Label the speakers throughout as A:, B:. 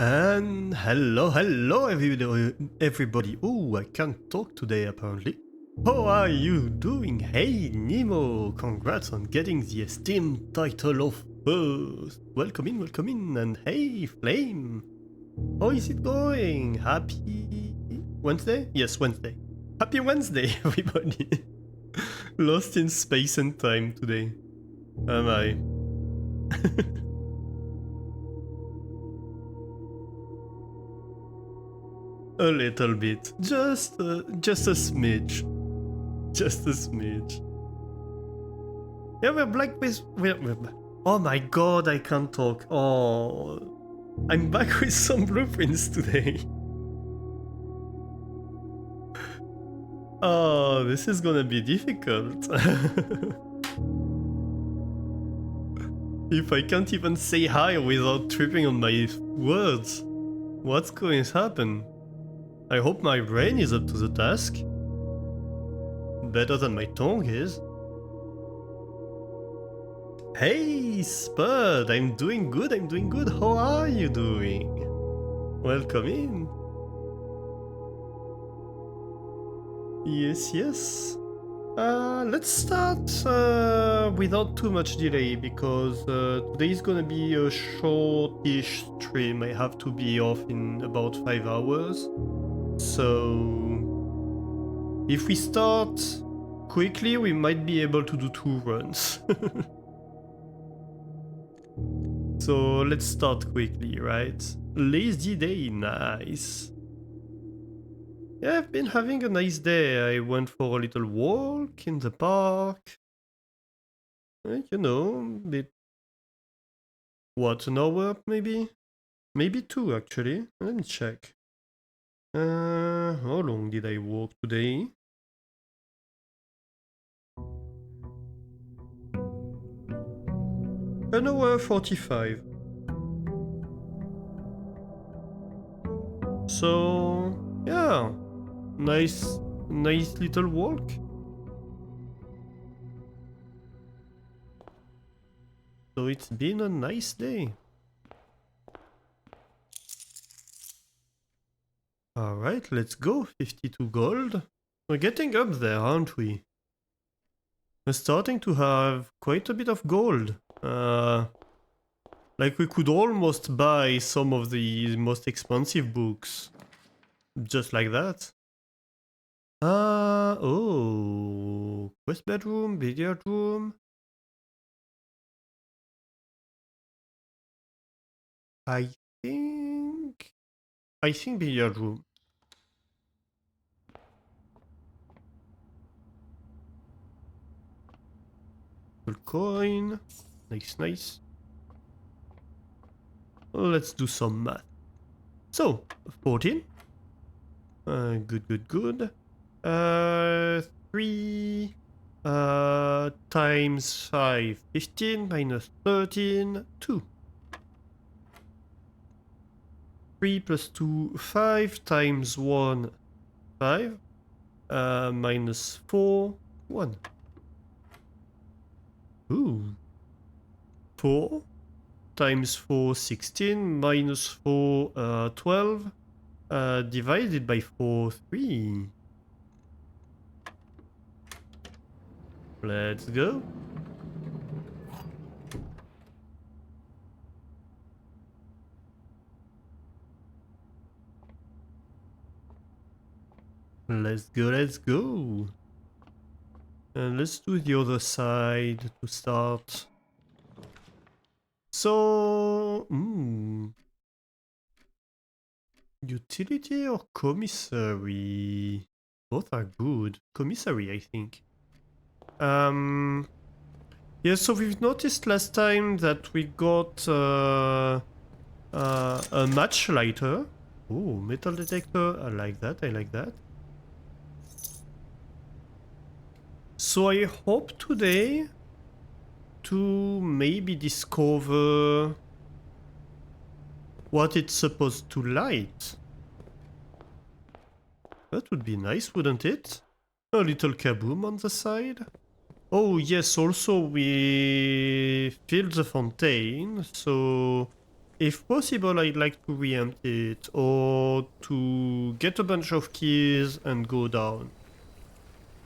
A: And hello everybody. Oh, I can't talk today apparently. How are you doing? Hey Nemo, congrats on getting the esteemed title of first. Welcome in, and hey Flame. How is it going? Happy Wednesday? Yes, Wednesday. Happy Wednesday, everybody. Lost in space and time today. Am I? A little bit. Just a smidge. Just a smidge. Yeah, we're black with... Oh my god, I can't talk. Oh... I'm back with some blueprints today. Oh, this is gonna be difficult. If I can't even say hi without tripping on my words, what's going to happen? I hope my brain is up to the task. Better than my tongue is. Hey Spud, I'm doing good. How are you doing? Welcome in. Yes. Let's start without too much delay, because today is gonna be a shortish stream. I have to be off in about 5 hours. So if we start quickly, we might be able to do 2 runs. So let's start quickly, right? Lazy day, nice. Yeah, I've been having a nice day. I went for a little walk in the park. You know, bit... What, an hour maybe? Maybe 2 actually. Let me check. How long did I walk today? An hour 45. So, yeah, nice little walk. So it's been a nice day. Alright, let's go. 52 gold. We're getting up there, aren't we? We're starting to have quite a bit of gold. Like we could almost buy some of the most expensive books. Just like that. Oh. Quest bedroom, billiard room. I think billiard room. Gold coin. Nice. Let's do some math. So, 14. Good. 3 times 5, 15, minus 13, 2. 3 plus 2, 5, times 1, 5, minus 4, 1. Ooh. 4 times 4, 16, minus 4, 12, divided by 4, 3. Let's go. Let's go. And let's do the other side to start. So, utility or commissary? Both are good. Commissary, I think. Yeah, so we've noticed last time that we got a match lighter. Oh, metal detector. I like that. So I hope today to maybe discover what it's supposed to light. That would be nice, wouldn't it? A little kaboom on the side. Oh yes, also we filled the fountain, so if possible, I'd like to re-empty it, or to get a bunch of keys and go down.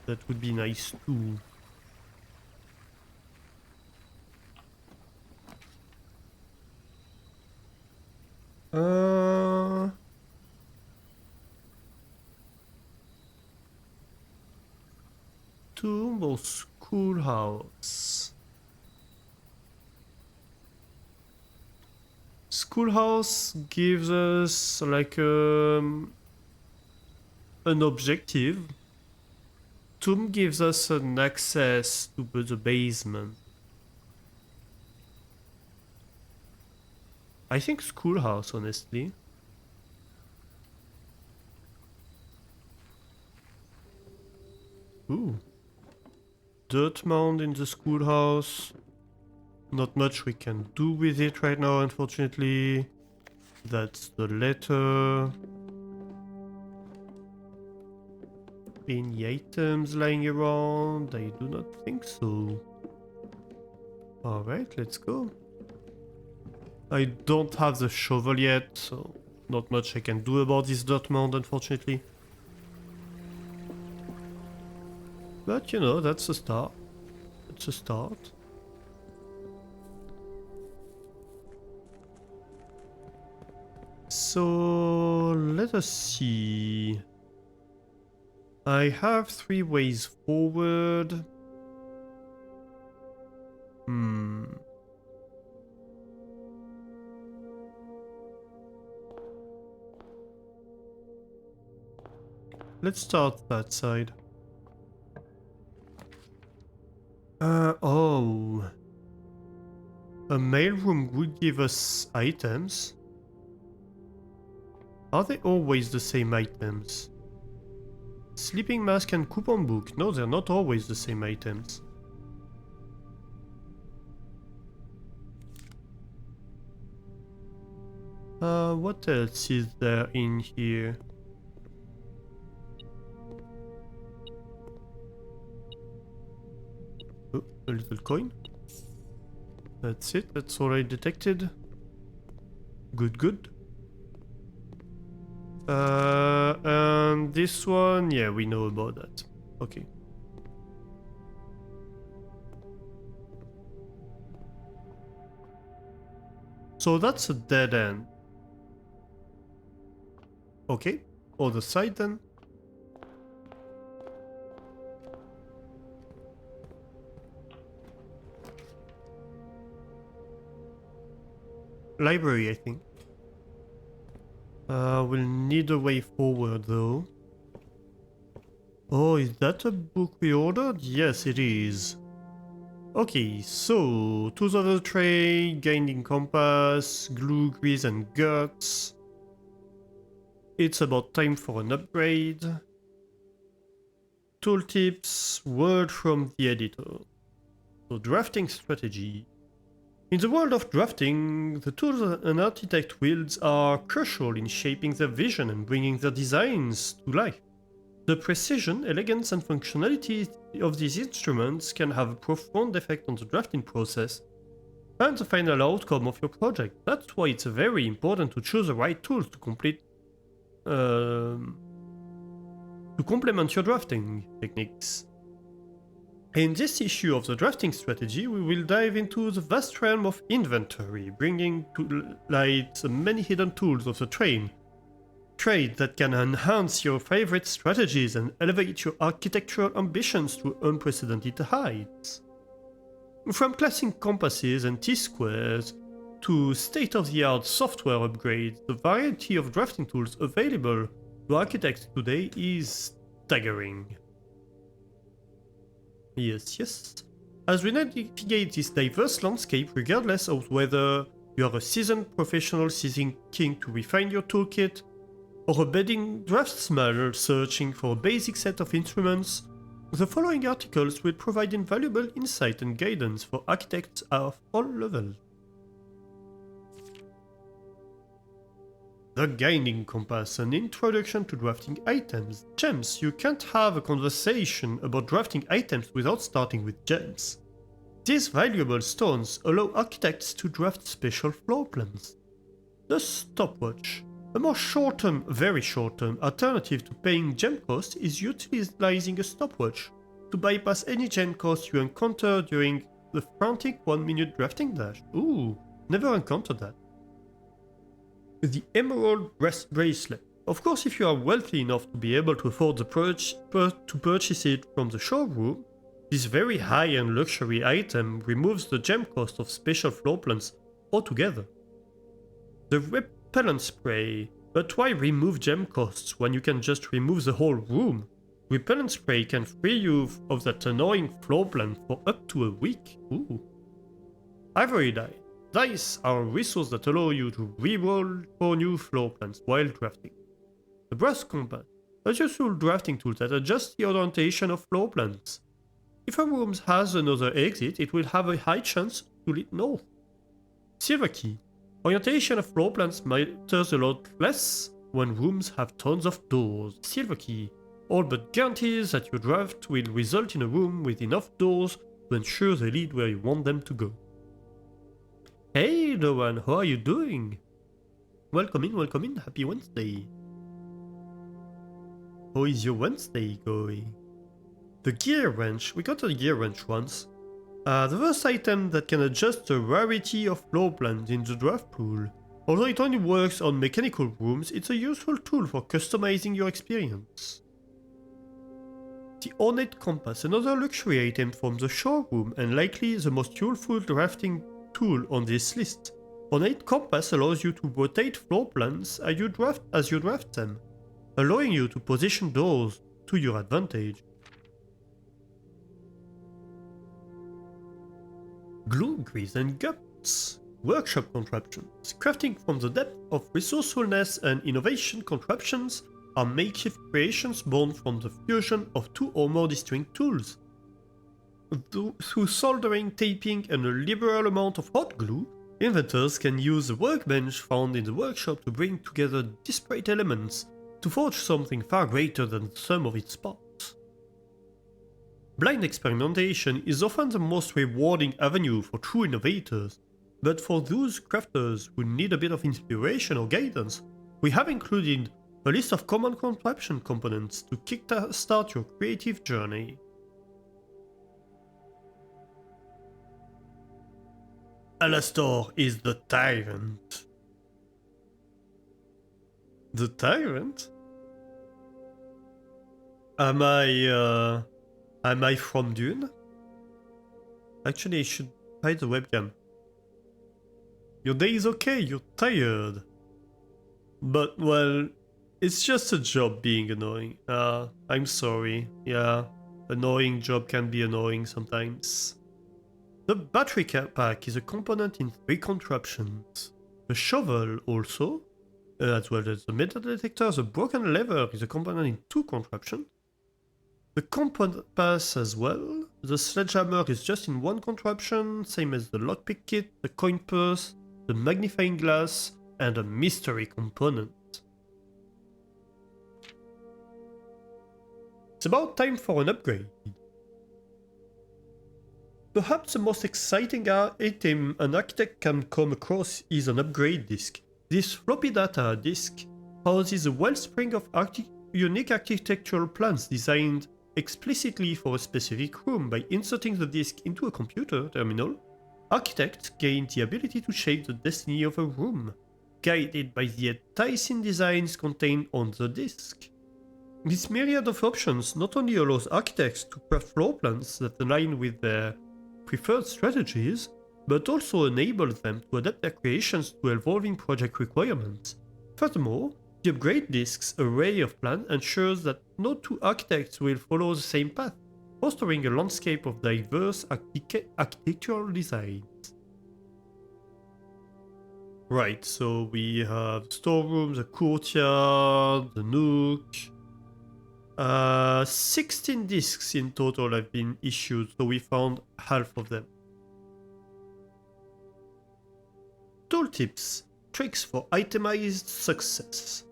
A: That would be nice too. Tomb or schoolhouse? Schoolhouse gives us like an objective. Tomb gives us an access to the basement. I think schoolhouse, honestly. Ooh. Dirt mound in the schoolhouse. Not much we can do with it right now, unfortunately. That's the letter. Any items lying around? I do not think so. Alright, let's go. I don't have the shovel yet, so not much I can do about this dirt mound, unfortunately. But you know, that's a start. It's a start. So let us see. I have 3 ways forward. Let's start that side. Oh. A mailroom would give us items. Are they always the same items? Sleeping mask and coupon book. No, they're not always the same items. What else is there in here? Oh, a little coin. That's it, that's all I detected. Good, good. And this one, yeah, we know about that. Okay. So that's a dead end. Okay, other side then. Library, I think. We'll need a way forward though. Oh, is that a book we ordered? Yes, it is. Okay, so tools of the trade, guiding compass, glue, grease and guts. It's about time for an upgrade. Tooltips, word from the editor. So drafting strategy. In the world of drafting, the tools an architect wields are crucial in shaping their vision and bringing their designs to life. The precision, elegance and functionality of these instruments can have a profound effect on the drafting process and the final outcome of your project. That's why it's very important to choose the right tools to complement your drafting techniques. In this issue of the drafting strategy, we will dive into the vast realm of inventory, bringing to light the many hidden tools of the trade that can enhance your favorite strategies and elevate your architectural ambitions to unprecedented heights. From classic compasses and T-squares to state-of-the-art software upgrades, the variety of drafting tools available to architects today is staggering. Yes. As we navigate this diverse landscape, regardless of whether you are a seasoned professional seeking to refine your toolkit, or a budding draftsman searching for a basic set of instruments, the following articles will provide invaluable insight and guidance for architects of all levels. The Guiding Compass, an introduction to drafting items. Gems. You can't have a conversation about drafting items without starting with gems. These valuable stones allow architects to draft special floor plans, The stopwatch. A more short-term, very short-term alternative to paying gem cost is utilizing a stopwatch to bypass any gem cost you encounter during the frantic 1-minute drafting dash. Ooh, never encountered that. The Emerald Bracelet. Of course, if you are wealthy enough to be able to afford to purchase it from the showroom, this very high-end luxury item removes the gem cost of special floor plans altogether. The Repellent Spray. But why remove gem costs when you can just remove the whole room? Repellent Spray can free you of that annoying floor plan for up to a week. Ooh. Ivory Die. Dice are a resource that allow you to reroll for new floor plans while drafting. The Brass Compass. A useful drafting tool that adjusts the orientation of floor plans. If a room has another exit, it will have a high chance to lead north. Silver Key. Orientation of floor plans matters a lot less when rooms have tons of doors. Silver Key all but guarantees that your draft will result in a room with enough doors to ensure they lead where you want them to go. Hey Loan, how are you doing? Welcome in, happy Wednesday. How is your Wednesday going? The gear wrench, we got a gear wrench once. The first item that can adjust the rarity of floor plans in the draft pool. Although it only works on mechanical rooms, it's a useful tool for customizing your experience. The Ornate Compass, another luxury item from the showroom and likely the most useful drafting tool on this list. Ornate Compass allows you to rotate floor plans as you draft them, allowing you to position doors to your advantage. Glue, Grease and Guts. Workshop contraptions. Crafting from the depth of resourcefulness and innovation, contraptions are makeshift creations born from the fusion of two or more distinct tools. Through soldering, taping, and a liberal amount of hot glue, inventors can use the workbench found in the workshop to bring together disparate elements to forge something far greater than the sum of its parts. Blind experimentation is often the most rewarding avenue for true innovators, but for those crafters who need a bit of inspiration or guidance, we have included a list of common contraption components to kickstart your creative journey. Alastor is the Tyrant. The Tyrant? Am I from Dune? Actually, I should hide the webcam. Your day is okay, you're tired. But, well, it's just a job being annoying. I'm sorry. Yeah, annoying job can be annoying sometimes. The battery pack is a component in 3 contraptions. The shovel also, as well as the metal detector. The broken lever is a component in 2 contraptions. The compass as well. The sledgehammer is just in 1 contraption, same as the lockpick kit, the coin purse, the magnifying glass, and a mystery component. It's about time for an upgrade. Perhaps the most exciting item an architect can come across is an upgrade disk. This floppy data disk houses a wellspring of unique architectural plans designed explicitly for a specific room. By inserting the disk into a computer terminal, architects gain the ability to shape the destiny of a room, guided by the enticing designs contained on the disk. This myriad of options not only allows architects to craft floor plans that align with their preferred strategies, but also enables them to adapt their creations to evolving project requirements. Furthermore, the upgrade disk's array of plans ensures that no 2 architects will follow the same path, fostering a landscape of diverse architectural designs. Right, so we have the storeroom, the courtyard, the nook. 16 discs in total have been issued, so we found half of them. Tooltips, tricks for itemized success.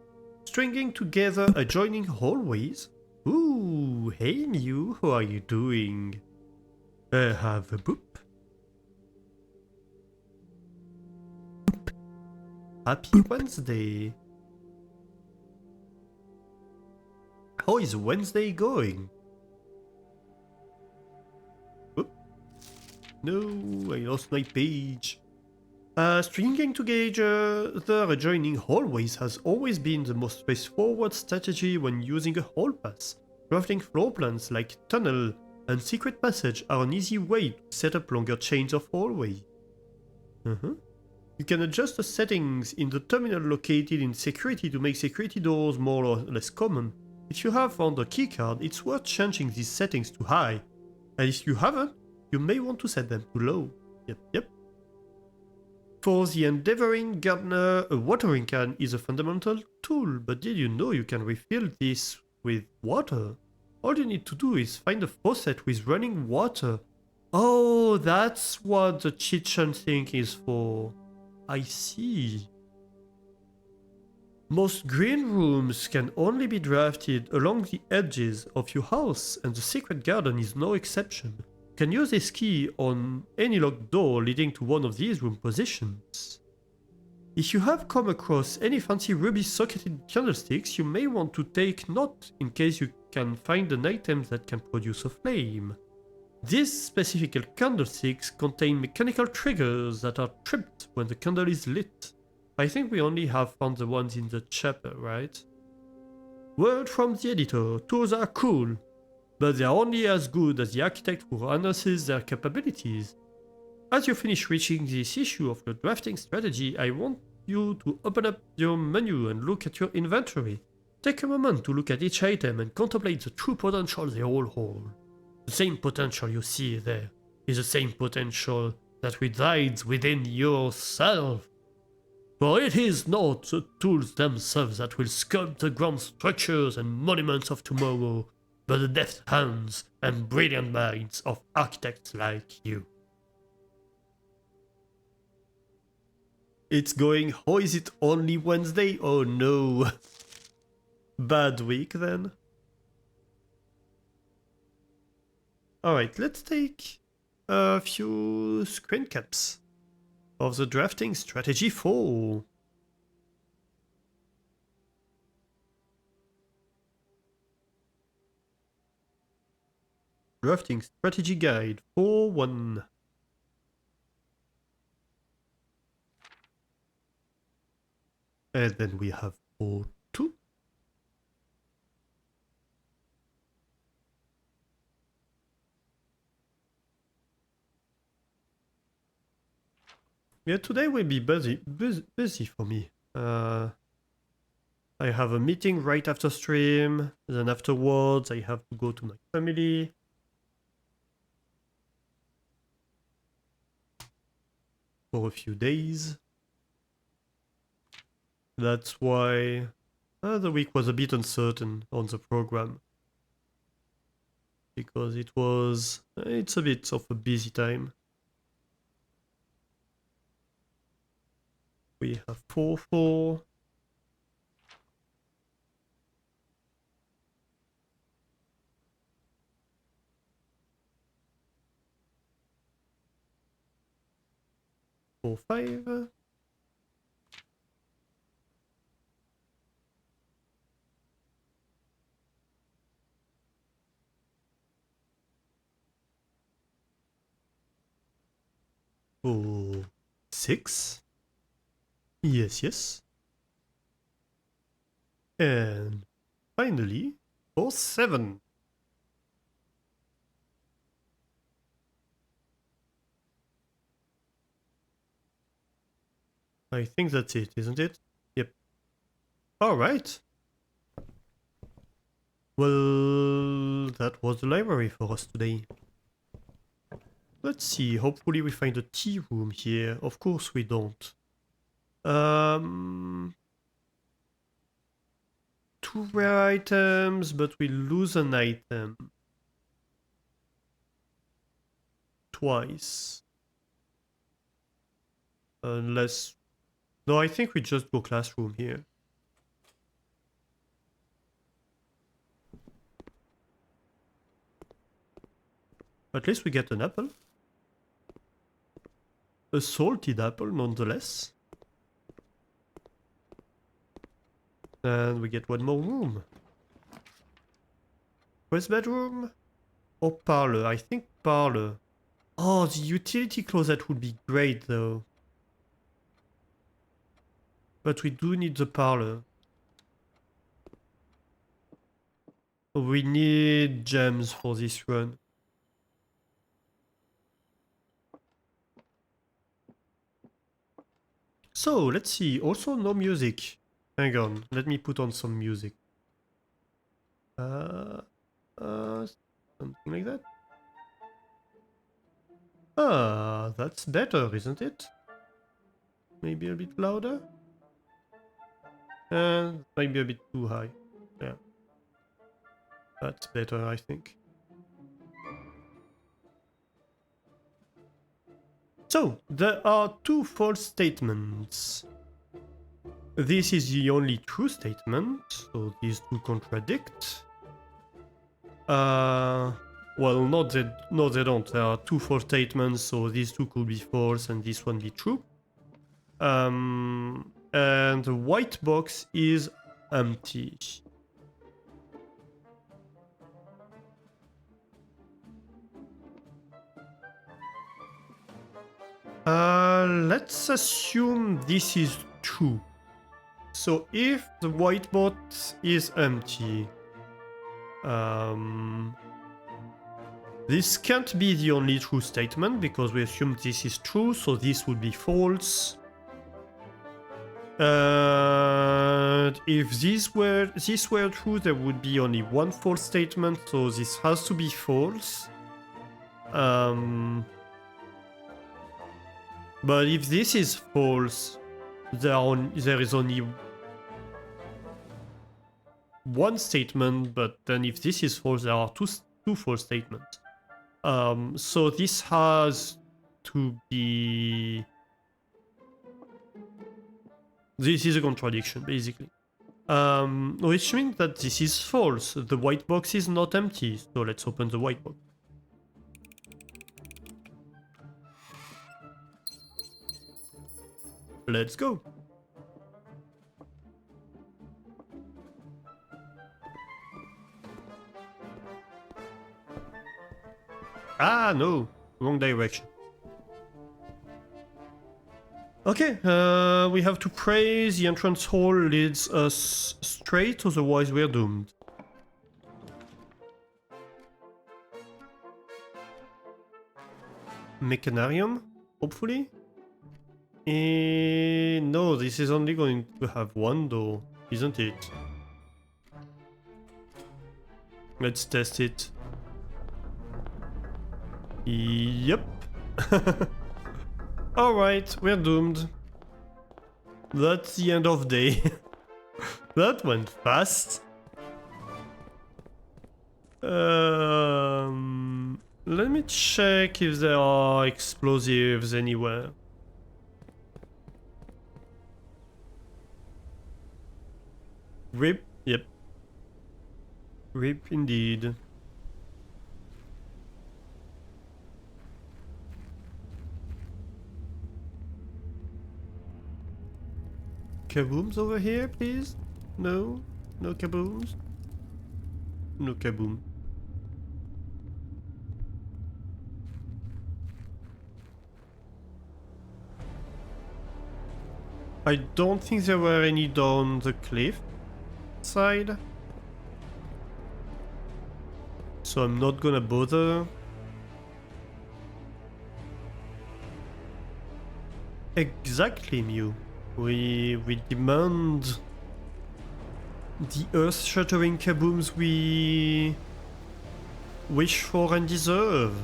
A: Stringing together adjoining hallways. Ooh, hey new, how are you doing? Have a boop. Happy Wednesday. How is Wednesday going? Oh, no, I lost my page. Stringing together the adjoining hallways has always been the most straightforward strategy when using a hall pass. Drafting floor plans like tunnel and secret passage are an easy way to set up longer chains of hallways. You can adjust the settings in the terminal located in security to make security doors more or less common. If you have found a keycard, it's worth changing these settings to high, and if you haven't, you may want to set them to low. Yep. For the endeavoring gardener, a watering can is a fundamental tool, but did you know you can refill this with water? All you need to do is find a faucet with running water. Oh, that's what the kitchen thing is for. I see. Most green rooms can only be drafted along the edges of your house, and the secret garden is no exception. You can use this key on any locked door leading to one of these room positions. If you have come across any fancy ruby socketed candlesticks, you may want to take note in case you can find an item that can produce a flame. These specific candlesticks contain mechanical triggers that are tripped when the candle is lit. I think we only have found the ones in the chapel, right? Word from the editor, tools are cool, but they are only as good as the architect who harnesses their capabilities. As you finish reaching this issue of your drafting strategy, I want you to open up your menu and look at your inventory. Take a moment to look at each item and contemplate the true potential they all hold. The same potential you see there is the same potential that resides within yourself. For it is not the tools themselves that will sculpt the grand structures and monuments of tomorrow, but the deft hands and brilliant minds of architects like you. It's going, how is it only Wednesday? Oh no. Bad week then. Alright, let's take a few screen caps of the drafting strategy 4. Drafting strategy guide 4.1. And then we have 4.2. Yeah, today will be busy for me. I have a meeting right after stream, then afterwards I have to go to my family. For a few days. That's why the week was a bit uncertain on the program. Because it's a bit of a busy time. We have 4.4. Four, 5. Oh, 6. Yes. And finally, 4.7. I think that's it, isn't it? Yep. Alright. Well, that was the library for us today. Let's see, hopefully we find a tea room here. Of course we don't. 2 rare items, but we lose an item. Twice. Unless... No, I think we just go classroom here. At least we get an apple. A salted apple, nonetheless. And we get one more room. First bedroom? Or parlor? I think parlor. Oh, the utility closet would be great though. But we do need the parlor. We need gems for this run. So, let's see. Also, no music. Hang on. Let me put on some music. Something like that. Ah, that's better, isn't it? Maybe a bit louder? Maybe a bit too high. Yeah. That's better, I think. So, there are two false statements. This is the only true statement, so these two contradict. Well, no, they don't. There are two false statements, so these two could be false and this one be true. And the white box is empty. Let's assume this is true. So if the white box is empty, this can't be the only true statement because we assume this is true, so this would be false. If this were true, there would be only one false statement, so this has to be false. But if this is false, there is only one statement, but then if this is false, there are two false statements. So this has to be... This is a contradiction, basically. Which means that this is false. The white box is not empty, so let's open the white box. Let's go. Ah, no. Wrong direction. Okay, we have to pray. The entrance hall leads us straight, otherwise we're doomed. Mechanarium, hopefully? No, this is only going to have one door, isn't it? Let's test it. Yep. Alright, we're doomed. That's the end of day. That went fast. Let me check if there are explosives anywhere. RIP? Yep. RIP indeed. Kabooms over here, please? No? No kabooms? No kaboom. I don't think there were any down the cliff side. So I'm not gonna bother. Exactly, Mew. We demand the earth-shattering kabooms we wish for and deserve.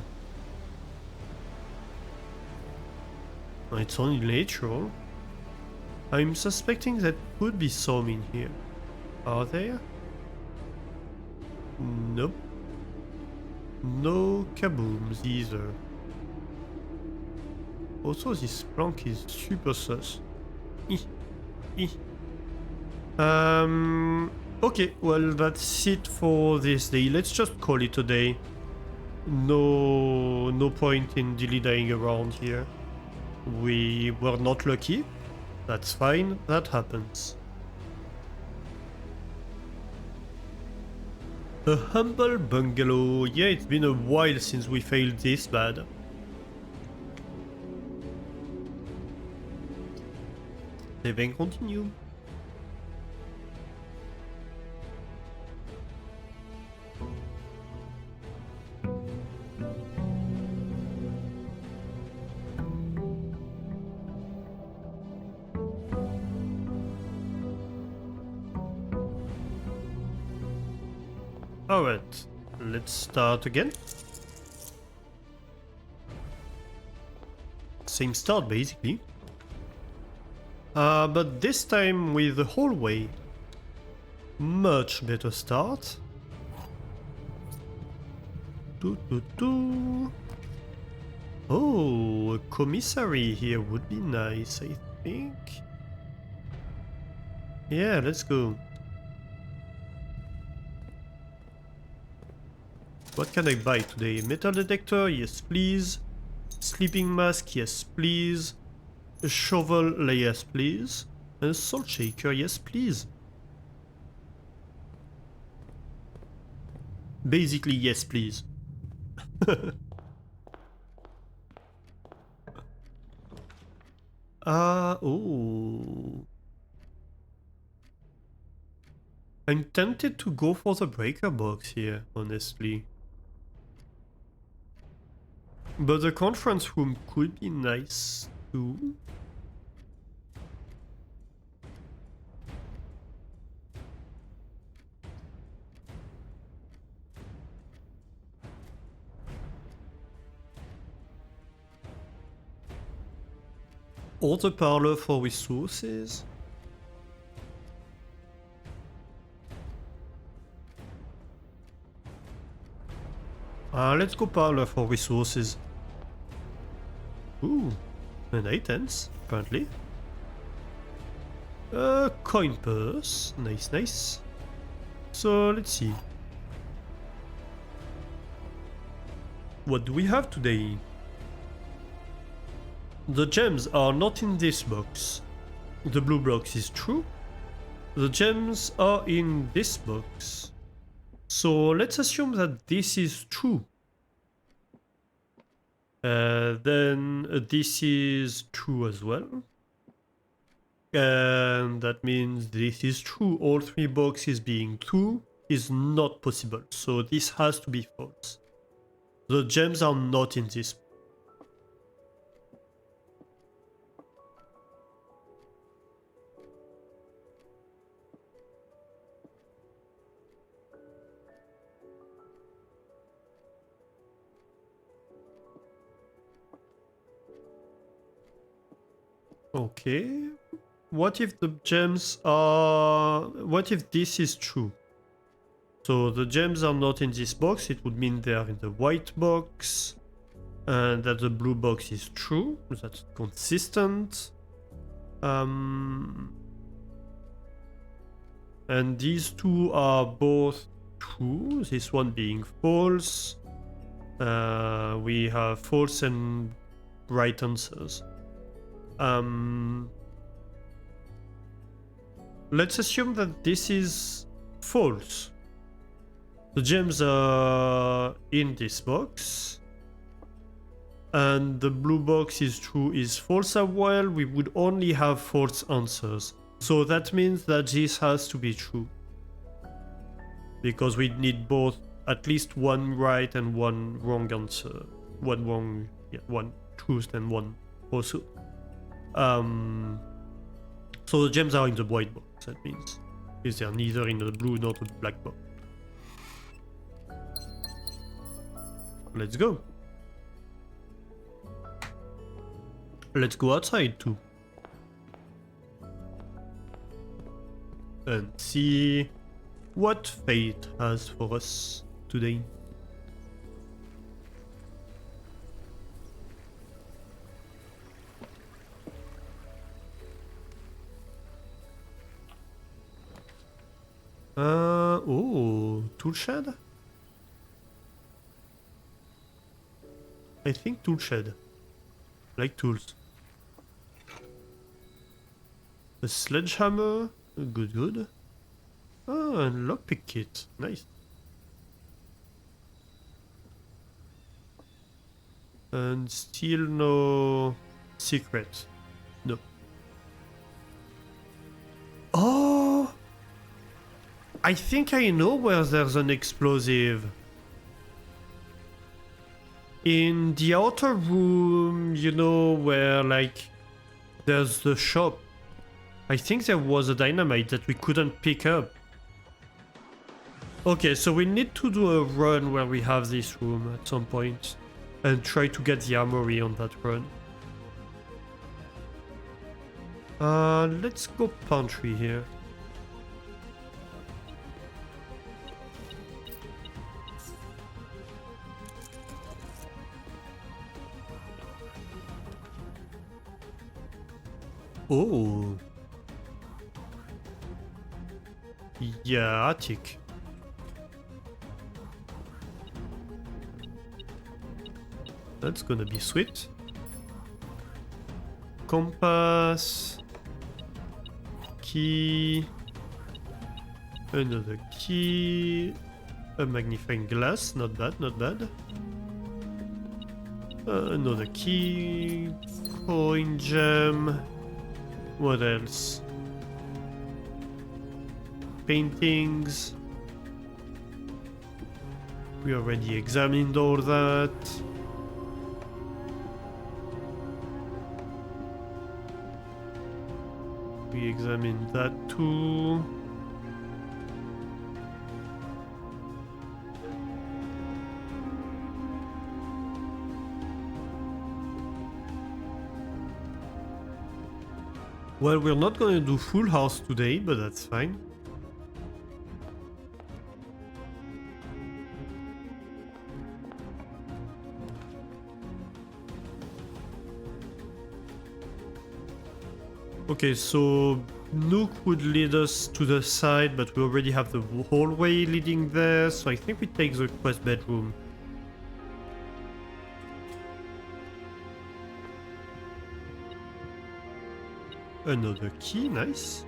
A: It's only natural. I'm suspecting that could be some in here. Are there? Nope. No kabooms either. Also, this plank is super sus. Okay, well, that's it for this day. Let's just call it a day. No point in dilly-dallying around here. We were not lucky. That's fine, that happens. A humble bungalow. Yeah, it's been a while since we failed this bad. Then continue. Alright, let's start again. Same start basically. But this time with the hallway. Much better start. Oh, a commissary here would be nice, I think. Yeah, let's go. What can I buy today? Metal detector? Yes, please. Sleeping mask? Yes, please. A shovel? Yes, please. And a salt shaker? Yes, please. Basically, yes, please. Oh. I'm tempted to go for the breaker box here, honestly. But the conference room could be nice too. Or the parlor for resources. Let's go parlor for resources. Ooh, an 8 apparently. Coin purse. Nice, nice. So, let's see. What do we have today? The gems are not in this box. The blue box is true. The gems are in this box. So let's assume that this is true. Then this is true as well. And that means this is true. All three boxes being true is not possible. So this has to be false. The gems are not in this. Okay. What if the gems are... What if this is true? So the gems are not in this box. It would mean they are in the white box. And that the blue box is true. That's consistent. And these two are both true. This one being false. We have false and right answers. Let's assume that this is false. The gems are in this box. And the blue box is true is false as well. We would only have false answers. So that means that this has to be true. Because we need both, at least one right and one wrong answer. One wrong, yeah, one truth and one falsehood. So the gems are in the white box, that means. Because they are neither in the blue nor the black box. Let's go. Let's go outside too. And see what fate has for us today. Oh, tool shed? I think tool shed. Like tools. A sledgehammer? Good, good. Ah, and lockpick kit. Nice. And still no secret. No. Oh! I think I know where there's an explosive. In the outer room, you know, where like there's the shop. I think there was a dynamite that we couldn't pick up. Okay, so we need to do a run where we have this room at some point and try to get the armory on that run. Let's go pantry here. Oh. Yeah, attic. That's gonna be sweet. Compass. Key. Another key. A magnifying glass. Not bad, not bad. Another key. Coin gem. What else? Paintings. We already examined all that. We examined that too. Well, we're not gonna do full house today, but that's fine. Okay, so Nook would lead us to the side, but we already have the hallway leading there, so I think we take the quest bedroom. Another key, nice.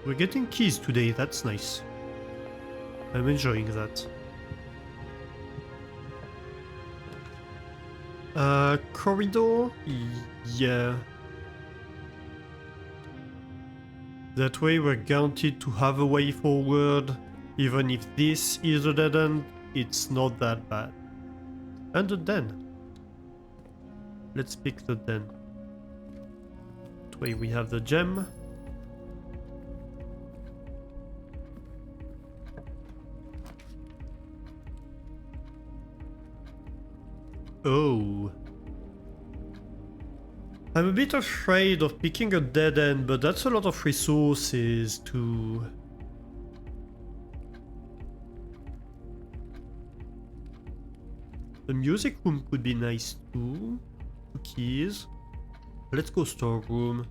A: We're getting keys today, that's nice. I'm enjoying that. Corridor? Yeah. That way we're guaranteed to have a way forward. Even if this is a dead end, it's not that bad. And a den. Let's pick the den. That way we have the gem. Oh. I'm a bit afraid of picking a dead end, but that's a lot of resources to... The music room could be nice too. 2 keys. Let's go storeroom.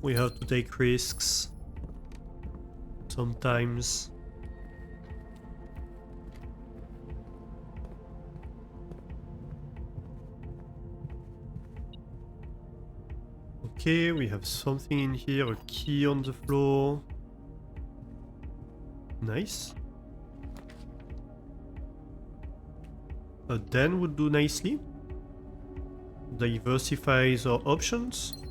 A: We have to take risks. Sometimes. Okay, we have something in here, a key on the floor. Nice. A den would do nicely. Diversifies our options.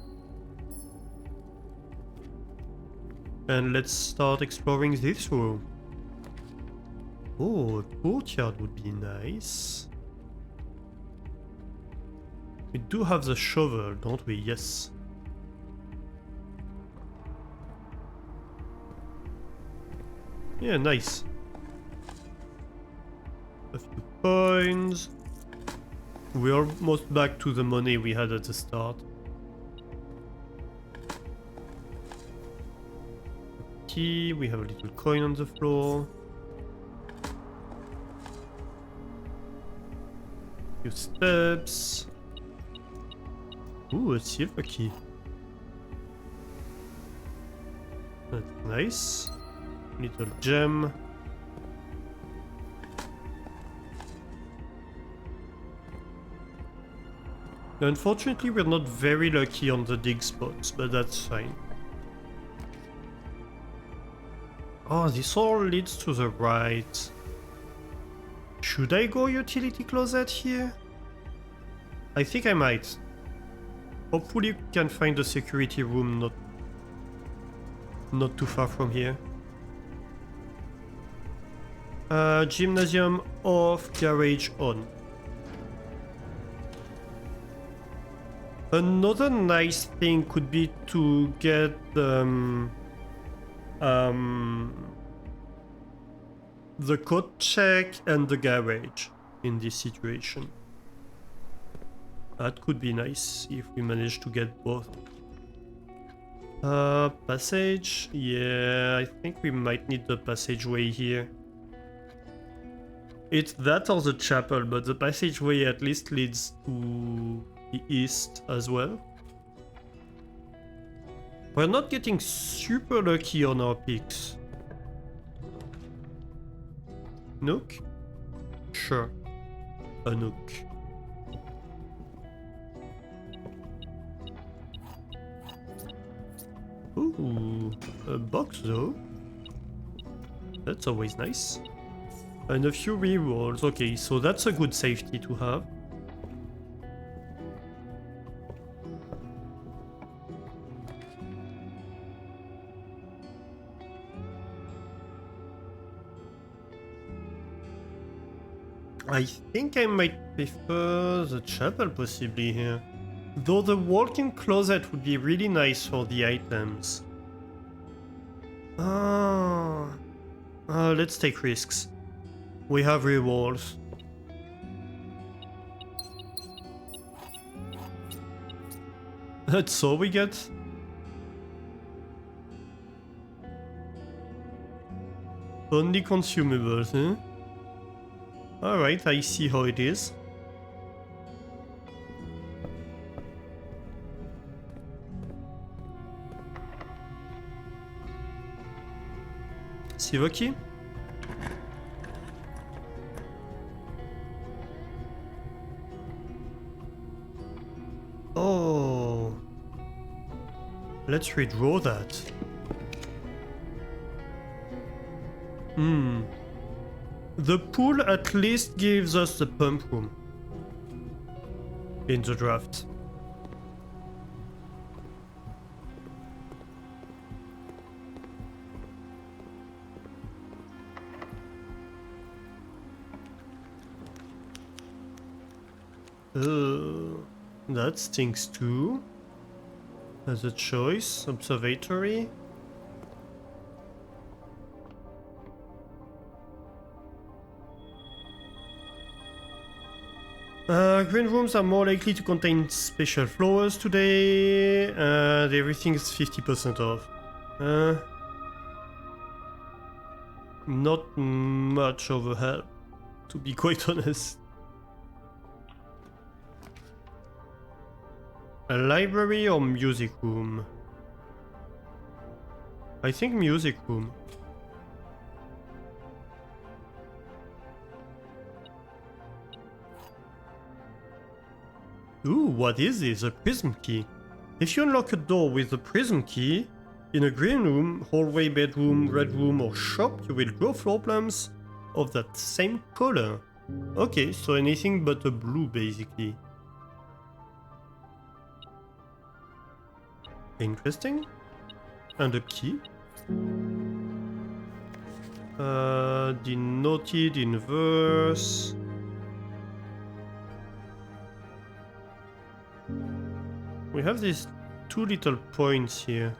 A: And let's start exploring this room. Oh, a courtyard would be nice. We do have the shovel, don't we? Yes. Yeah, nice. A few coins. We're almost back to the money we had at the start. Key, we have a little coin on the floor. Few steps. Ooh, a silver key. That's nice. Little gem. Unfortunately, we're not very lucky on the dig spots, but that's fine. Oh, this all leads to the right. Should I go utility closet here? I think I might. Hopefully we can find a security room not too far from here. Gymnasium off, garage on. Another nice thing could be to get the code check and the garage in this situation. That could be nice if we manage to get both. Passage. Yeah, I think we might need the passageway here. It's that or the chapel, but the passageway at least leads to the east as well. We're not getting super lucky on our picks. Nook? Sure. A nook. Ooh, a box though. That's always nice. And a few rerolls. Okay, so that's a good safety to have. I think I might prefer the chapel possibly here. Though the walk-in closet would be really nice for the items. Let's take risks. We have rewalls. That's all we get? Only consumables, huh? Alright, I see how it is. Silver key? Oh. Let's redraw that. The pool at least gives us the pump room in the draft. That stinks too. As a choice, observatory. Green rooms are more likely to contain special flowers today, and everything is 50% off. Not much of a help, to be quite honest. A library or music room? I think music room. Ooh, what is this? A prism key. If you unlock a door with a prism key, in a green room, hallway, bedroom, red room or shop, you will grow floor plants of that same color. Okay, so anything but a blue basically. Interesting. And a key. Denoted in verse. We have these two little points here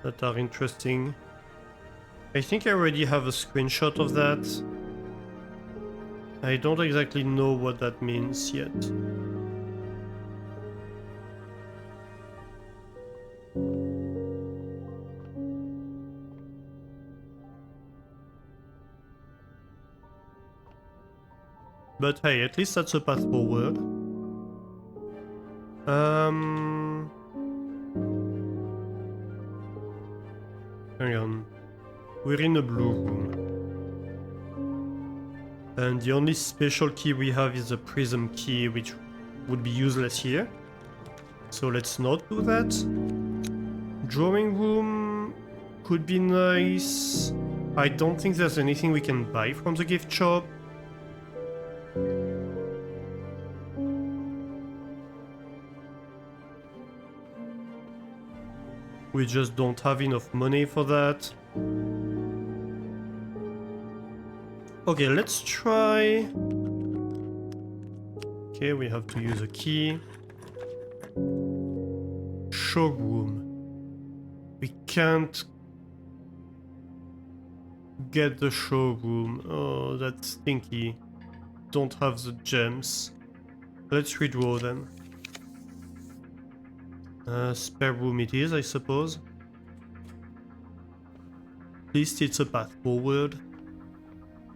A: that are interesting. I think I already have a screenshot of that. I don't exactly know what that means yet. But hey, at least that's a path forward. Hang on. We're in a blue room. And the only special key we have is the prism key, which would be useless here. So let's not do that. Drawing room could be nice. I don't think there's anything we can buy from the gift shop. We just don't have enough money for that. Okay, let's try. Okay, we have to use a key. Showroom. We can't get the showroom. Oh, that's stinky. Don't have the gems. Let's redraw them. Spare room it is, I suppose. At least it's a path forward.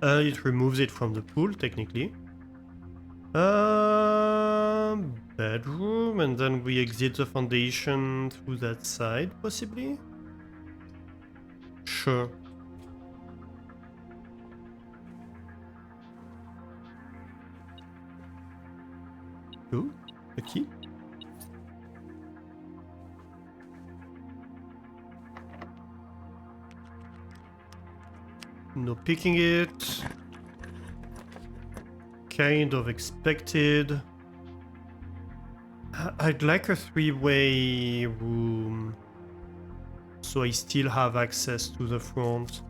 A: It removes it from the pool, technically. Bedroom, and then we exit the foundation through that side, possibly? Sure. Ooh, a key. No picking it. Kind of expected. I'd like a three-way room, so I still have access to the front,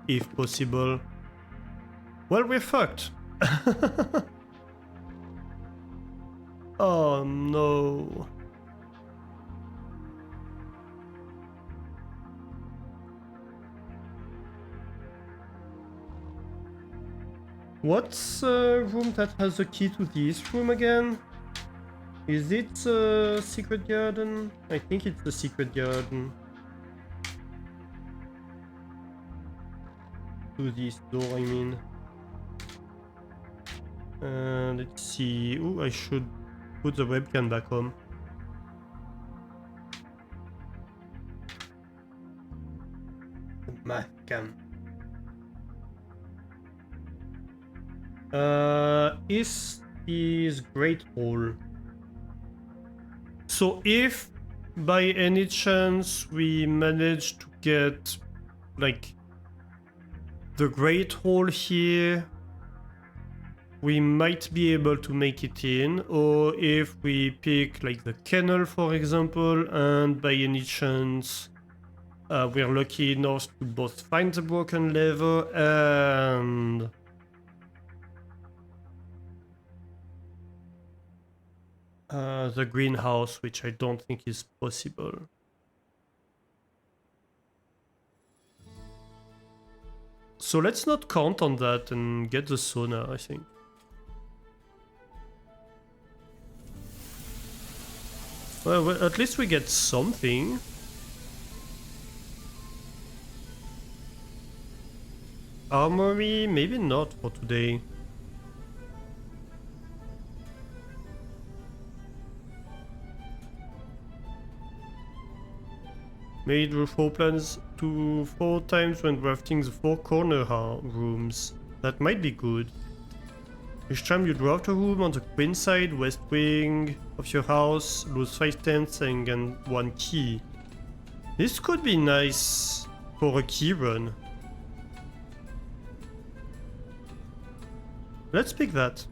A: if possible. Well, we're fucked. Oh no. What's a room that has a key to this room again? Is it the secret garden? I think it's the secret garden. To this door, I mean. Let's see. Ooh, I should put the webcam back on. Webcam. Is Great Hall. So if by any chance we manage to get like the Great Hall here, we might be able to make it in, or if we pick like the kennel for example, and by any chance we're lucky enough to both find the broken lever and the greenhouse, which I don't think is possible. So let's not count on that and get the sauna, I think. Well, at least we get something. Armory, maybe not for today. Made the floor plans to 4 times when drafting the 4 corner rooms. That might be good. Each time you draft a room on the queen side, west wing of your house, lose 5 tenths and gain 1 key. This could be nice for a key run. Let's pick that.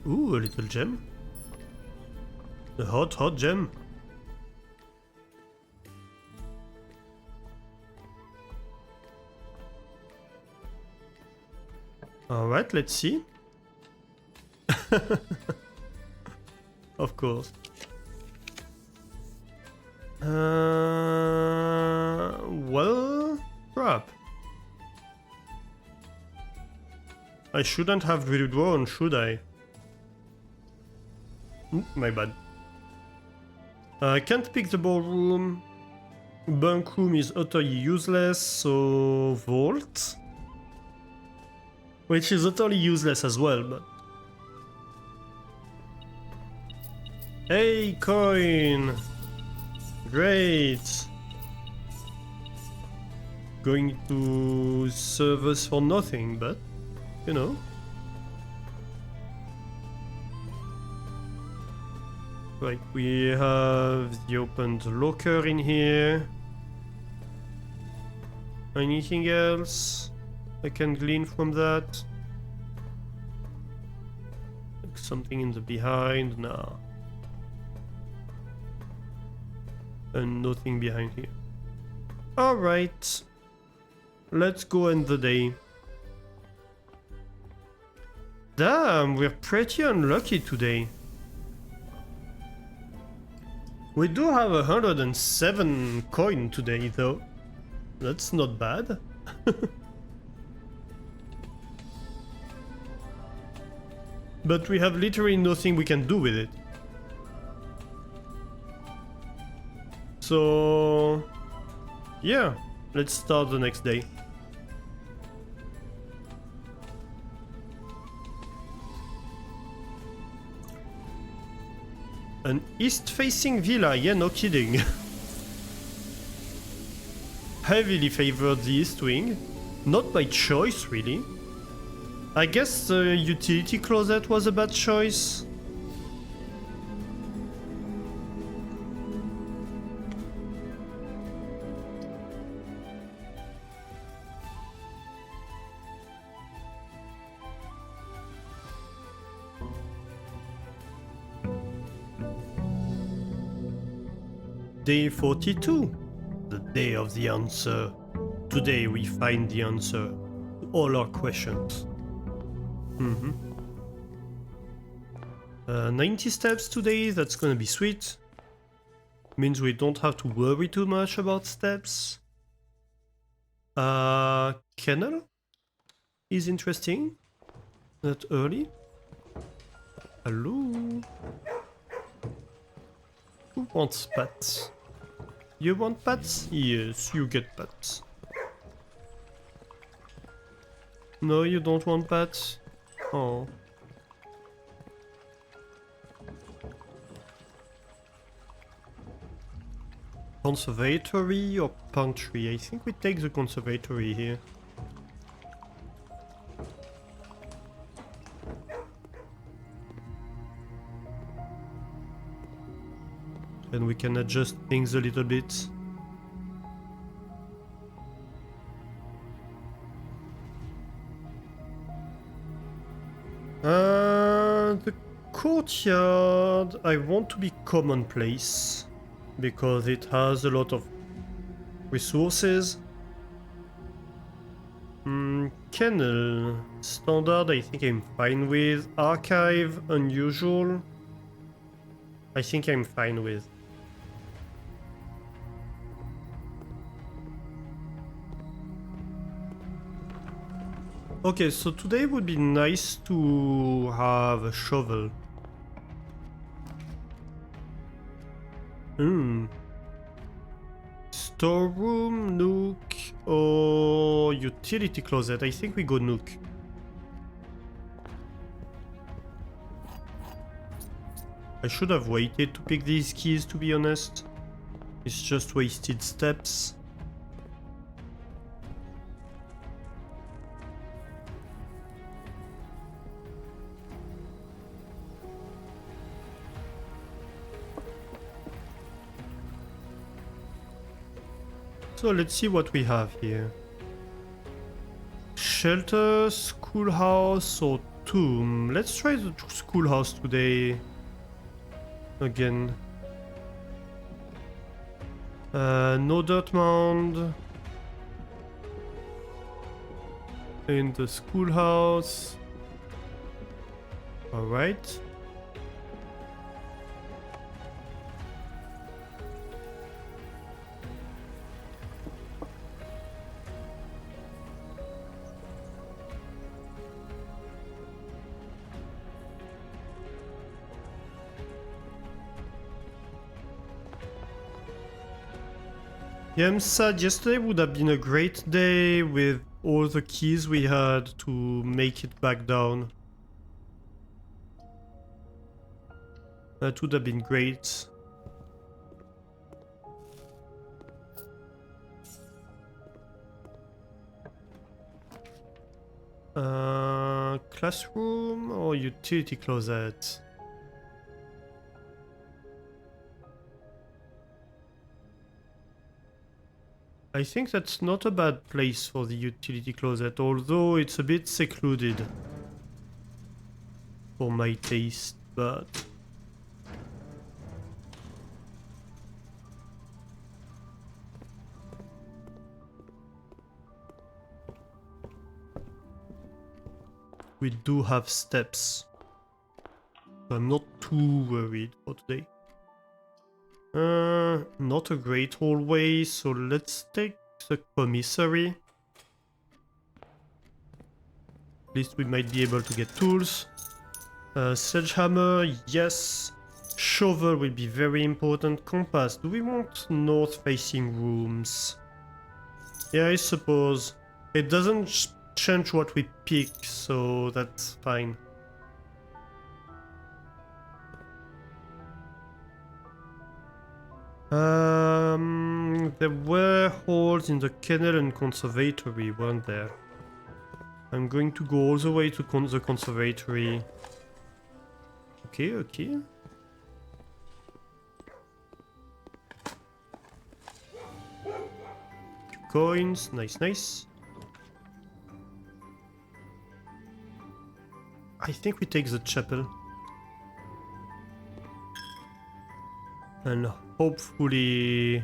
A: Ooh, a little gem. A hot gem. Alright, let's see. Of course. Well, crap. I shouldn't have redrawn, should I? My bad. I can't pick the ballroom. Bunk room is utterly useless, so vault. Which is utterly useless as well, but... Hey, coin! Great! Going to serve us for nothing, but, you know. Right, we have the opened locker in here. Anything else I can glean from that? Like something in the behind? No. And nothing behind here. Alright. Let's go end the day. Damn, we're pretty unlucky today. We do have 107 coin today though. That's not bad. But we have literally nothing we can do with it. So yeah, let's start the next day. An east-facing villa, yeah, no kidding. Heavily favored the east wing. Not by choice, really. I guess the utility closet was a bad choice. Day 42, the day of the answer. Today we find the answer to all our questions. 90 steps today, that's gonna be sweet. Means we don't have to worry too much about steps. Kennel is interesting. Not early. Hello? Who wants pets? You want pets? Yes, you get pets. No, you don't want pets? Oh. Conservatory or pantry? I think we take the conservatory here. And we can adjust things a little bit. The courtyard, I want to be commonplace because it has a lot of resources. Kennel, standard, I think I'm fine with. Archive, unusual, I think I'm fine with. Okay, so today would be nice to have a shovel. Storeroom, nook, or utility closet. I think we go nook. I should have waited to pick these keys, to be honest. It's just wasted steps. So let's see what we have here. Shelter, schoolhouse, or tomb. Let's try the schoolhouse today. Again. No dirt mound. In the schoolhouse. Alright. Yeah, I'm sad. Yesterday would have been a great day with all the keys we had to make it back down. That would have been great. Classroom or utility closet? I think that's not a bad place for the utility closet, although it's a bit secluded for my taste, but... we do have steps, so I'm not too worried for today. Not a great hallway, so let's take the commissary. At least we might be able to get tools. Sledgehammer, yes. Shovel will be very important. Compass, do we want north-facing rooms? Yeah, I suppose. It doesn't change what we pick, so that's fine. There were holes in the kennel and conservatory, weren't there? I'm going to go all the way to the conservatory. Okay, okay. 2 coins, nice, nice. I think we take the chapel. And hopefully...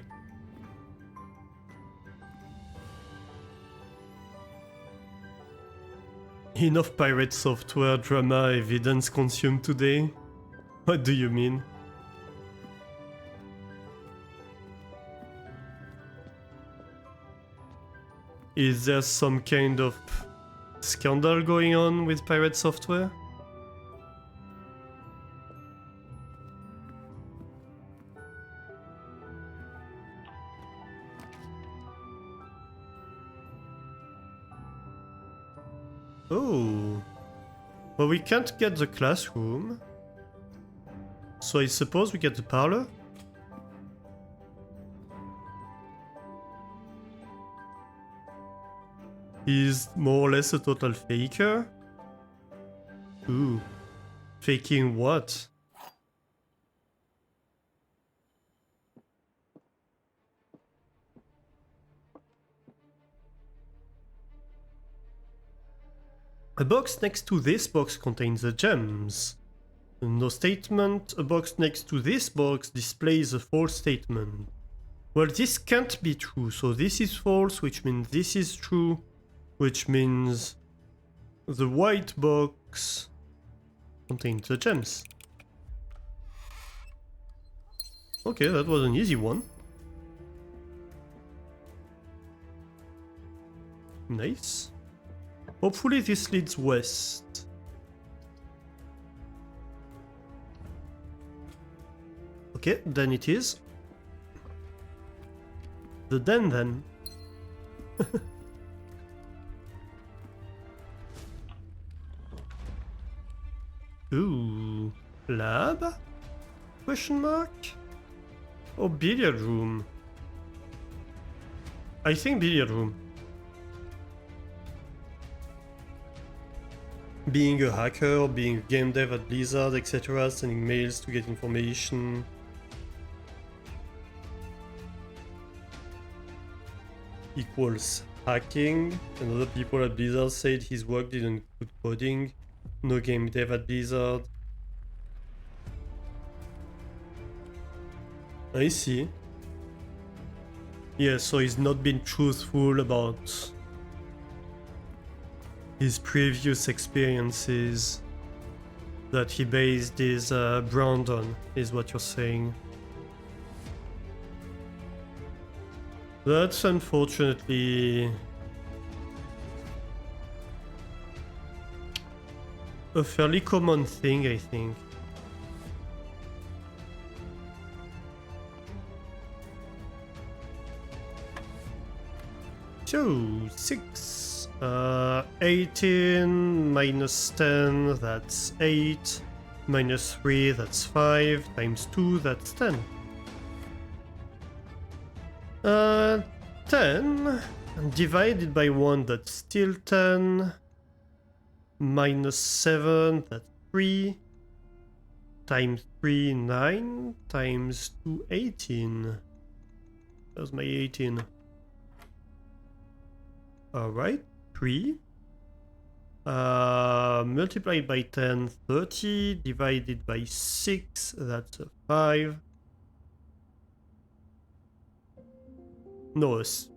A: enough pirate software drama evidence consumed today? What do you mean? Is there some kind of scandal going on with pirate software? Oh, well, we can't get the classroom, so I suppose we get the parlor? He's more or less a total faker? Ooh, faking what? A box next to this box contains the gems. No statement. A box next to this box displays a false statement. Well, this can't be true, so this is false, which means this is true, which means the white box contains the gems. Okay, that was an easy one. Nice. Hopefully this leads west. Okay, then it is. The den then. Ooh, lab? Question mark? Or billiard room? I think billiard room. Being a hacker, being a game dev at Blizzard, etc., sending mails to get information. Equals hacking, and other people at Blizzard said his work didn't include coding. No game dev at Blizzard. I see. Yeah, so he's not been truthful about his previous experiences that he based his brand on, is what you're saying. That's unfortunately a fairly common thing, I think. So, 6. 18 minus 10, that's 8. Minus 3, that's 5. Times 2, that's 10. 10 divided by 1, that's still 10. Minus 7, that's 3. Times 3, 9. Times 2, 18. That was my 18. Alright, 3. Multiplied by 10, 30. Divided by 6, that's a 5. No, yes.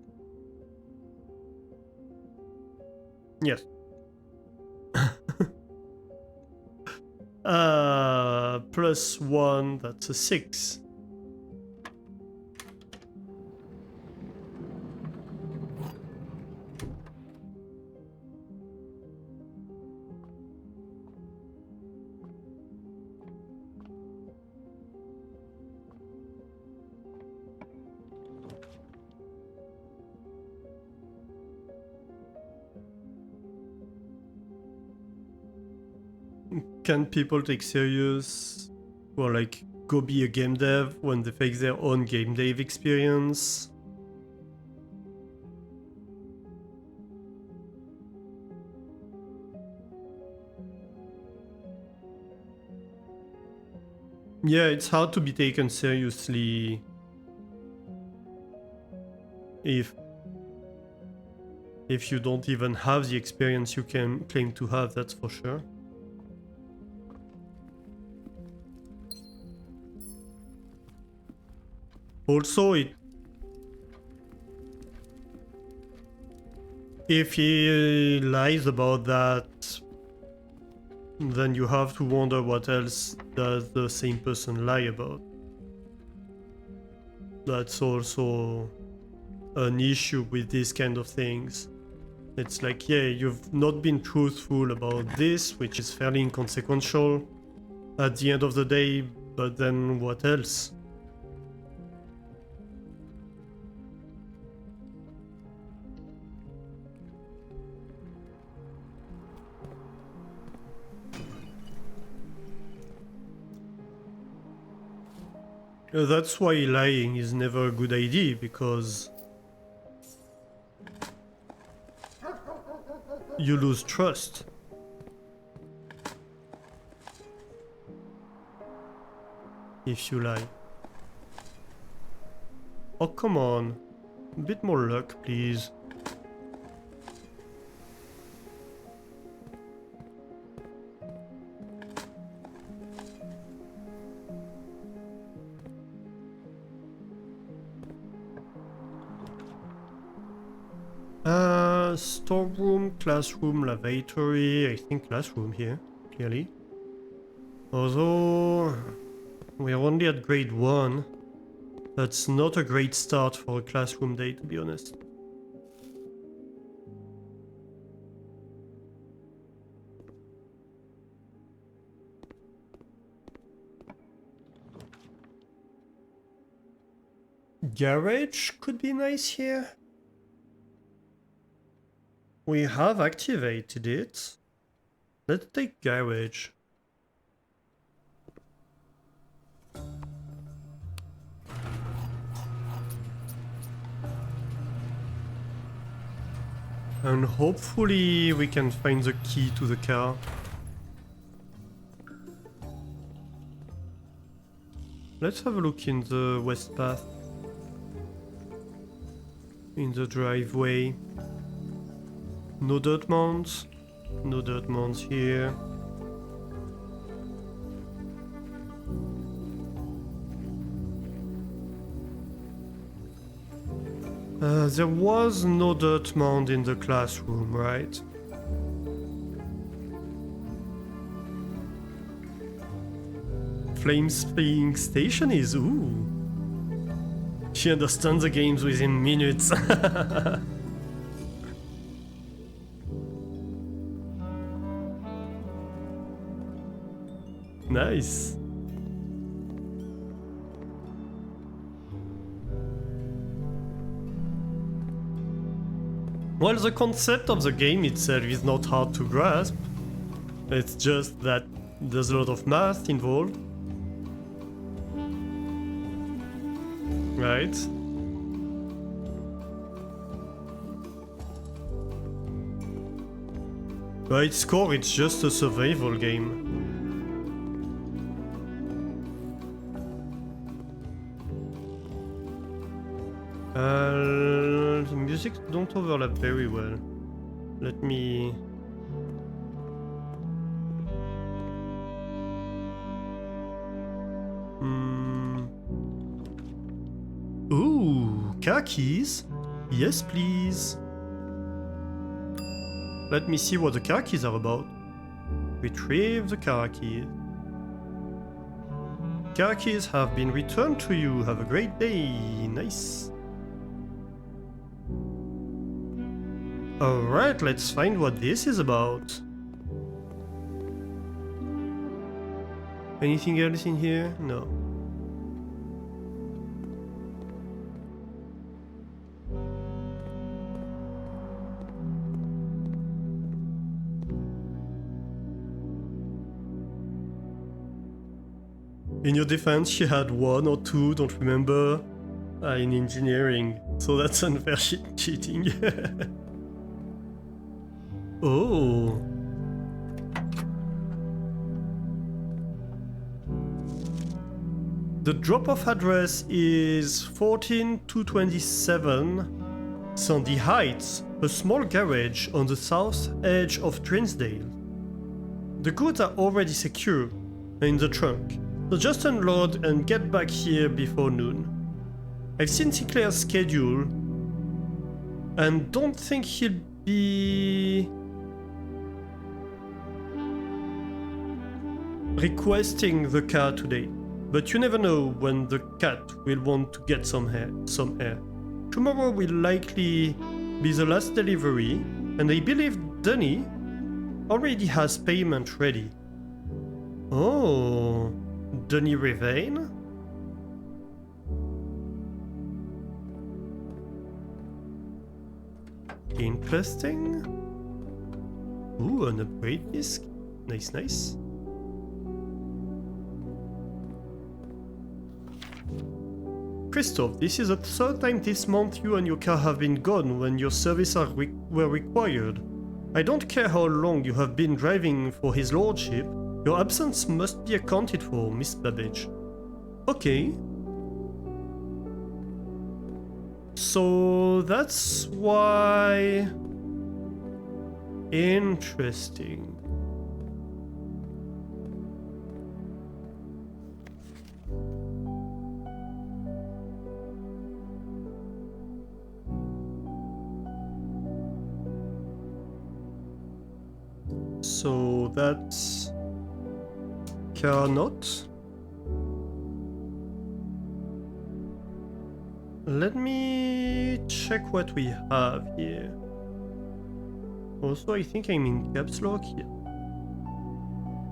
A: Plus 1, that's a 6. Can people take serious or like go be a game dev when they fake their own game dev experience? Yeah, it's hard to be taken seriously if you don't even have the experience you can claim to have, that's for sure. Also, if he lies about that, then you have to wonder what else does the same person lie about. That's also an issue with these kind of things. It's like, yeah, you've not been truthful about this, which is fairly inconsequential at the end of the day, but then what else? That's why lying is never a good idea, because you lose trust. If you lie. Oh, come on. A bit more luck, please. Storeroom, classroom, lavatory. I think classroom here, clearly. Although we're only at grade 1. That's not a great start for a classroom day, to be honest. Garage could be nice here. We have activated it. Let's take garage. And hopefully we can find the key to the car. Let's have a look in the west path. In the driveway. No dirt mounds. No dirt mounds here. There was no dirt mound in the classroom, right? Flame spring station is ooh. She understands the games within minutes. Nice. Well, the concept of the game itself is not hard to grasp. It's just that there's a lot of math involved. Right? By its core, it's just a survival game. well, the music don't overlap very well. Let me... Ooh, car keys? Yes, please. Let me see what the car keys are about. Retrieve the car keys. Car keys have been returned to you. Have a great day. Nice. Alright, let's find what this is about. Anything else in here? No. In your defense, she had 1 or 2, don't remember, in engineering, so that's unfair cheating. Oh. The drop-off address is 14227 Sandy Heights, a small garage on the south edge of Trinsdale. The goods are already secure in the trunk, so just unload and get back here before noon. I've seen Sinclair's schedule and don't think he'll be requesting the car today, but you never know when the cat will want to get some air. Tomorrow will likely be the last delivery, and I believe Dunny already has payment ready. Oh, Dunny Revane? Interesting. Ooh, an upgrade disc. Nice, nice. Christoph, this is the 3rd time this month you and your car have been gone when your services were required. I don't care how long you have been driving for his lordship, your absence must be accounted for, Miss Babbage. Okay. So that's why... Interesting. So that's Carnot. Let me check what we have here. Also, I think I'm in caps lock here,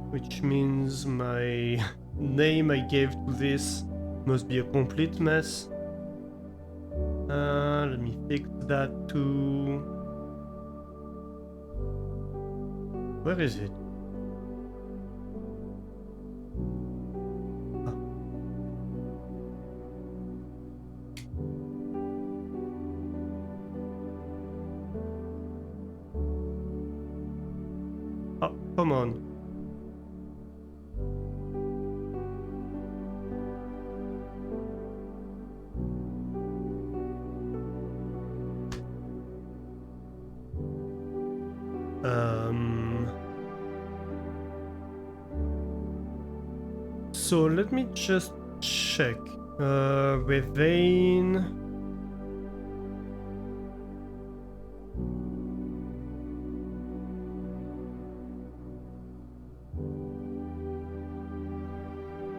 A: which means my name I gave to this must be a complete mess. Let me fix that too. Where is it? Oh, come on. So let me just check. Revane.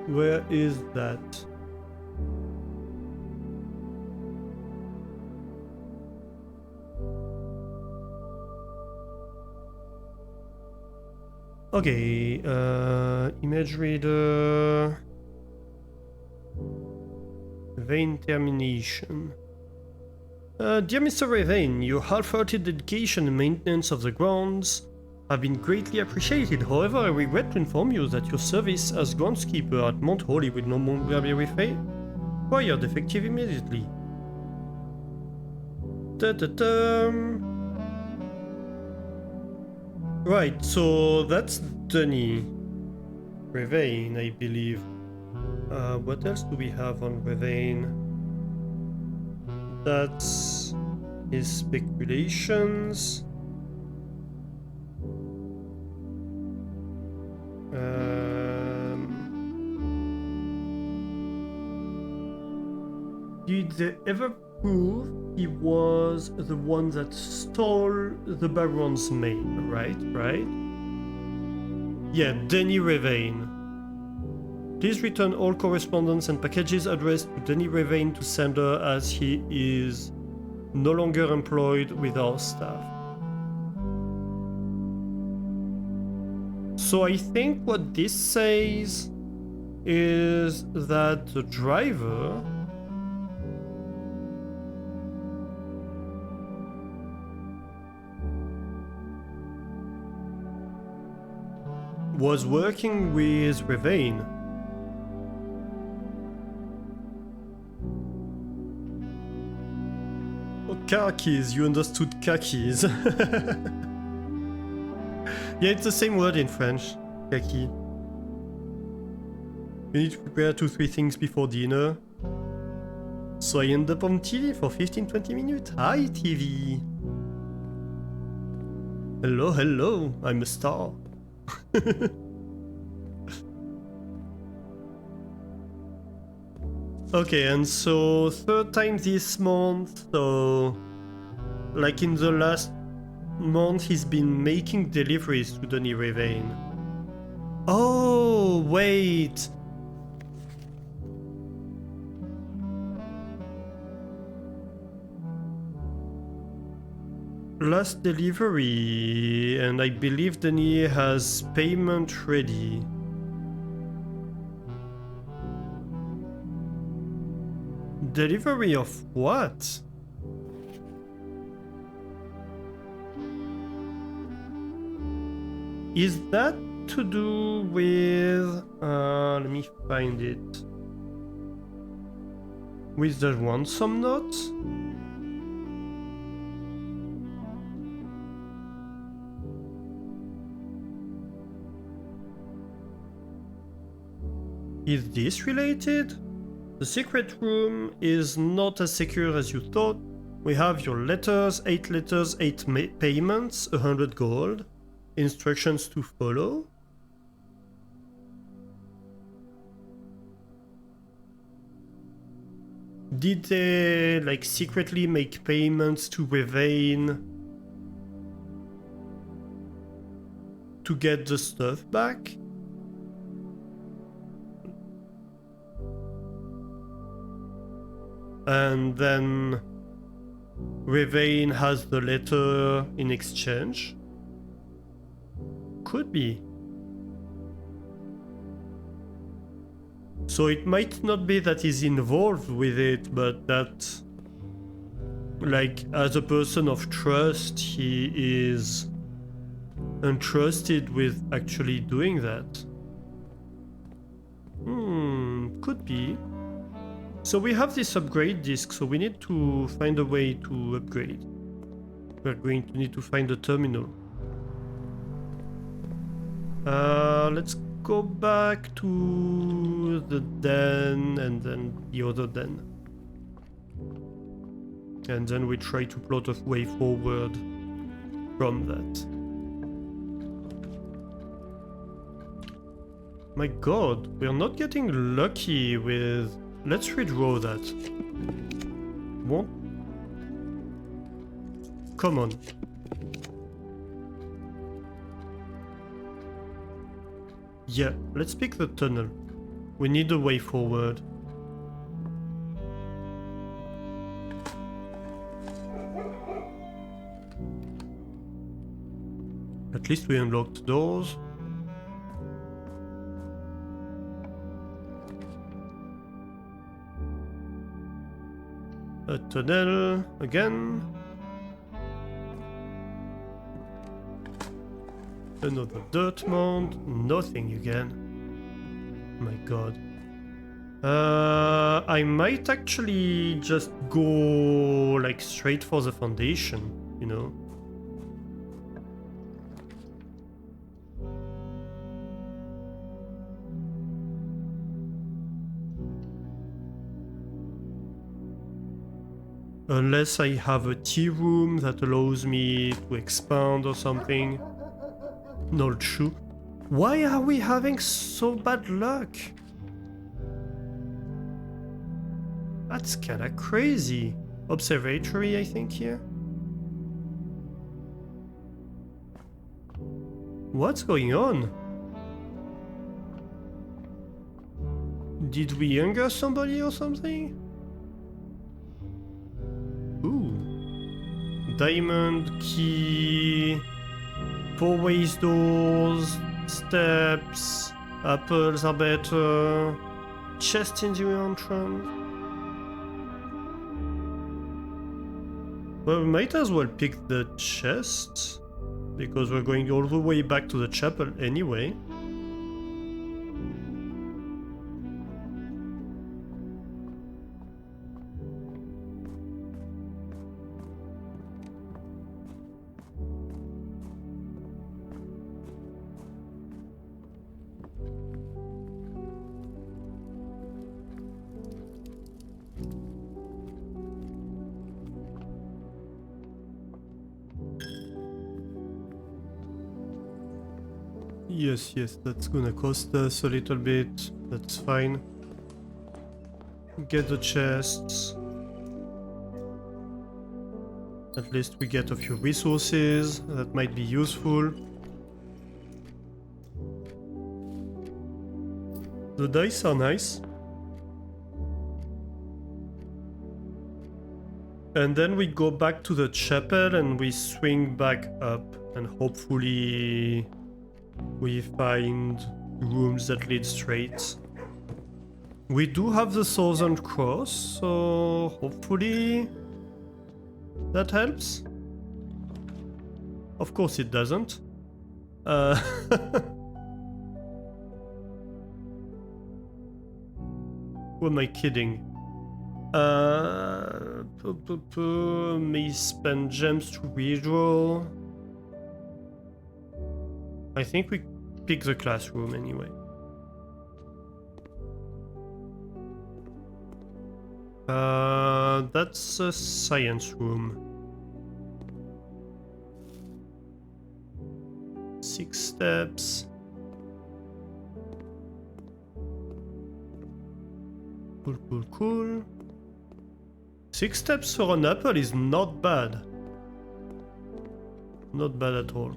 A: Where is that? Okay, image reader, vein termination. Dear Mr. Revane, your half-hearted dedication and maintenance of the grounds have been greatly appreciated. However, I regret to inform you that your service as groundskeeper at Mount Holly will no longer be required, effective immediately. Right, so that's Dunny Revane, I believe. What else do we have on Revane? That's his speculations. Did they ever prove he was the one that stole the Baron's mail? Right? Yeah, Denny Revane. Please return all correspondence and packages addressed to Denny Revane to sender as he is no longer employed with our staff. So I think what this says is that the driver was working with Revane. Oh, car keys, you understood car keys. Yeah, it's the same word in French, kaki. You need to prepare 2-3 things before dinner. So I end up on TV for 15-20 minutes. Hi, TV. Hello, I'm a star. Okay, and so third time this month, so like in the last month he's been making deliveries to Denny Revane. Oh, wait. Last delivery, and I believe Denny has payment ready. Delivery of what? Is that to do with... let me find it. With the ransom note? Is this related? The secret room is not as secure as you thought. We have your letters, 8 letters, 8 payments, 100 gold. Instructions to follow. Did they like secretly make payments to Revane to get the stuff back? And then Revane has the letter in exchange? Could be. So it might not be that he's involved with it, but that, like, as a person of trust, he is entrusted with actually doing that. Could be. So we have this upgrade disk, so we need to find a way to upgrade. We're going to need to find a terminal. Let's go back to the den and then the other den. And then we try to plot a way forward from that. My god, we're not getting lucky with... Let's redraw that. Won't... Come on. Yeah, let's pick the tunnel. We need a way forward. At least we unlocked doors. A tunnel again. Another dirt mound. Nothing again. My god. I might actually just go like straight for the foundation, you know. Unless I have a tea room that allows me to expand or something. Not sure. Why are we having so bad luck? That's kinda crazy. Observatory, I think, here. What's going on? Did we anger somebody or something? Ooh. Diamond, key, four-ways doors, steps, apples are better, chest in the entrance. Well, we might as well pick the chest, because we're going all the way back to the chapel anyway. Yes, that's gonna cost us a little bit. That's fine. Get the chests. At least we get a few resources that might be useful. The dice are nice. And then we go back to the chapel and we swing back up and hopefully we find rooms that lead straight. We do have the Southern Cross, so hopefully that helps. Of course it doesn't. Who am I kidding? May spend gems to redraw. I think we pick the classroom anyway. That's a science room. 6 steps. Cool. 6 steps for an apple is not bad. Not bad at all.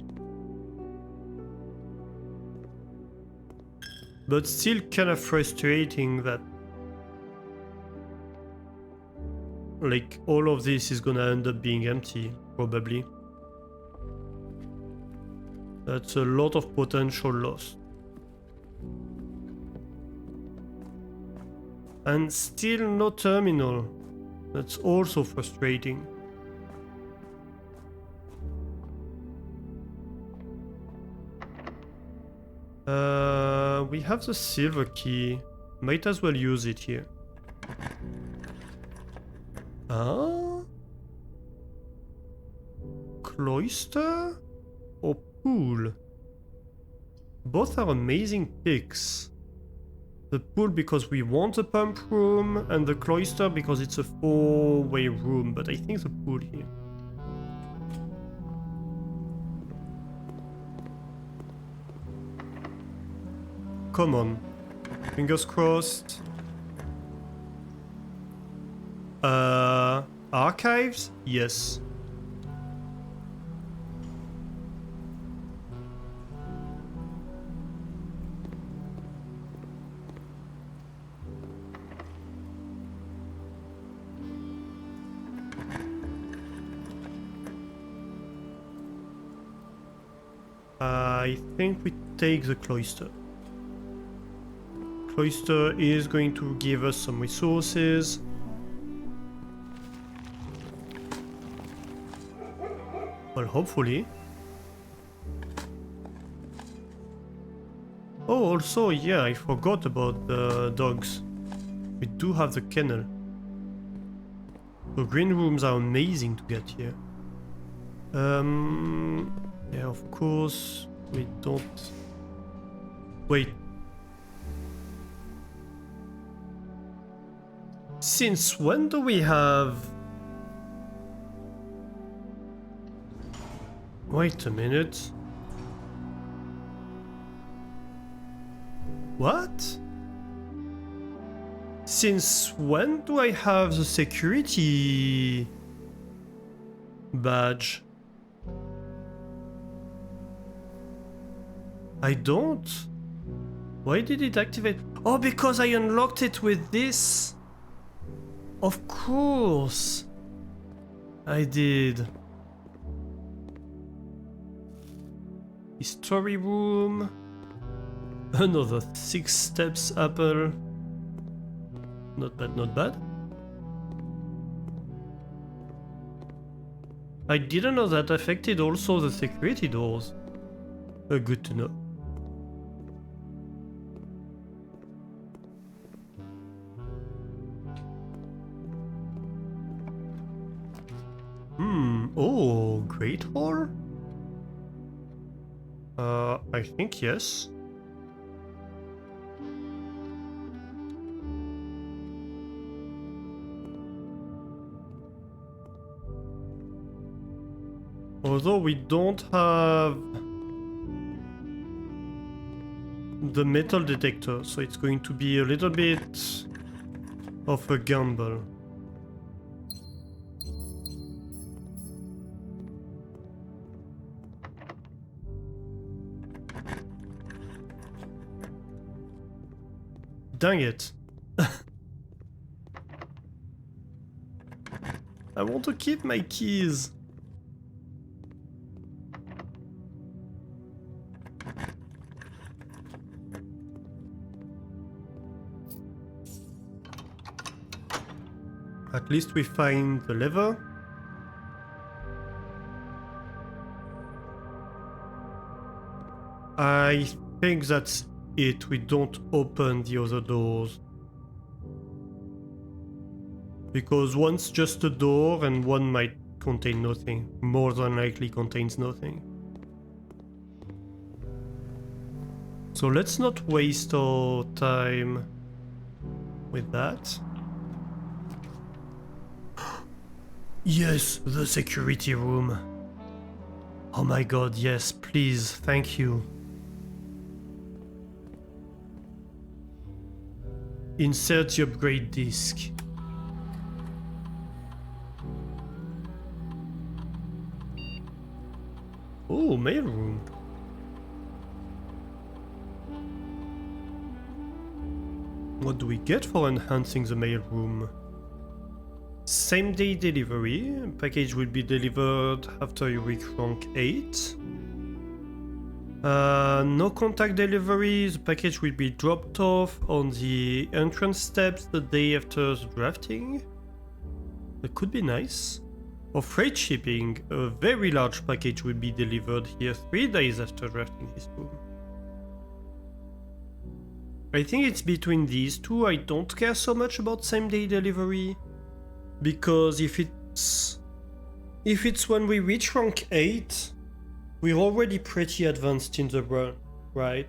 A: But still kind of frustrating that like all of this is gonna end up being empty, probably. That's a lot of potential lost. And still no terminal. That's also frustrating. We have the silver key. Might as well use it here. Ah? Cloister or pool? Both are amazing picks. The pool because we want a pump room, and the cloister because it's a 4-way room, but I think the pool here. Come on. Fingers crossed. Archives? Yes. I think we take the cloister. Cloister is going to give us some resources. Well, hopefully. Oh, also, yeah, I forgot about the dogs. We do have the kennel. The green rooms are amazing to get here. Yeah, of course, we don't... Wait. Since when do we have Wait a minute. What? Since when do I have the security badge? I don't. Why did it activate? Oh, because I unlocked it with this. Of course. I did. History room. Another 6 steps apple. Not bad, not bad. I didn't know that affected also the security doors. Good to know. Oh, Great Hall? I think yes. Although we don't have the metal detector, so it's going to be a little bit of a gamble. Dang it. I want to keep my keys. At least we find the lever. I think that's it. We don't open the other doors. Because one's just a door and one might contain nothing. More than likely contains nothing. So let's not waste our time with that. Yes, the security room. Oh my god, yes, please, thank you. Insert the upgrade disc. Oh, mailroom. What do we get for enhancing the mailroom? Same day delivery. Package will be delivered after you reach rank 8. No contact delivery. The package will be dropped off on the entrance steps the day after the drafting. That could be nice. For freight shipping, a very large package will be delivered here 3 days after drafting his room. I think it's between these two. I don't care so much about same day delivery. Because if it's when we reach rank 8, we're already pretty advanced in the run, right?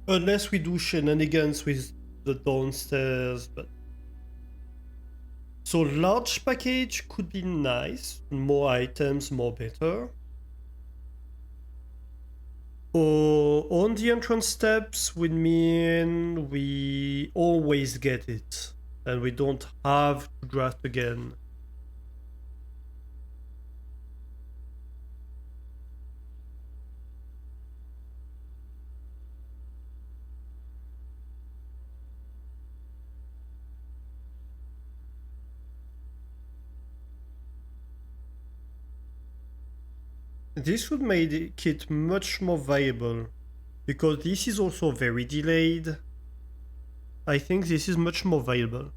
A: Unless we do shenanigans with the downstairs, but... So large package could be nice, more items, more better. Or on the entrance steps would mean we always get it, and we don't have to draft again. This would make it much more viable, because this is also very delayed. I think this is much more viable.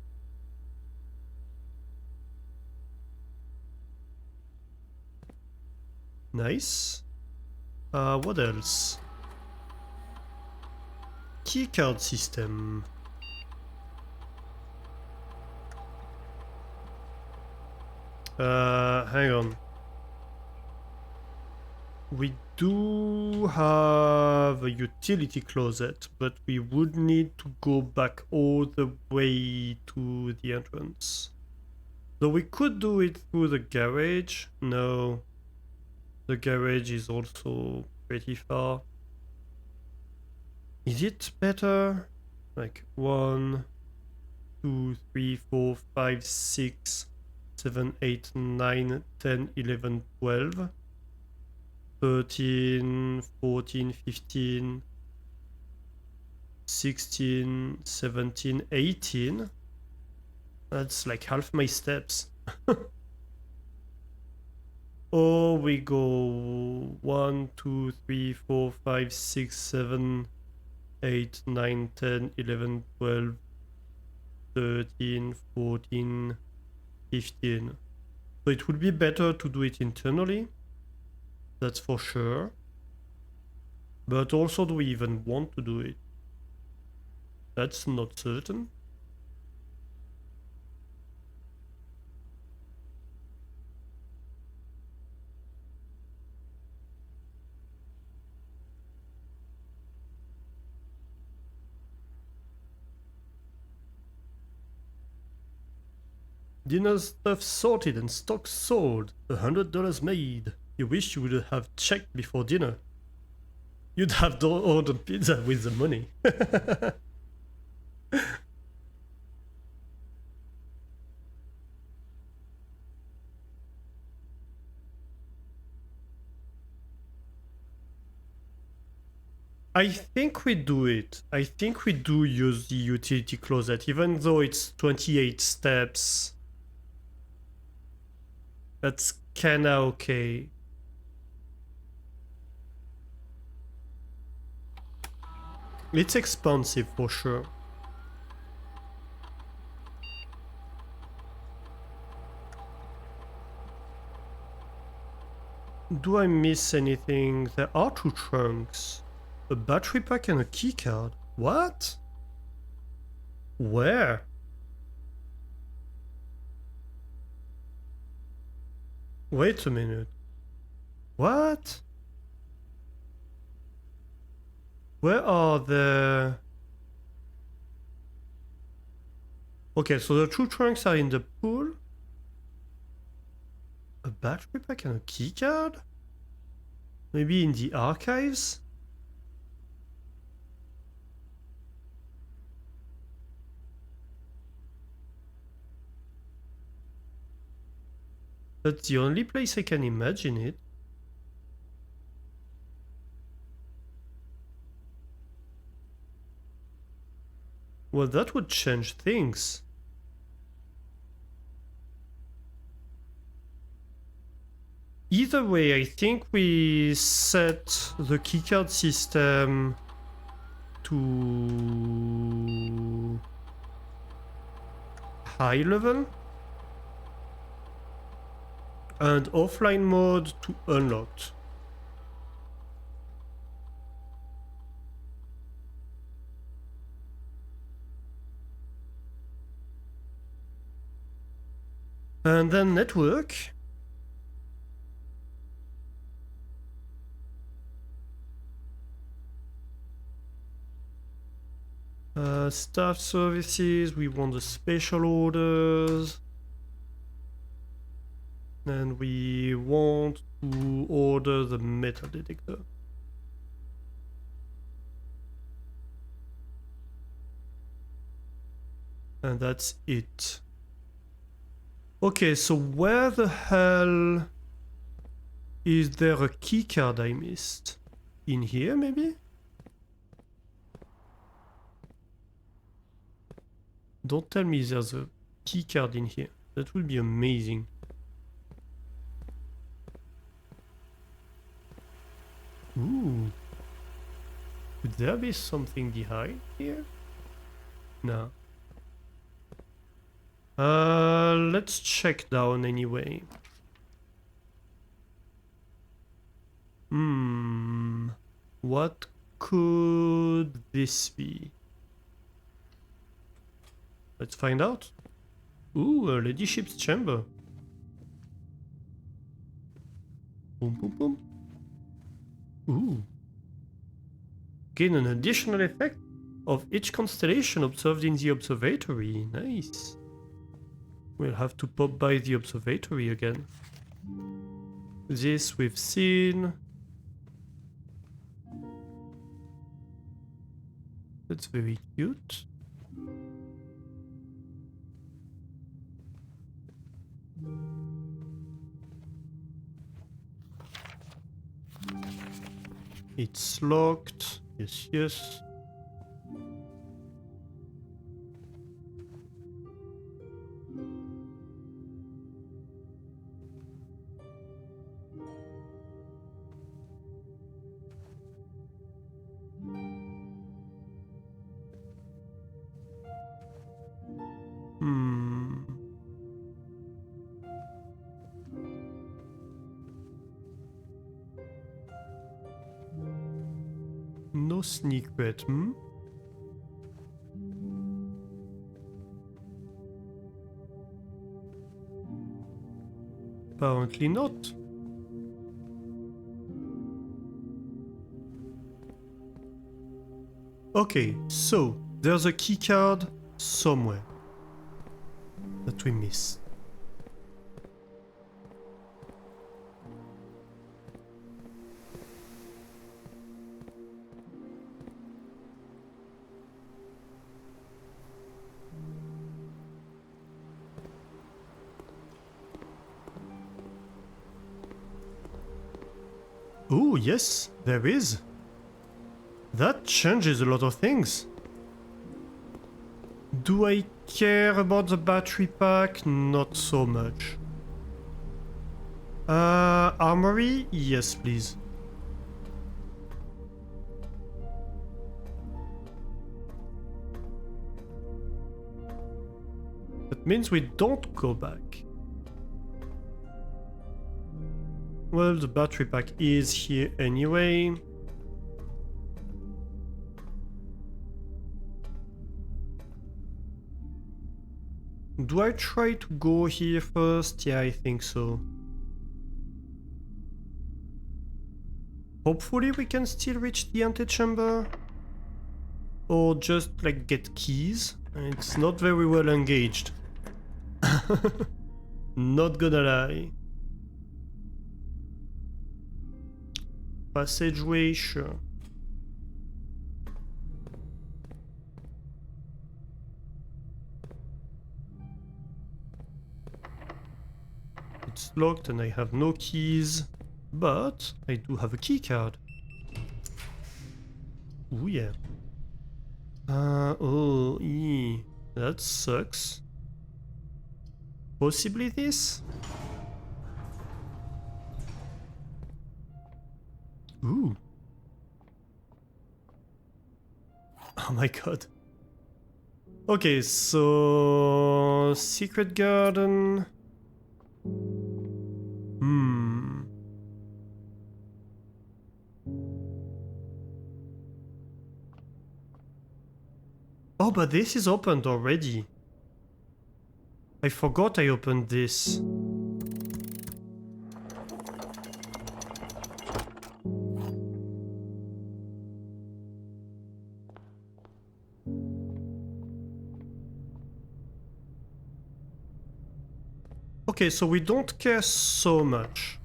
A: Nice. What else? Keycard system. Hang on. We do have a utility closet, but we would need to go back all the way to the entrance. So we could do it through the garage. No. The garage is also pretty far. Is it better? Like 1, 2, 3, 4, 5, 6, 7, 8, 9, 10, 11, 12, 13, 14, 15, 16, 17, 18. That's like half my steps. Or we go 1, 2, 3, 4, 5, 6, 7, 8, 9, 10, 11, 12, 13, 14, 15. So it would be better to do it internally. That's for sure. But also, do we even want to do it? That's not certain. Dinner stuff sorted and stock sold. $100 made. You wish you would have checked before dinner. You'd have ordered pizza with the money. I think we do it. I think we do use the utility closet, even though it's 28 steps. That's kinda okay. It's expensive for sure. Do I miss anything? There are 2 trunks. A battery pack and a keycard. What? Where? Wait a minute. What? Where are the... Okay, so the 2 trunks are in the pool. A battery pack and a keycard? Maybe in the archives? That's the only place I can imagine it. Well, that would change things. Either way, I think we set the keycard system to high level and offline mode to unlocked. And then network. Staff services, we want the special orders. And we want to order the metal detector. And that's it. Okay, so where the hell is there a keycard I missed? In here, maybe? Don't tell me there's a keycard in here. That would be amazing. Ooh. Could there be something behind here? No. Let's check down anyway. What could this be? Let's find out. Ooh, a ladyship's chamber. Boom, boom, boom. Ooh. Gain an additional effect of each constellation observed in the observatory. Nice. We'll have to pop by the observatory again. This we've seen. That's very cute. It's locked. Yes, yes. No secret, hmm? Apparently not. Okay, so there's a keycard somewhere that we miss. Oh, yes, there is. That changes a lot of things. Do I care about the battery pack? Not so much. Armory? Yes, please. That means we don't go back. Well, the battery pack is here anyway. Do I try to go here first? Yeah, I think so. Hopefully we can still reach the antechamber. Or just like get keys. It's not very well engaged. Not gonna lie. Passageway, sure. It's locked and I have no keys, but I do have a key card. Ooh, yeah. Oh, that sucks. Possibly this? Ooh. Oh my god. Okay, so... Secret garden... Oh, but this is opened already. I forgot I opened this. Okay, so we don't care so much.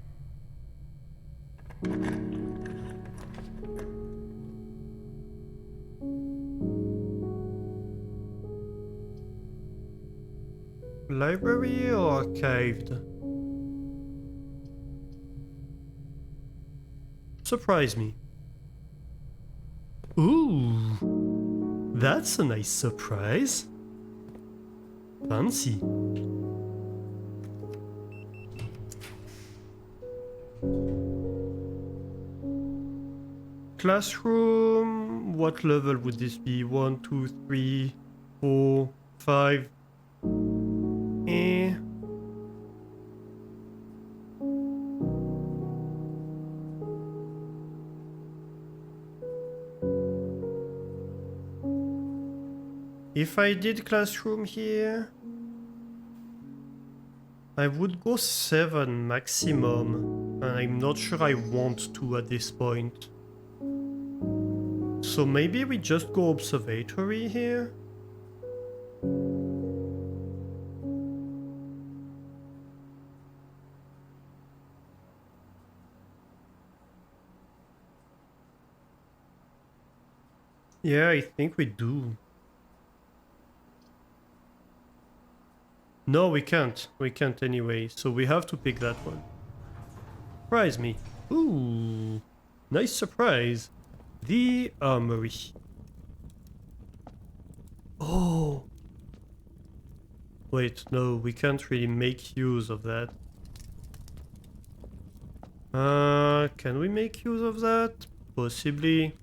A: Library or archived? Surprise me. Ooh, that's a nice surprise. Fancy. Classroom, what level would this be? 1, 2, 3, 4, 5. Eh. If I did classroom here, I would go 7 maximum, and I'm not sure I want to at this point. So maybe we just go observatory here? Yeah, I think we do. No, we can't. We can't anyway, so we have to pick that one. Surprise me. Ooh, nice surprise. The armory. Oh. Wait, no, we can't really make use of that. Can we make use of that? Possibly.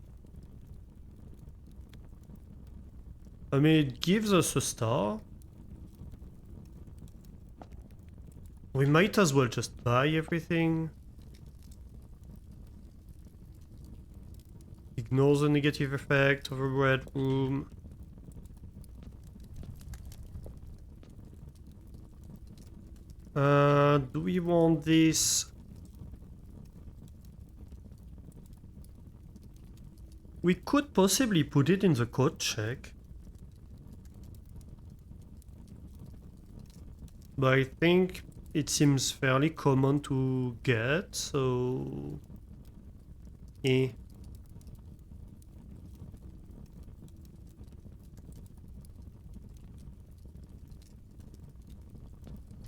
A: I mean, it gives us a star. We might as well just buy everything. Ignore the negative effect of a red room. Do we want this? We could possibly put it in the code check. But I think it seems fairly common to get, so... Eh.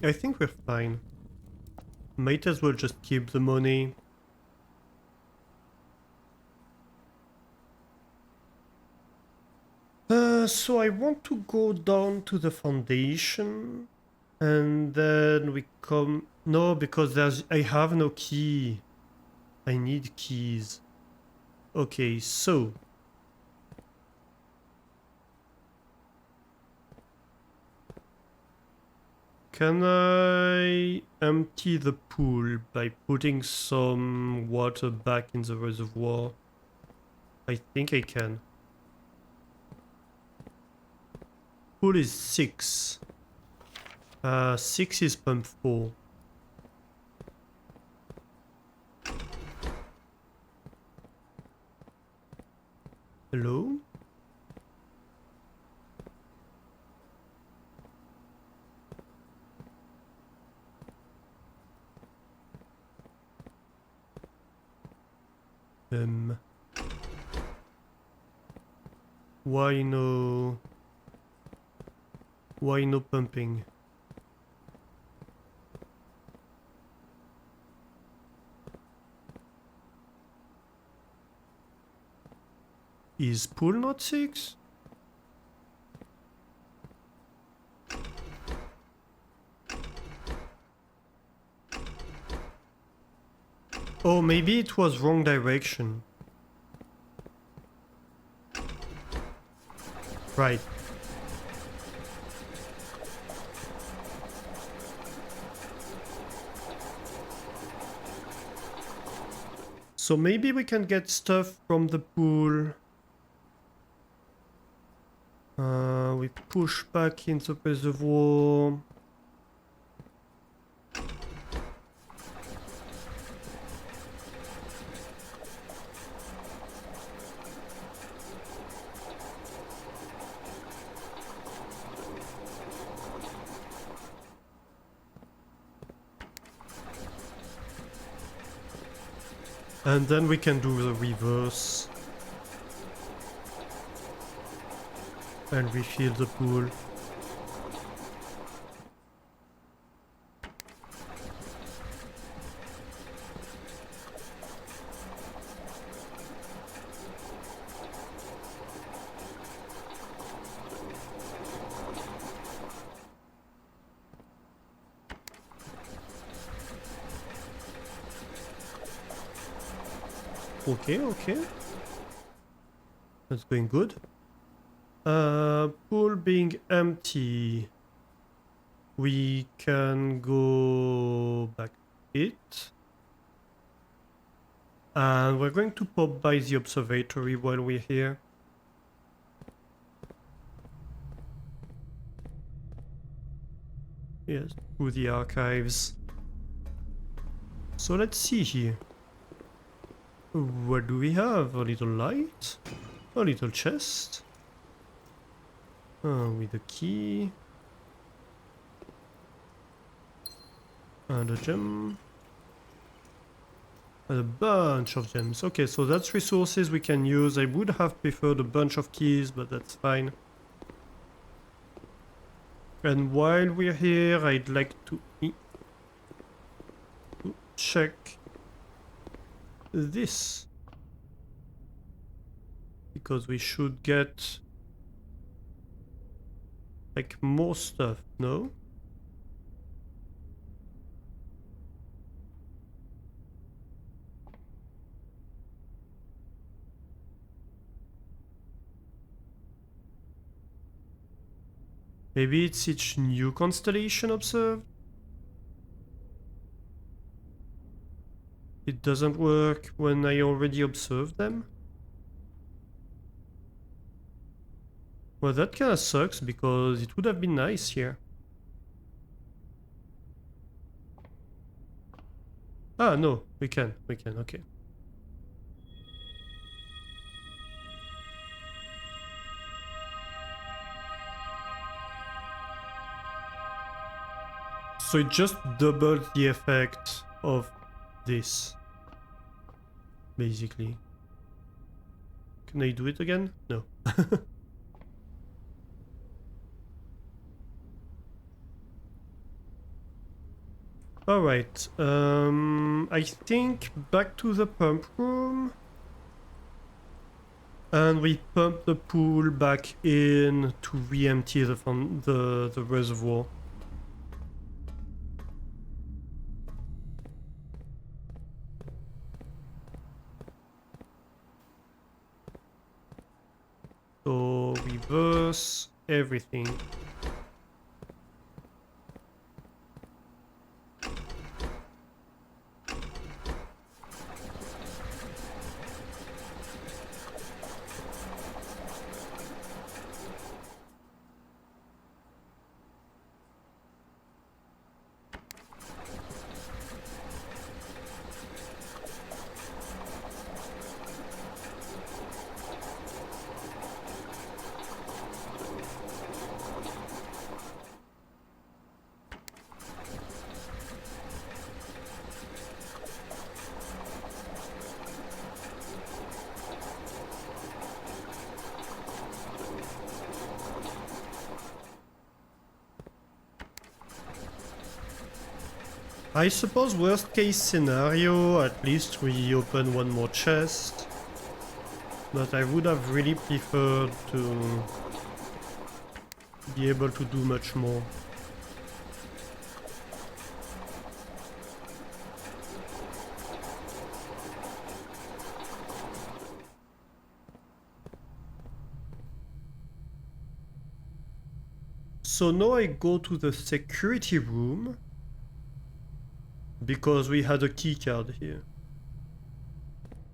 A: I think we're fine. Might as well just keep the money. So I want to go down to the foundation. And then we come... No, because I have no key. I need keys. Okay, so... Can I empty the pool by putting some water back in the reservoir? I think I can. Pool is 6. 6 is pump 4. Hello? Why no... Why no pumping? Is pool not 6? Oh, maybe it was wrong direction. Right. So maybe we can get stuff from the pool. We push back in the reservoir. And then we can do the reverse. And refill the pool. Okay, okay. That's going good. Pool being empty. We can go back it. And we're going to pop by the observatory while we're here. Yes, through the archives. So let's see here. What do we have? A little light? A little chest? With a key. And a gem. A bunch of gems. Okay, so that's resources we can use. I would have preferred a bunch of keys, but that's fine. And while we're here, I'd like to check this. Because we should get like more stuff, no? Maybe it's each new constellation observed? It doesn't work when I already observed them? Well, that kinda sucks because it would have been nice here. Ah, no, we can, okay. So it just doubled the effect of this, basically. Can I do it again? No. Alright, I think back to the pump room. And we pump the pool back in to re-empty the reservoir. So reverse everything. I suppose worst case scenario, at least we open one more chest. But I would have really preferred to be able to do much more. So now I go to the security room. Because we had a key card here.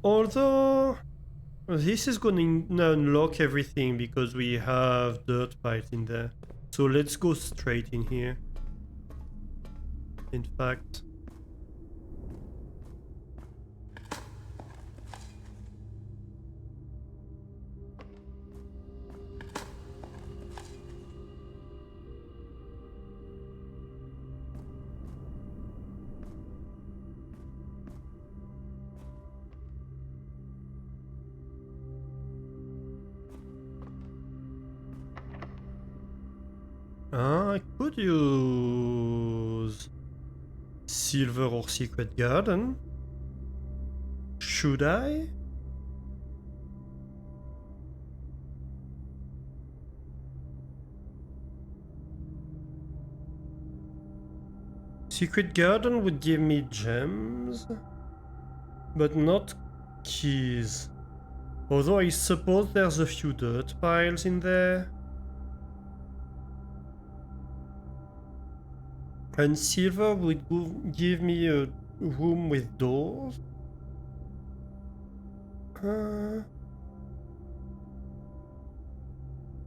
A: Although this is going to unlock everything because we have dirt piles in there. So let's go straight in here. In fact. I could use silver or secret garden. Should I? Secret garden would give me gems, but not keys. Although I suppose there's a few dirt piles in there. And silver would give me a room with doors.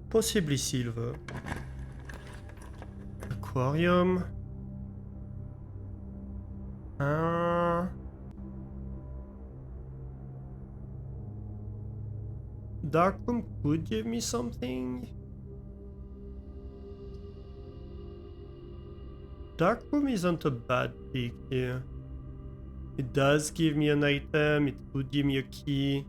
A: Possibly silver. Aquarium. Dark room could give me something. Dark room isn't a bad pick here. It does give me an item, it could give me a key.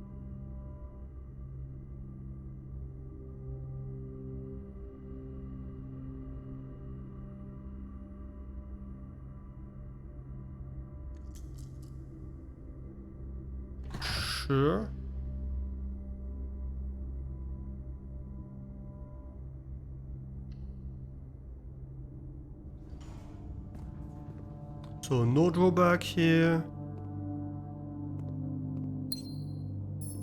A: Sure. So no drawback here.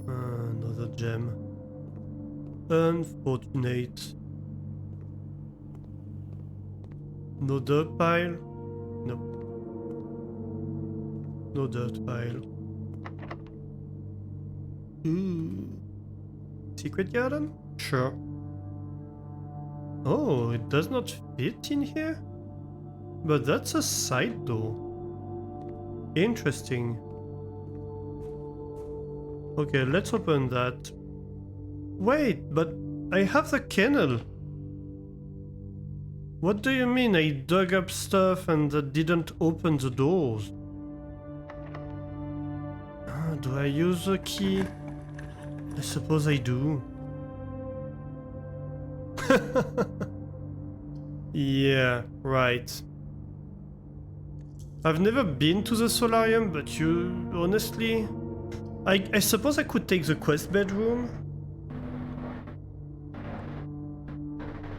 A: Another gem. Unfortunate. No dirt pile? Nope. No dirt pile. Ooh. Secret garden? Sure. Oh, it does not fit in here? But that's a side door. Interesting. Okay, let's open that. Wait, but I have the kennel. What do you mean I dug up stuff and that didn't open the doors? Do I use a key? I suppose I do. Yeah, right. I've never been to the solarium, but you... honestly... I suppose I could take the quest bedroom?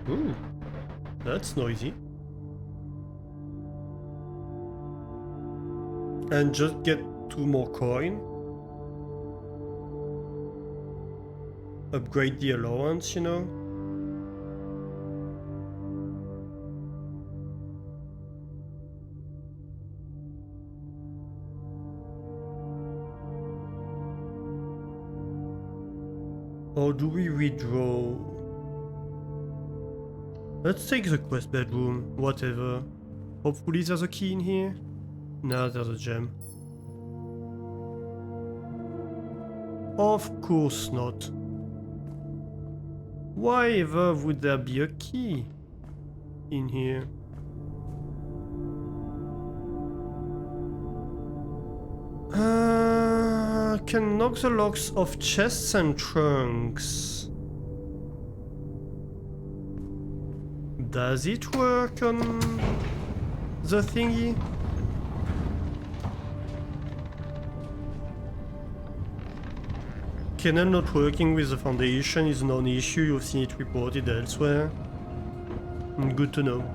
A: Ooh, that's noisy. And just get 2 more coin. Upgrade the allowance, you know? Or do we redraw? Let's take the quest bedroom, whatever. Hopefully there's a key in here. No, there's a gem. Of course not. Why ever would there be a key in here? Can knock the locks of chests and trunks. Does it work on the thingy? Kennel not working with the Foundation is not an issue, you've seen it reported elsewhere. Good to know.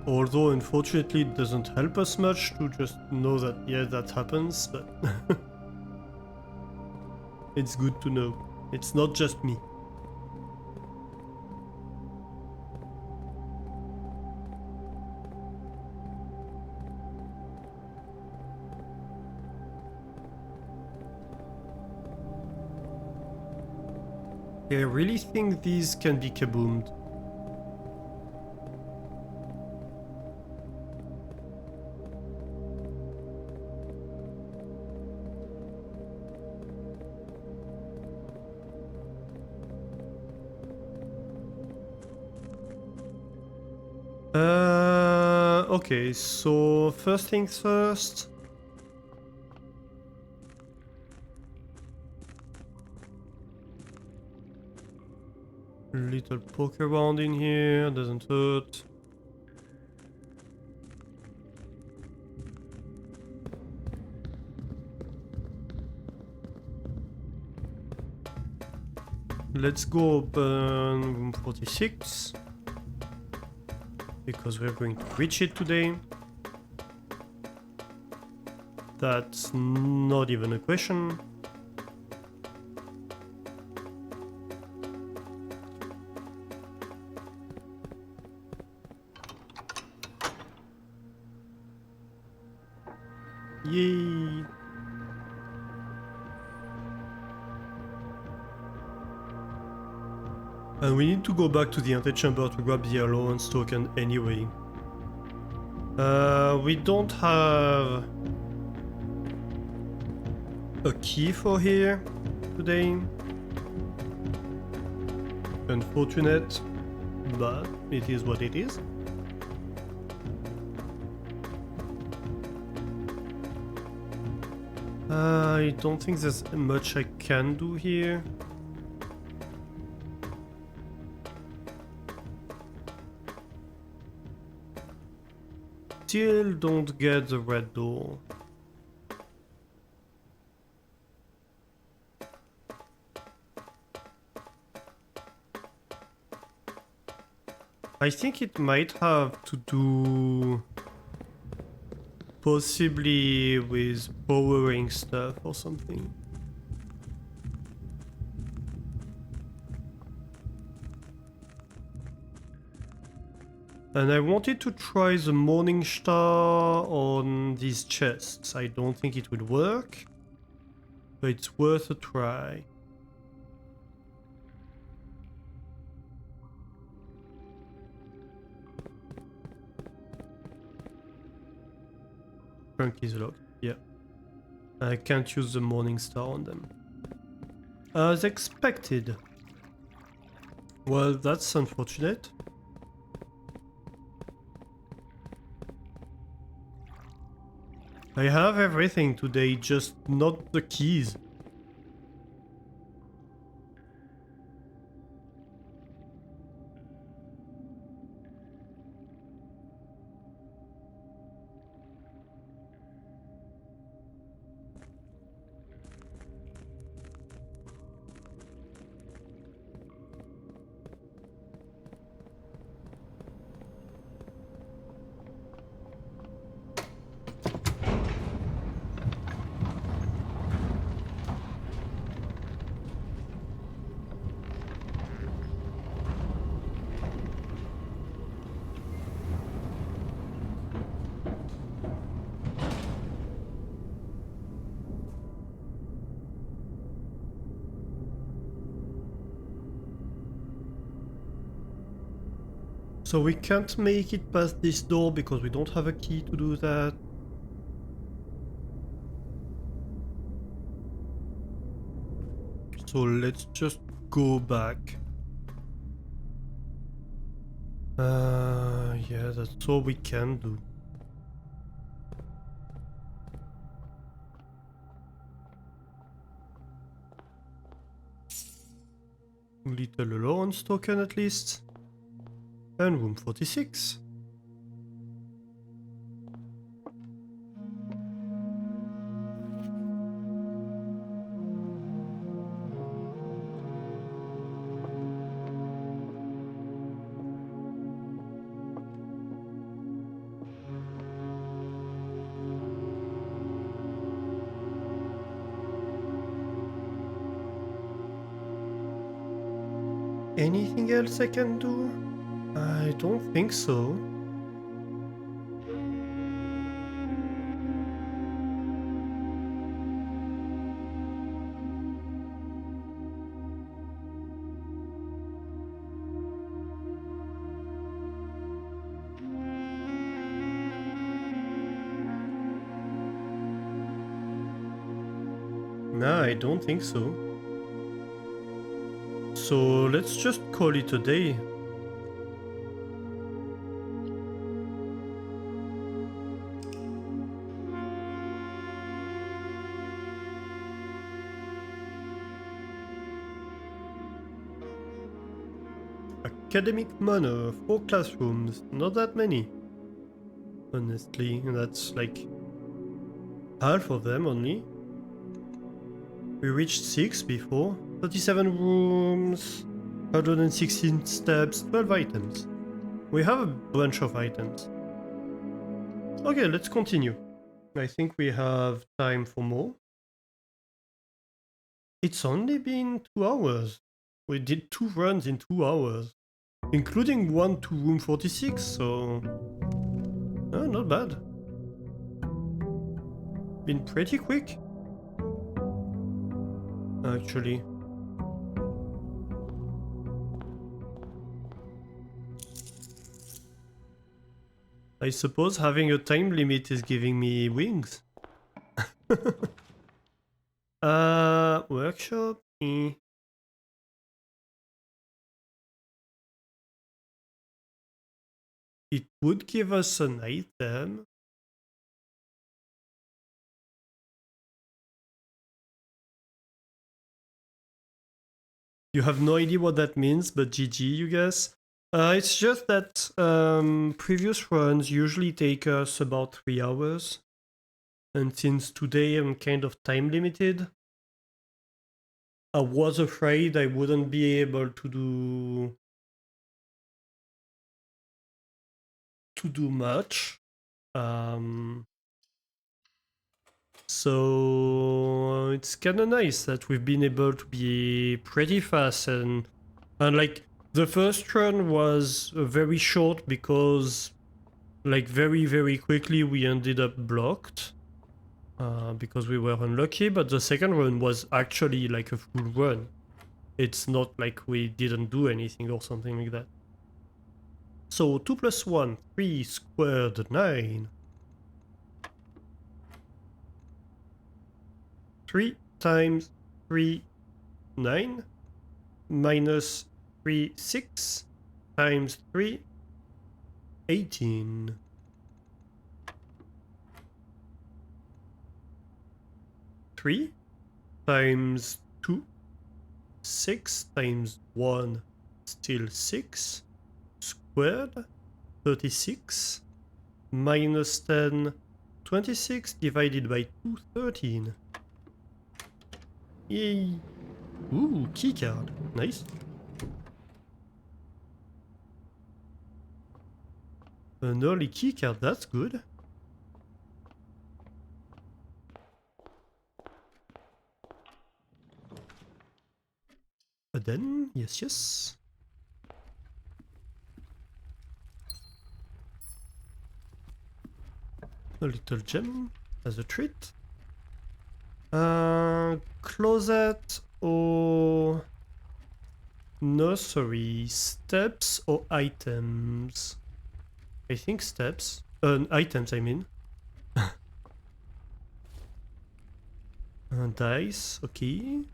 A: Although unfortunately it doesn't help us much to just know that, yeah, that happens, but it's good to know. It's not just me. I really think these can be kaboomed. Okay, so first things first. Little poke around in here, doesn't hurt. Let's go open room 46. Because we're going to reach it today. That's not even a question. Yay! And we need to go back to the antechamber to grab the allowance token anyway. We don't have a key for here today. Unfortunate, but it is what it is. I don't think there's much I can do here. Still don't get the red door. I think it might have to do possibly with powering stuff or something. And I wanted to try the Morning Star on these chests. I don't think it will work, but it's worth a try. Trunk is locked, yeah. I can't use the Morning Star on them. As expected. Well, that's unfortunate. I have everything today, just not the keys. So we can't make it past this door because we don't have a key to do that. So let's just go back. Yeah, that's all we can do. Little allowance token at least. And room 46. Anything else I can do? I don't think so. Nah, I don't think so. So let's just call it a day. Academic manor, 4 classrooms, not that many. Honestly, that's like half of them only. We reached 6 before. 37 rooms, 116 steps, 12 items. We have a bunch of items. Okay, let's continue. I think we have time for more. It's only been 2 hours. We did 2 runs in 2 hours. Including one to room 46, so... not bad. Been pretty quick. Actually. I suppose having a time limit is giving me wings. Workshop. It would give us an item. You have no idea what that means, but GG, you guys. It's just that previous runs usually take us about 3 hours. And since today I'm kind of time limited, I was afraid I wouldn't be able to do much. So it's kind of nice that we've been able to be pretty fast, and like the first run was very short because like very quickly we ended up blocked because we were unlucky, but the second run was actually like a full run. It's not like we didn't do anything or something like that. So 2 plus 1, 3 squared, 9. 3 times 3, 9, minus 3, 6, times 3, 18. 3 times 2, 6 times 1, still 6, squared, 36, minus 10, 26 divided by 2, 13. Yay! Ooh, keycard. Nice. An early keycard, that's good. But then, yes. A little gem as a treat. Closet or nursery, steps or items? I think steps. Items, I mean. Dice, okay.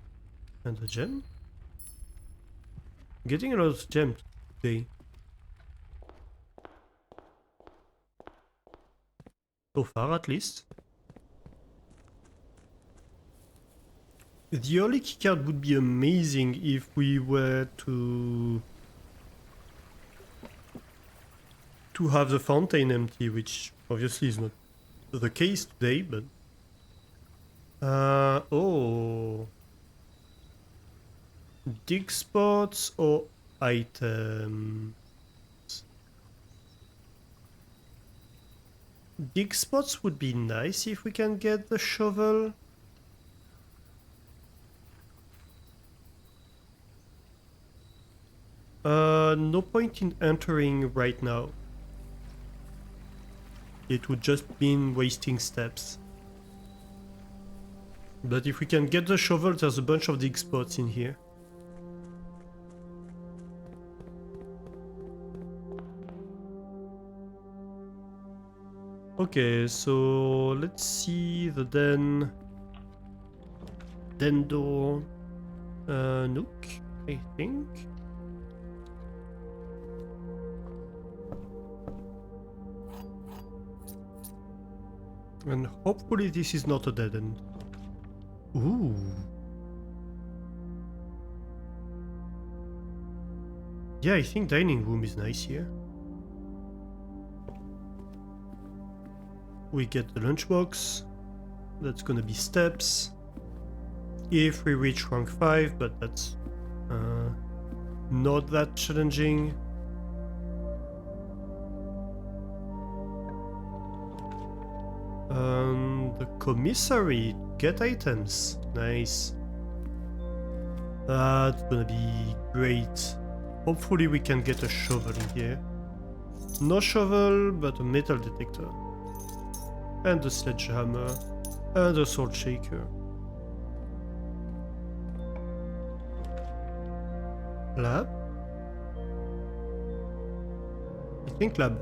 A: And a gem. Getting a lot of gems today. So far, at least. The early keycard would be amazing if we were to have the fountain empty, which obviously is not the case today, but oh, dig spots or items. Dig spots would be nice if we can get the shovel. No point in entering right now. It would just mean wasting steps. But if we can get the shovel, there's a bunch of dig spots in here. Okay, so let's see the den door. Nook, I think. And hopefully this is not a dead end. Ooh. Yeah, I think dining room is nice here. We get the lunchbox. That's gonna be steps. If we reach rank 5, but that's not that challenging. The commissary, get items. Nice. That's gonna be great. Hopefully we can get a shovel in here. No shovel, but a metal detector. And a sledgehammer. And a salt shaker. Lab? I think lab.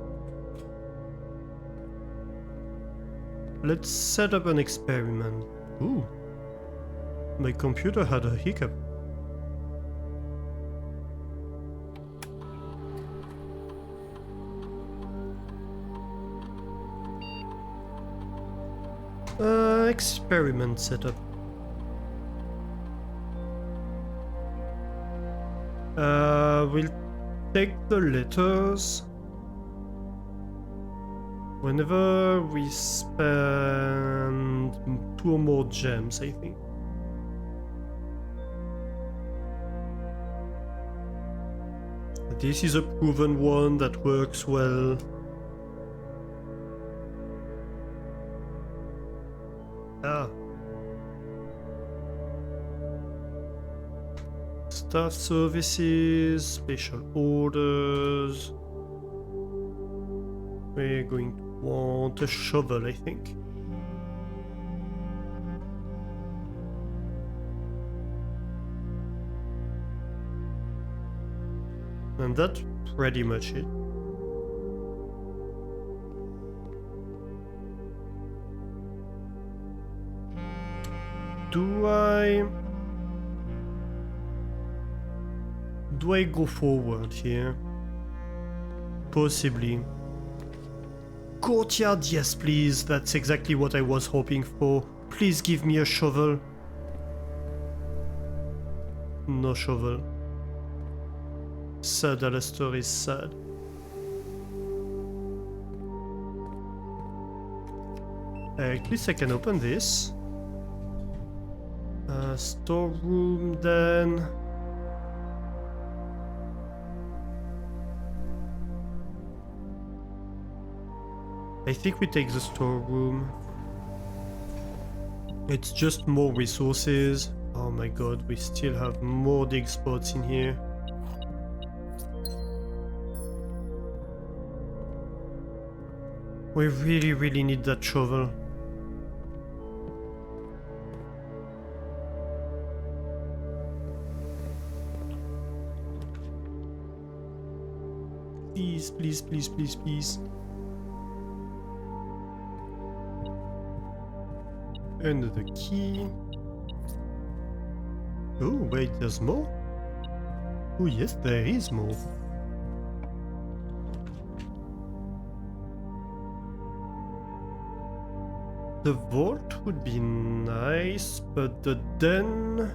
A: Let's set up an experiment. Ooh. My computer had a hiccup. Experiment setup. We'll take the letters whenever we spend 2 or more gems, I think. This is a proven one that works well. Ah. Staff services, special orders. We're going to want a shovel, I think. And that's pretty much it. Do I go forward here? Possibly. Courtyard, yes please, that's exactly what I was hoping for. Please give me a shovel. No shovel. Sad, Alistair is sad. At least I can open this. Storeroom then. I think we take the storeroom. It's just more resources. Oh my god, we still have more dig spots in here. We really need that shovel. Please, please, please, please, please. And the key. Oh, wait, there's more? Oh, yes, there is more. The vault would be nice, but the den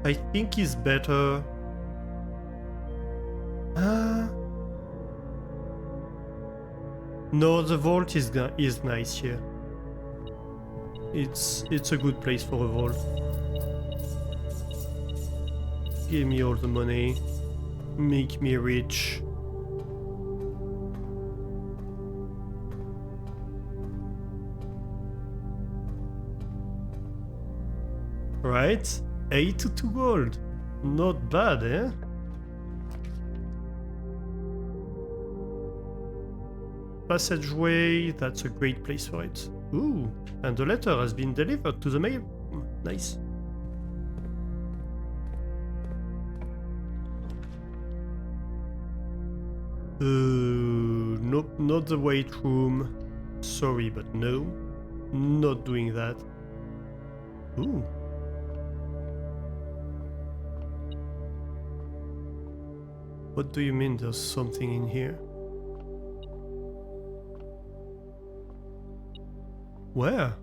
A: I think is better. No, the vault is nice here. It's a good place for a vault. Give me all the money. Make me rich. Right? 82 gold. Not bad, eh? Passageway, that's a great place for it. Ooh, and the letter has been delivered to the mail. Nice. Nope, not the weight room. Sorry, but no. Not doing that. Ooh. What do you mean there's something in here? Where?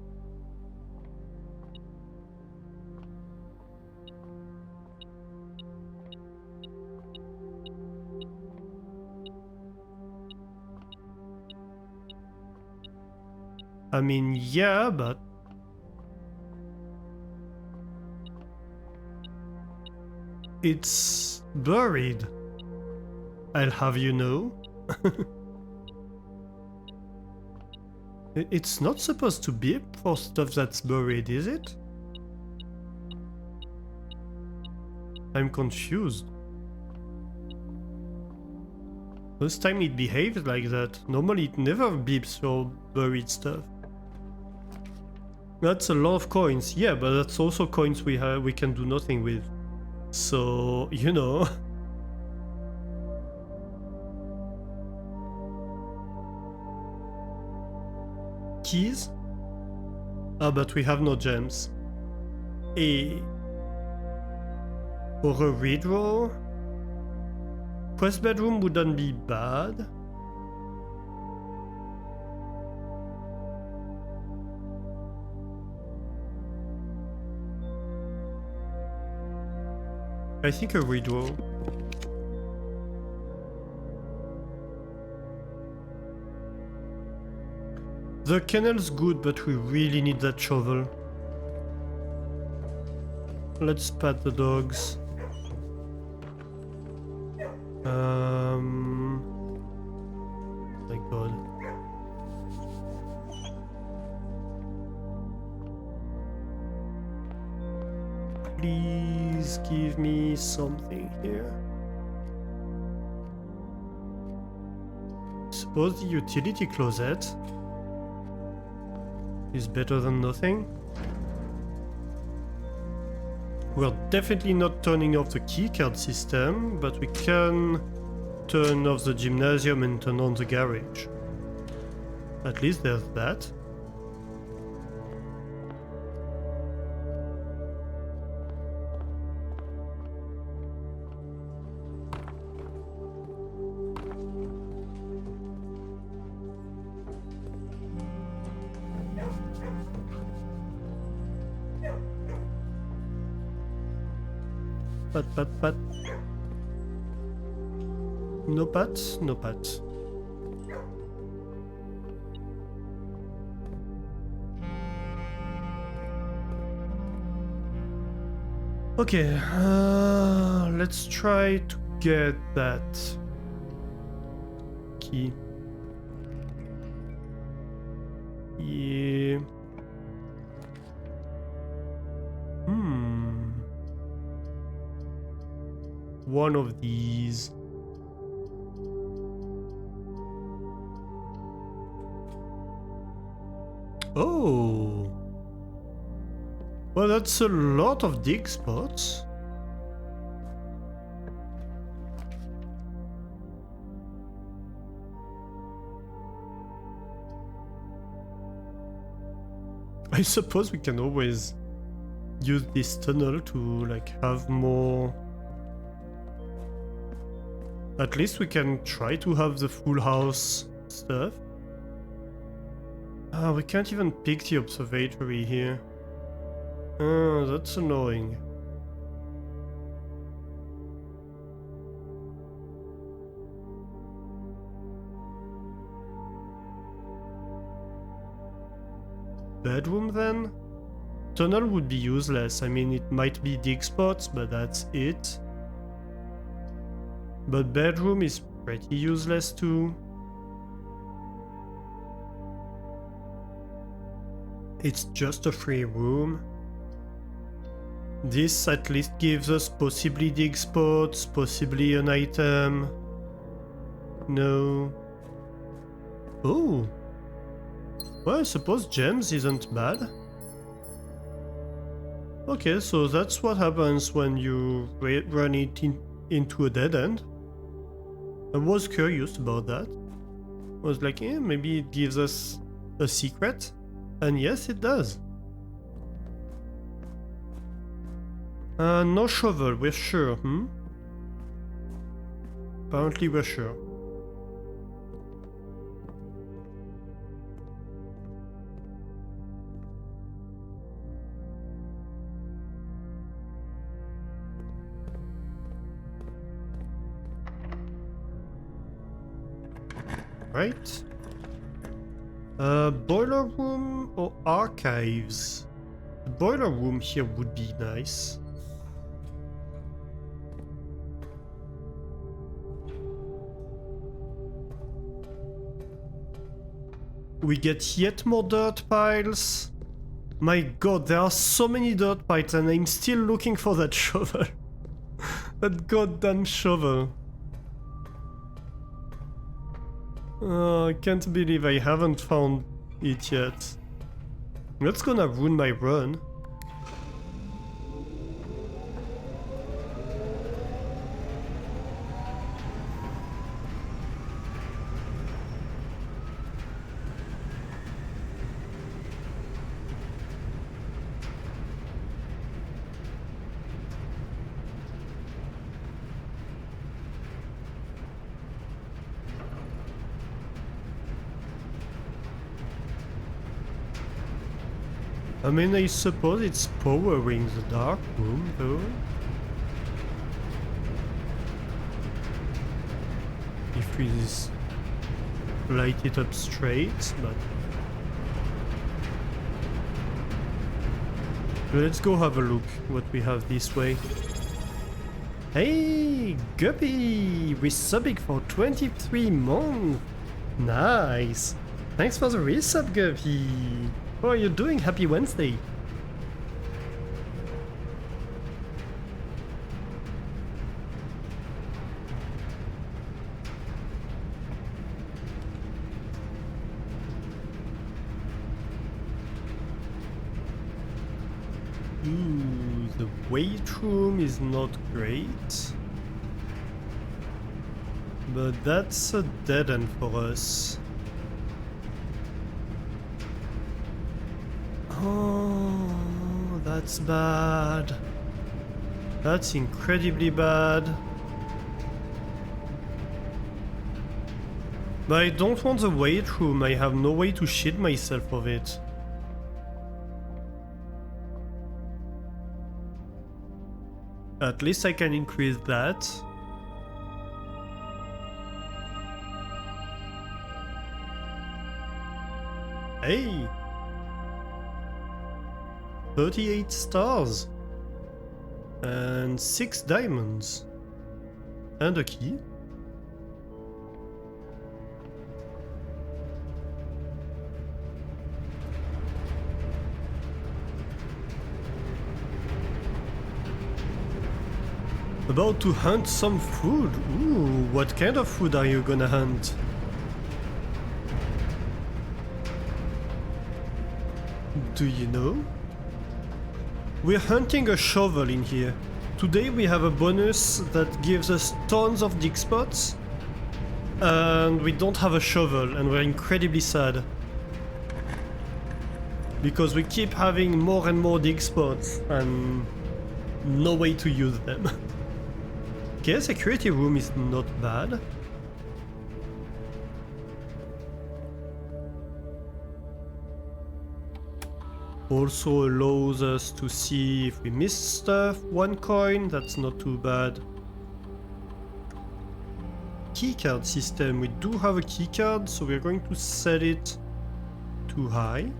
A: I mean, yeah, but... it's buried. I'll have you know. It's not supposed to be for stuff that's buried, is it? I'm confused. This time it behaved like that. Normally it never beeps for buried stuff. That's a lot of coins. Yeah, but that's also coins we can do nothing with. So, you know. keys? Ah, but we have no gems. Or a redraw? Quest bedroom wouldn't be bad. I think a redraw. The kennel's good, but we really need that shovel. Let's pat the dogs. Thank God. Please give me something here. Suppose the utility closet is better than nothing. We're definitely not turning off the keycard system, but we can turn off the gymnasium and turn on the garage. At least there's that. Pat. No pat, no pat. Okay, let's try to get that key. Yeah. One of these. Oh. Well, that's a lot of dig spots. I suppose we can always use this tunnel to like have more. At least we can try to have the full house stuff. Ah, we can't even pick the observatory here. Ah, that's annoying. Bedroom then? Tunnel would be useless. I mean, it might be dig spots, but that's it. But bedroom is pretty useless too. It's just a free room. This at least gives us possibly dig spots, possibly an item. No. Oh. Well, I suppose gems isn't bad. Okay, so that's what happens when you run it into a dead end. I was curious about that. I was like, maybe it gives us a secret. And yes, it does. No shovel, we're sure, Apparently we're sure. Right. Boiler room or archives? The boiler room here would be nice. We get yet more dirt piles. My god, there are so many dirt piles and I'm still looking for that shovel. That goddamn shovel. I can't believe I haven't found it yet. That's gonna ruin my run. I mean, I suppose it's powering the dark room, though. If we just light it up straight, but... Let's go have a look what we have this way. Hey, Guppy! Resubbing for 23 months! Nice! Thanks for the resub, Guppy! How are you doing? Happy Wednesday! Ooh, the weight room is not great. But that's a dead end for us. Oh, that's bad. That's incredibly bad. But I don't want the weight room, I have no way to shield myself of it. At least I can increase that. Hey! 38 stars! And 6 diamonds. And a key. About to hunt some food. Ooh, what kind of food are you gonna hunt? Do you know? We're hunting a shovel in here. Today we have a bonus that gives us tons of dig spots. And we don't have a shovel and we're incredibly sad. Because we keep having more and more dig spots and no way to use them. Okay, security room is not bad. Also allows us to see if we missed stuff. 1 coin, that's not too bad. Keycard system, we do have a keycard, so we're going to set it to high.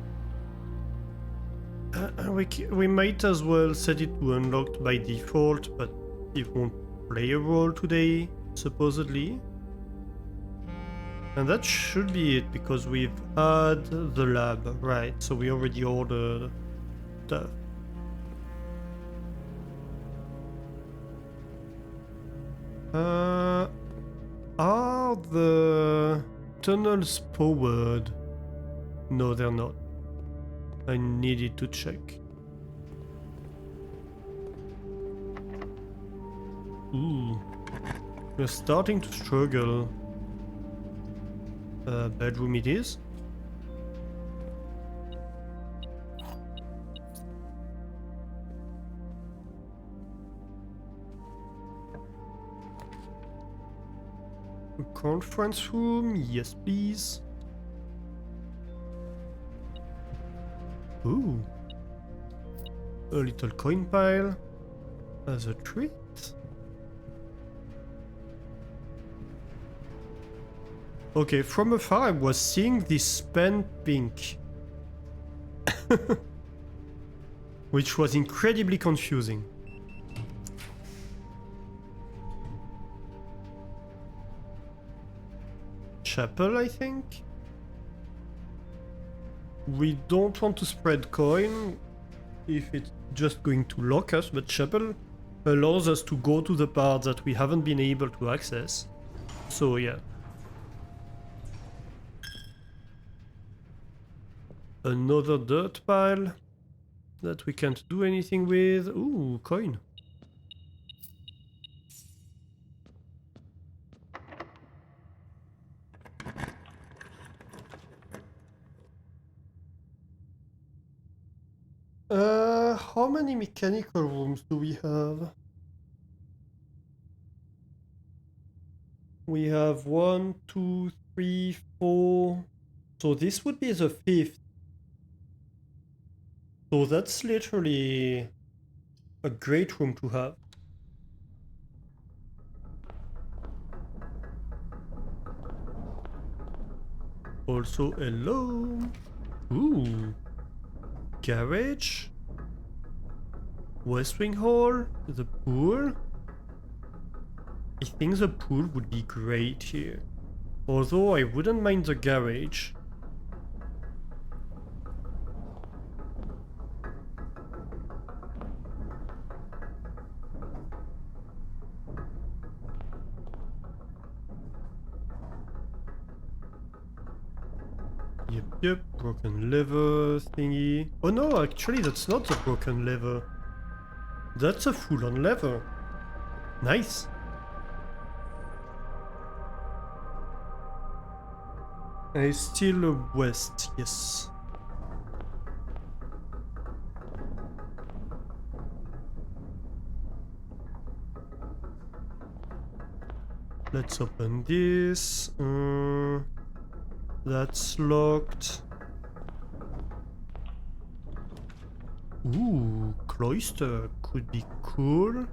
A: We might as well set it to unlocked by default, but it won't play a role today, supposedly. And that should be it, because we've had the lab, right, so we already ordered stuff. Are the tunnels powered? No, they're not. I needed to check. Ooh, we're starting to struggle. Bedroom it is. A conference room, yes please. Ooh, a little coin pile as a treat. Okay, from afar I was seeing this pen pink. Which was incredibly confusing. Chapel, I think? We don't want to spread coin if it's just going to lock us, but Chapel allows us to go to the part that we haven't been able to access. So yeah. Another dirt pile that we can't do anything with. Ooh, coin. How many mechanical rooms do we have? We have 1, 2, 3, 4. So this would be the 5th. So that's literally a great room to have. Also, hello. Ooh. Garage. West Wing Hall. The pool. I think the pool would be great here. Although I wouldn't mind the garage. Yep, broken lever thingy. Oh no, actually that's not the broken lever. That's a full-on lever. Nice. And it's still west, yes. Let's open this. That's locked. Ooh, cloister could be cool.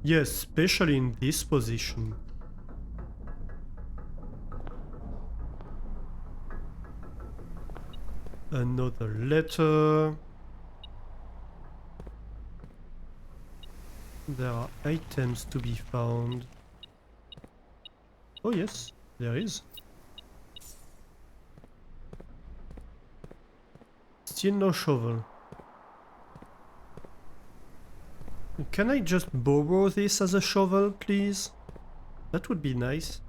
A: Yes, especially in this position. Another letter. There are items to be found. Oh yes, there is. Still no shovel. Can I just borrow this as a shovel, please? That would be nice.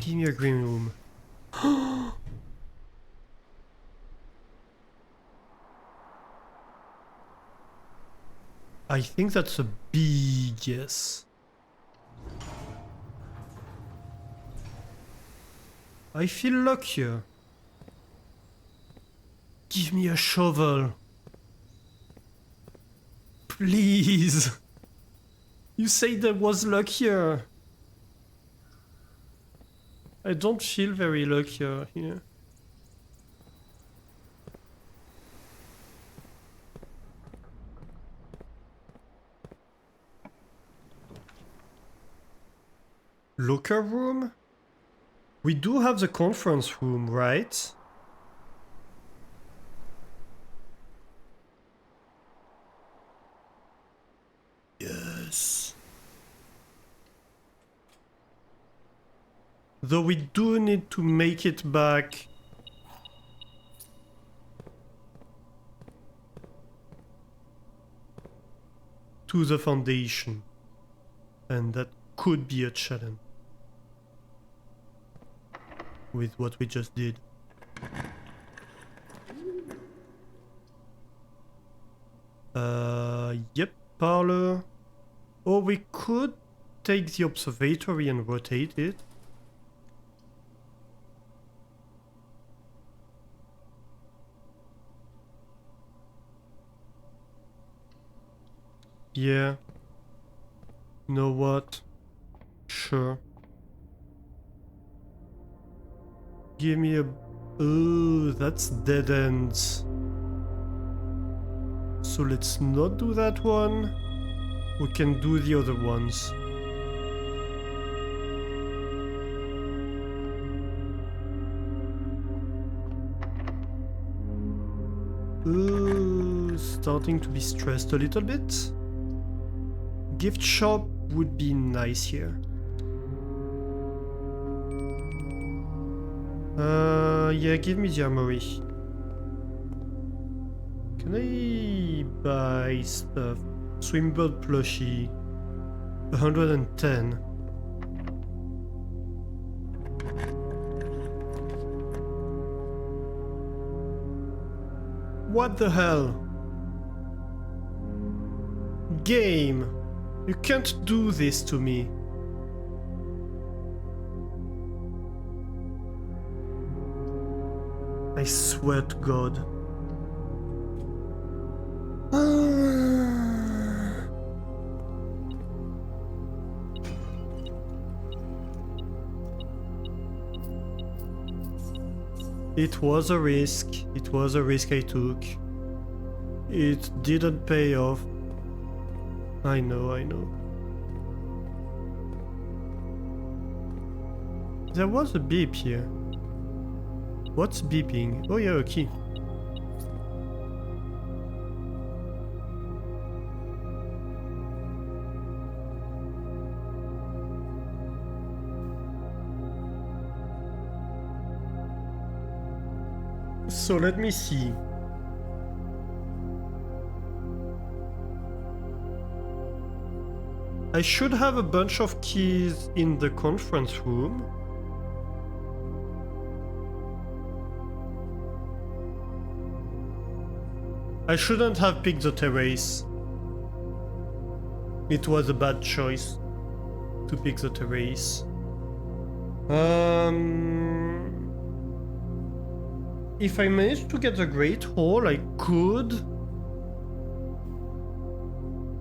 A: Give me a green room. I think that's a big yes. I feel luckier. Give me a shovel. Please. You said I was luckier. I don't feel very luckier here. Locker room? We do have the conference room, right? Yes. Though we do need to make it back. To the foundation. And that could be a challenge. With what we just did. Yep, parlor. Or we could take the observatory and rotate it. Yeah. You know what? Sure. Give me a... Oh, that's dead ends. So let's not do that one. We can do the other ones. Ooh, starting to be stressed a little bit. Gift shop would be nice here. Yeah, give me the armory. Can I buy stuff? Swimbird plushie. 110. What the hell? Game! You can't do this to me. I swear to God. It was a risk. It was a risk I took. It didn't pay off. I know, I know. There was a beep here. What's beeping? Oh yeah, a key. So let me see. I should have a bunch of keys in the conference room. I shouldn't have picked the terrace. It was a bad choice to pick the terrace. If I managed to get the Great Hall, I could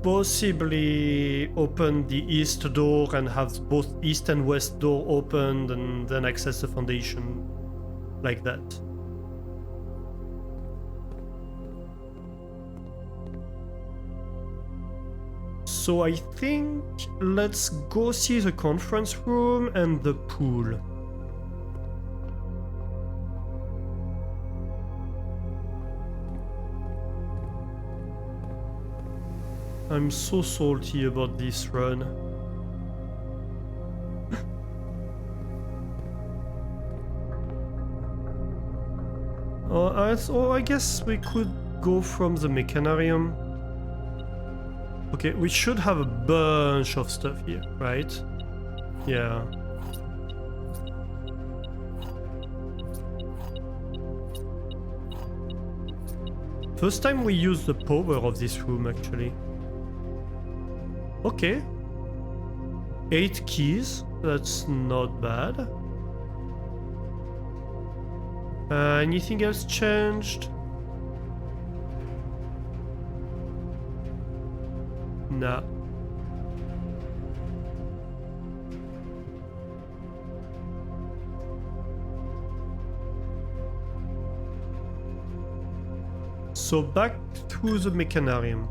A: possibly open the east door and have both east and west door opened and then access the foundation like that. So I think let's go see the conference room and the pool. I'm so salty about this run. I guess we could go from the mechanarium. Okay, we should have a bunch of stuff here, right? Yeah. First time we use the power of this room, actually. Okay. 8 keys, that's not bad. Anything else changed? Nah. So back to the mechanarium.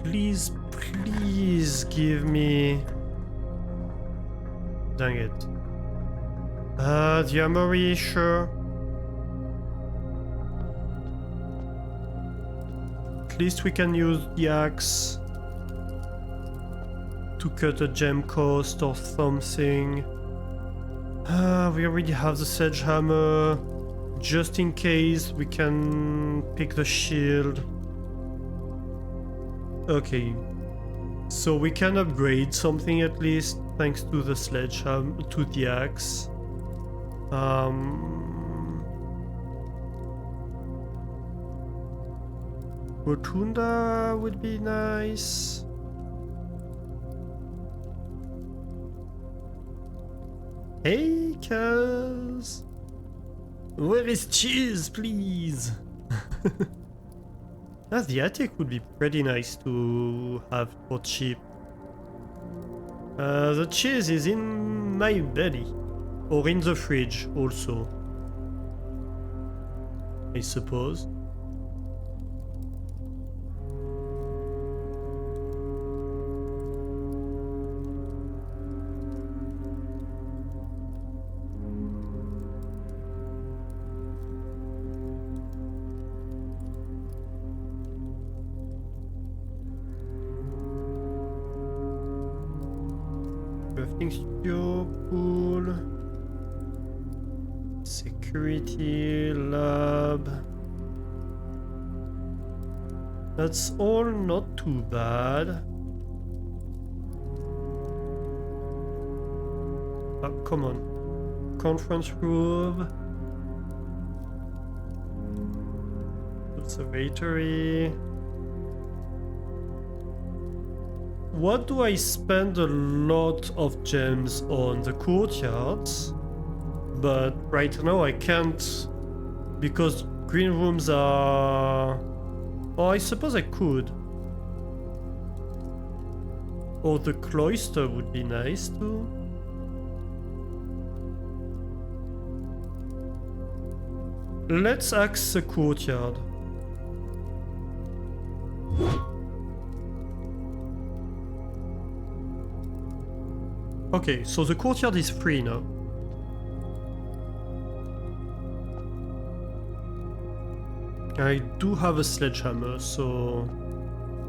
A: Please, please give me... Dang it. The armory, sure. At least we can use the axe to cut a gem cost or something. We already have the sledgehammer. Just in case, we can pick the shield. Okay. So we can upgrade something at least, thanks to the sledgehammer, to the axe. Rotunda would be nice. Hey, cuz! Where is cheese, please? The attic would be pretty nice to have for cheap. The cheese is in my belly. Or in the fridge, also. I suppose. Crafting studio, pool, security, lab. That's all not too bad. Oh, come on. Conference room. Observatory. What do I spend a lot of gems on? The courtyards, but right now I can't because green rooms are... Oh, I suppose I could. Or the cloister would be nice too. Let's axe the courtyard. Okay, so the courtyard is free now. I do have a sledgehammer, so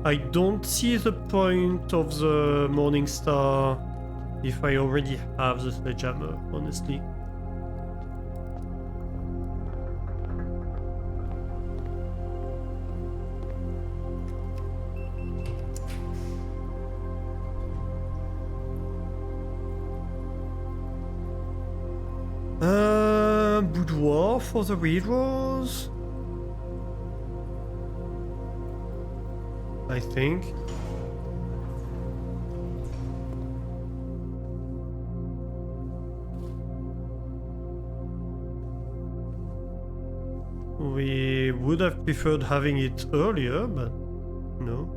A: I don't see the point of the Morning Star if I already have the sledgehammer, honestly. Boudoir for the rerolls? I think. We would have preferred having it earlier, but no.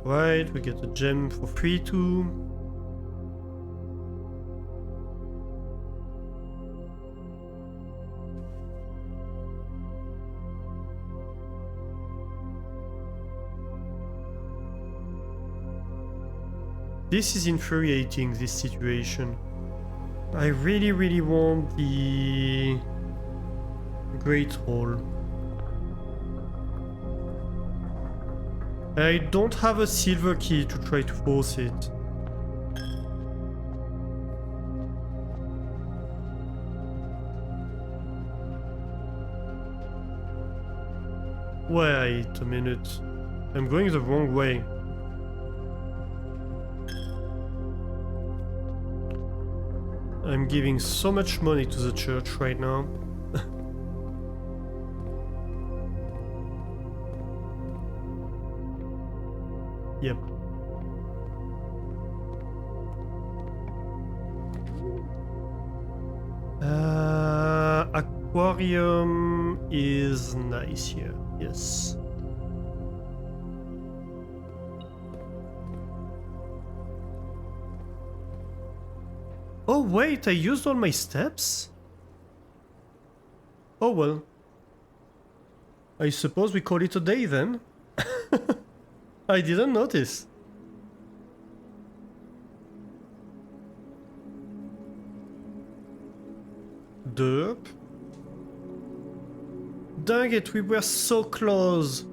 A: Right, we get a gem for free too. This is infuriating, this situation. I really want the Great Hall. I don't have a silver key to try to force it. Wait a minute. I'm going the wrong way. I'm giving so much money to the church right now. Yep. Aquarium is nice here. Yes. Oh wait, I used all my steps? Oh well. I suppose we call it a day then. I didn't notice. Derp. Dang it, we were so close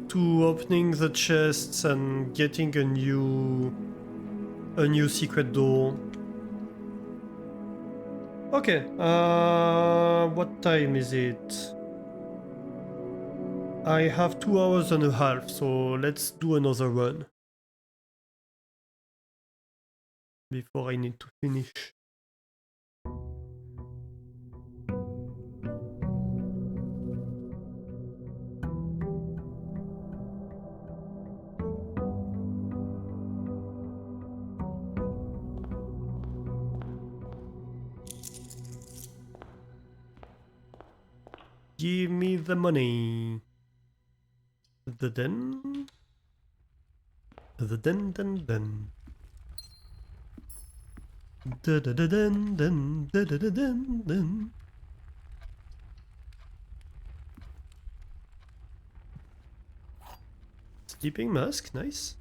A: to opening the chests and getting a new secret door. Okay, what time is it? I have 2 hours and a half, so let's do another run before I need to finish. Give me the money. The den. The den. Da da da den den da da da den. Sleeping mask, nice.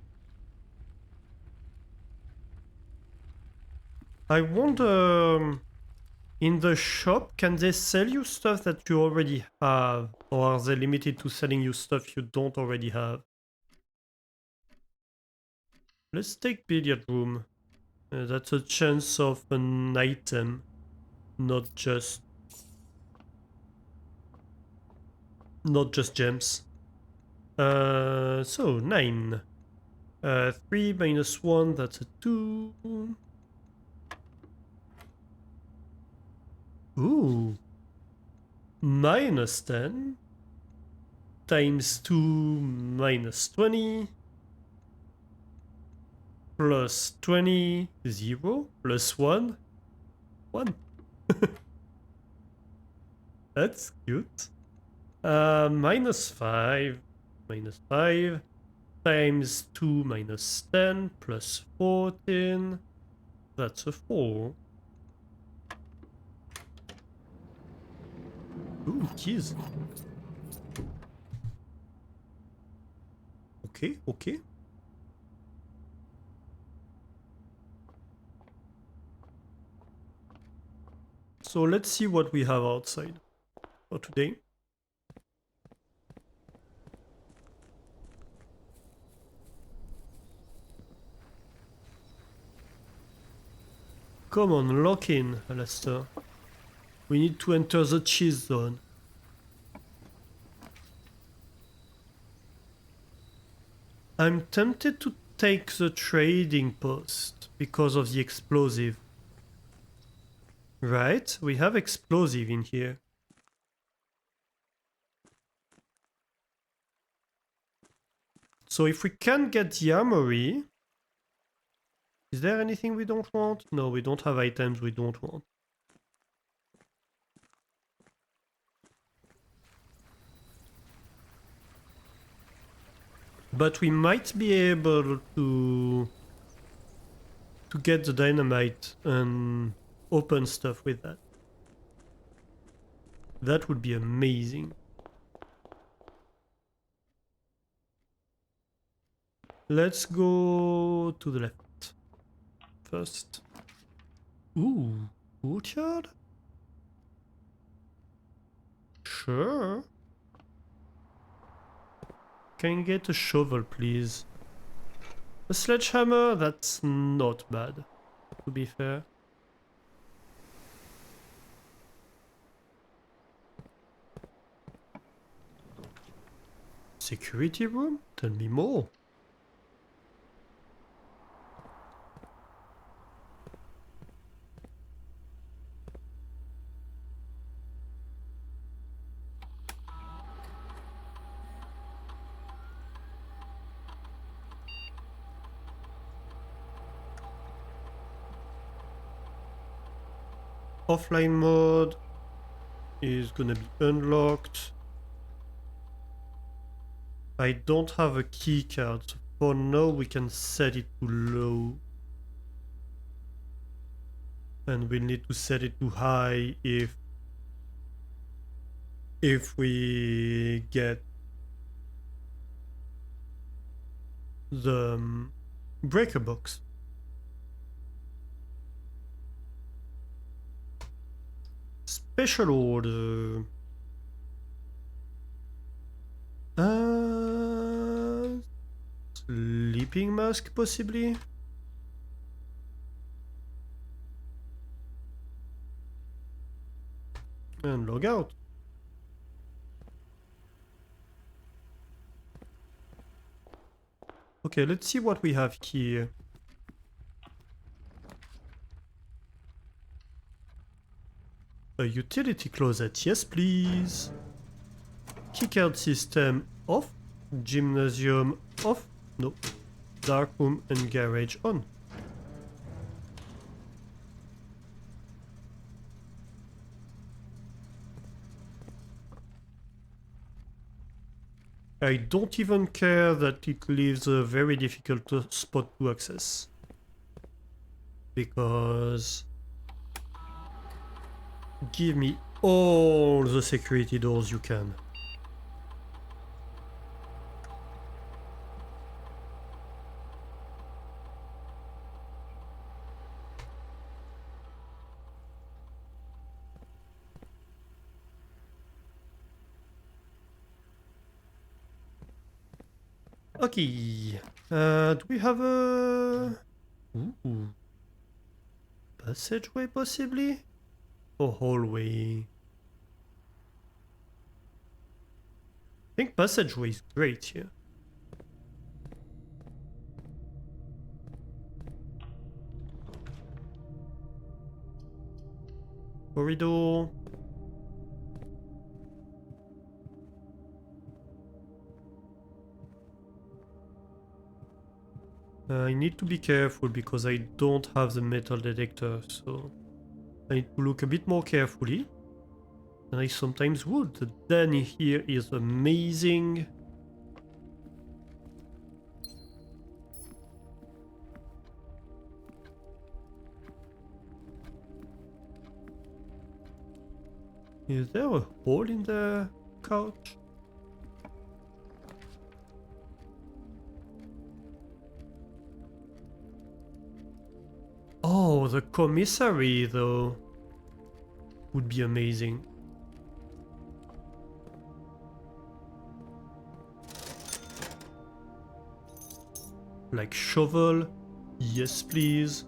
A: I wonder, in the shop, can they sell you stuff that you already have? Or are they limited to selling you stuff you don't already have? Let's take billiard room. That's a chance of an item, not just gems. So 9. 3 minus 1, that's a 2. Ooh. Minus 10 times 2 minus 20 plus 20, 0 plus 1, 1. That's cute. Minus 5, minus 5. times 2 minus 10 plus 14. That's a 4. Ooh, keys. Okay, okay. So let's see what we have outside for today. Come on, lock in, Alastair. We need to enter the cheese zone. I'm tempted to take the trading post because of the explosive. Right? We have explosive in here. So if we can get the armory... Is there anything we don't want? No, we don't have items we don't want. But we might be able to get the dynamite and open stuff with that. That would be amazing. Let's go to the left first. Ooh, courtyard? Sure. Can I get a shovel, please? A sledgehammer? That's not bad, to be fair. Security room? Tell me more. Offline mode is gonna be unlocked. I don't have a key card, so for now we can set it to low. And we need to set it to high if we get the breaker box. Special order. Sleeping mask possibly? And log out. Okay, let's see what we have here. A utility closet, yes please. Keycard system off. Gymnasium off. No. Dark room and garage on. I don't even care that it leaves a very difficult spot to access. Because... give me all the security doors you can. Okay, do we have a... Ooh. Passageway possibly? Or hallway? I think passageway is great here. Corridor. I need to be careful because I don't have the metal detector, so I need to look a bit more carefully than I sometimes would. The den here is amazing. Is there a hole in the couch? Oh, the commissary though would be amazing. Like shovel, yes please.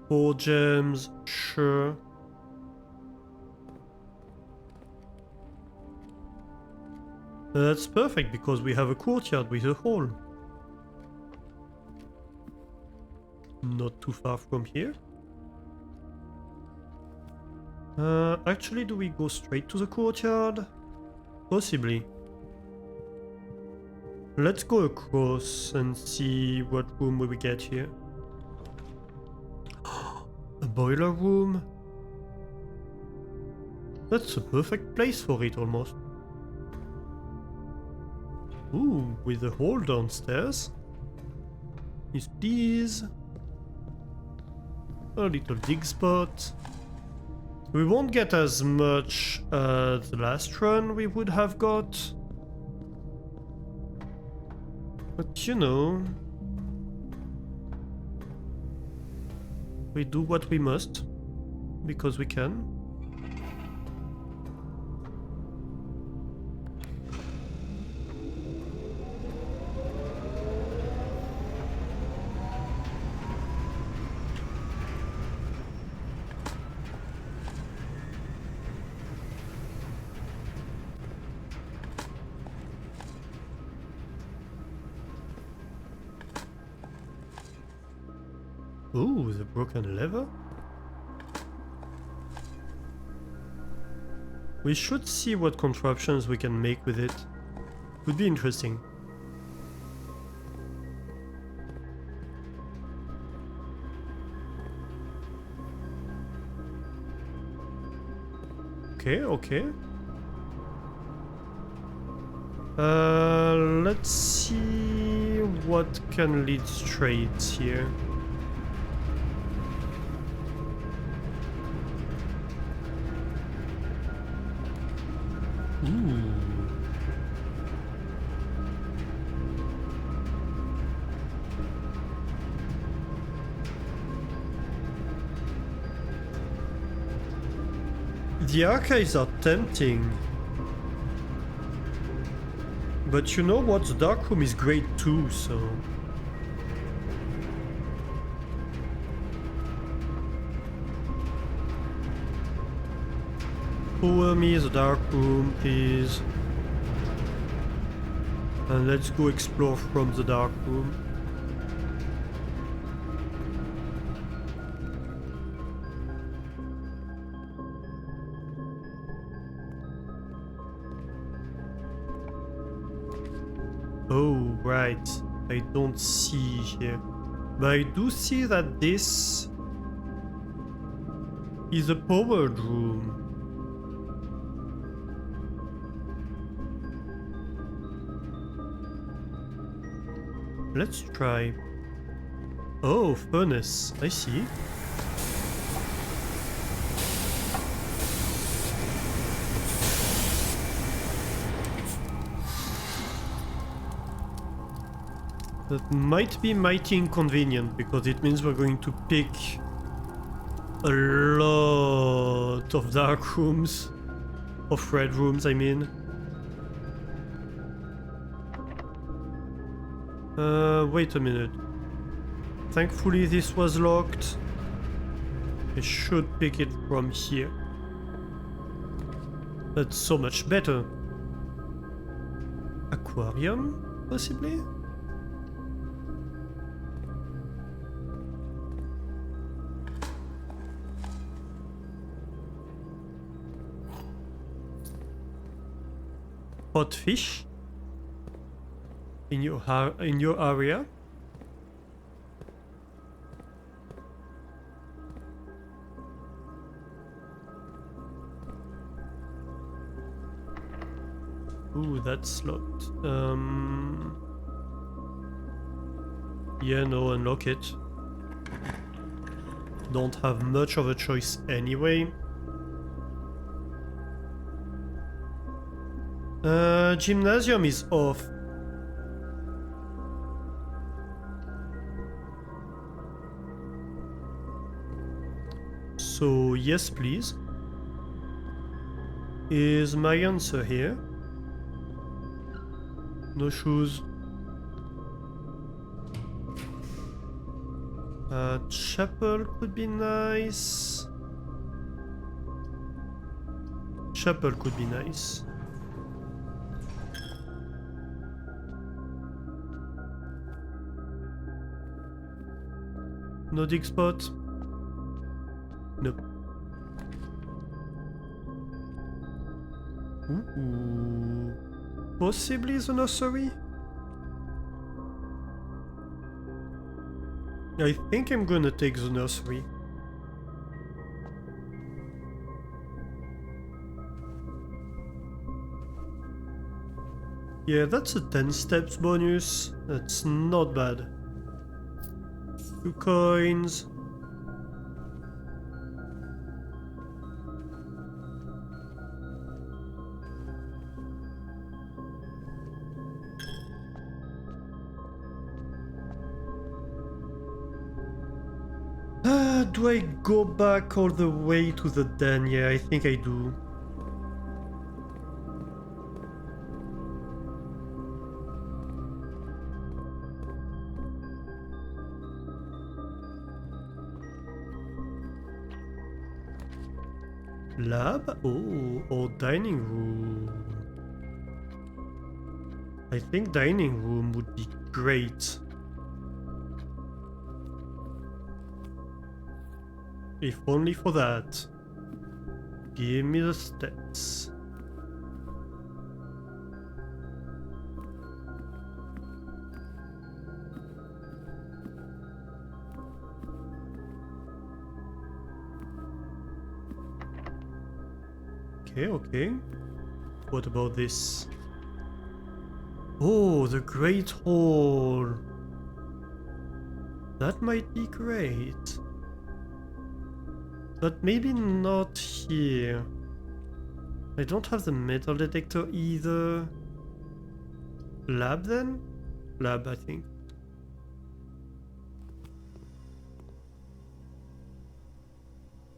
A: 4 gems, sure. That's perfect because we have a courtyard with a hole. Not too far from here. Actually, do we go straight to the courtyard? Possibly. Let's go across and see what room we get here. A boiler room? That's a perfect place for it almost. Ooh, with a hole downstairs. Yes, please. A little dig spot. We won't get as much the last run we would have got. But you know, we do what we must because we can. Ooh, the broken lever? We should see what contraptions we can make with it. Would be interesting. Okay, okay. Let's see what can lead straight here. Ooh. The archives are tempting. But you know what? The dark room is great too, so... Power me the dark room, please. And let's go explore from the dark room. Oh, right. I don't see here. But I do see that this is a powered room. Let's try. Oh, furnace. I see. That might be mighty inconvenient because it means we're going to pick a lot of dark rooms. Of red rooms, I mean. Wait a minute. Thankfully this was locked. I should pick it from here. That's so much better. Aquarium, possibly? Hot fish? In your area? Ooh, that's locked. Yeah, no, unlock it. Don't have much of a choice anyway. Gymnasium is off. So yes, please. Is my answer here? No shoes. Chapel could be nice. Chapel could be nice. No dig spot? Nope. Ooh. Possibly the nursery? I think I'm gonna take the nursery. Yeah, that's a 10 steps bonus. That's not bad. 2 coins. Do I go back all the way to the den? Yeah, I think I do. Lab? Oh, or dining room. I think dining room would be great. If only for that. Give me the steps. Okay, okay. What about this? Oh, the Great Hall. That might be great. But maybe not here. I don't have the metal detector either. Lab then? Lab, I think.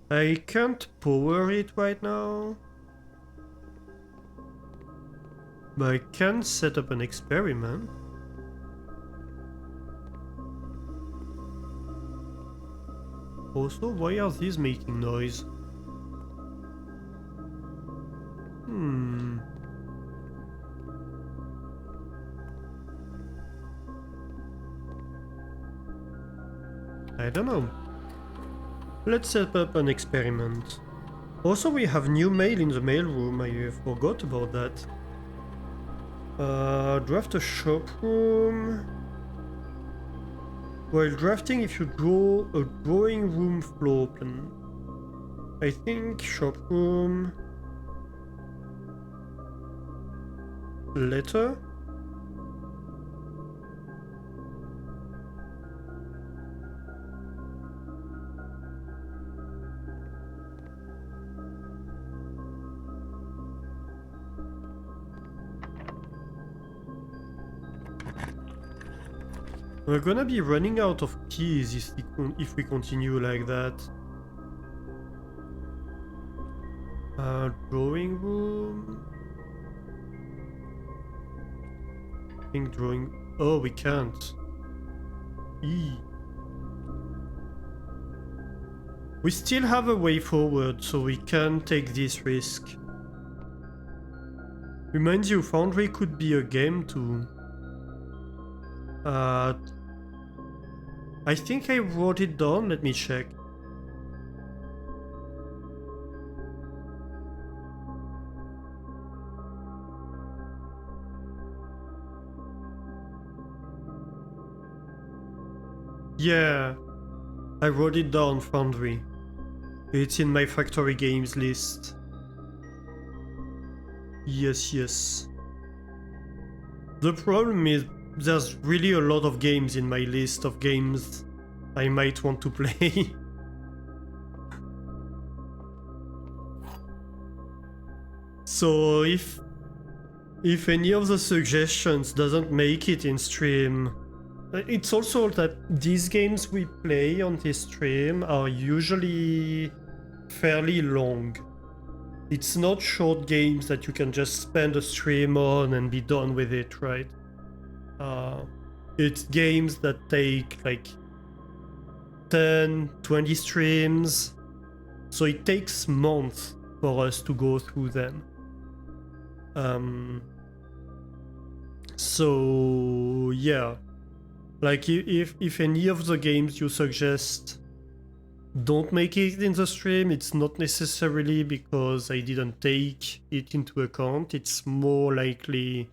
A: I can't power it right now. But I can set up an experiment. Also, why are these making noise? I don't know. Let's set up an experiment. Also, we have new mail in the mailroom. I forgot about that. Draft a shop room. While drafting, if you draw a drawing room floor plan. I think shop room. Letter. We're gonna be running out of keys if we continue like that. Drawing room. I think drawing. Oh, we can't. We still have a way forward, so we can take this risk. Reminds you, Foundry could be a game too. I think I wrote it down, let me check. Yeah, I wrote it down, Foundry. It's in my Factory Games list. Yes, yes. The problem is there's really a lot of games in my list of games I might want to play. So if if any of the suggestions doesn't make it in stream, it's also that these games we play on this stream are usually fairly long. It's not short games that you can just spend a stream on and be done with it, right? It's games that take like 10, 20 streams, so it takes months for us to go through them. So yeah, like if any of the games you suggest don't make it in the stream, it's not necessarily because I didn't take it into account. It's more likely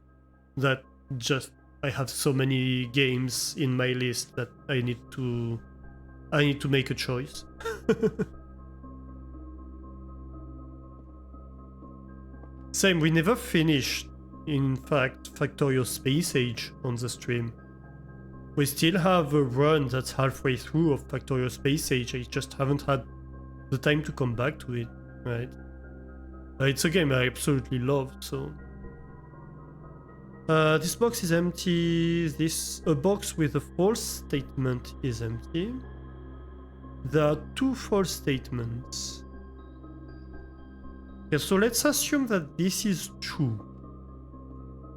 A: that just I have so many games in my list that I need to make a choice. Same, we never finished, in fact, Factorio Space Age on the stream. We still have a run that's halfway through of Factorio Space Age, I just haven't had the time to come back to it, right? It's a game I absolutely love, so... this box is empty, a box with a false statement is empty. There are 2 false statements. Okay, so let's assume that this is true.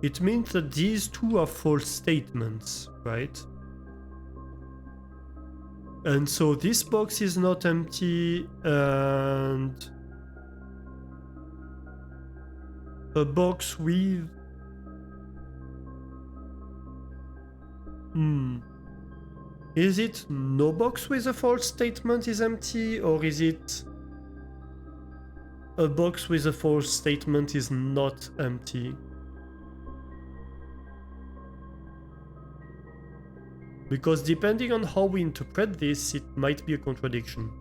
A: It means that these 2 are false statements, right? And so this box is not empty, and a box with... Is it no box with a false statement is empty, or is it a box with a false statement is not empty? Because depending on how we interpret this, it might be a contradiction.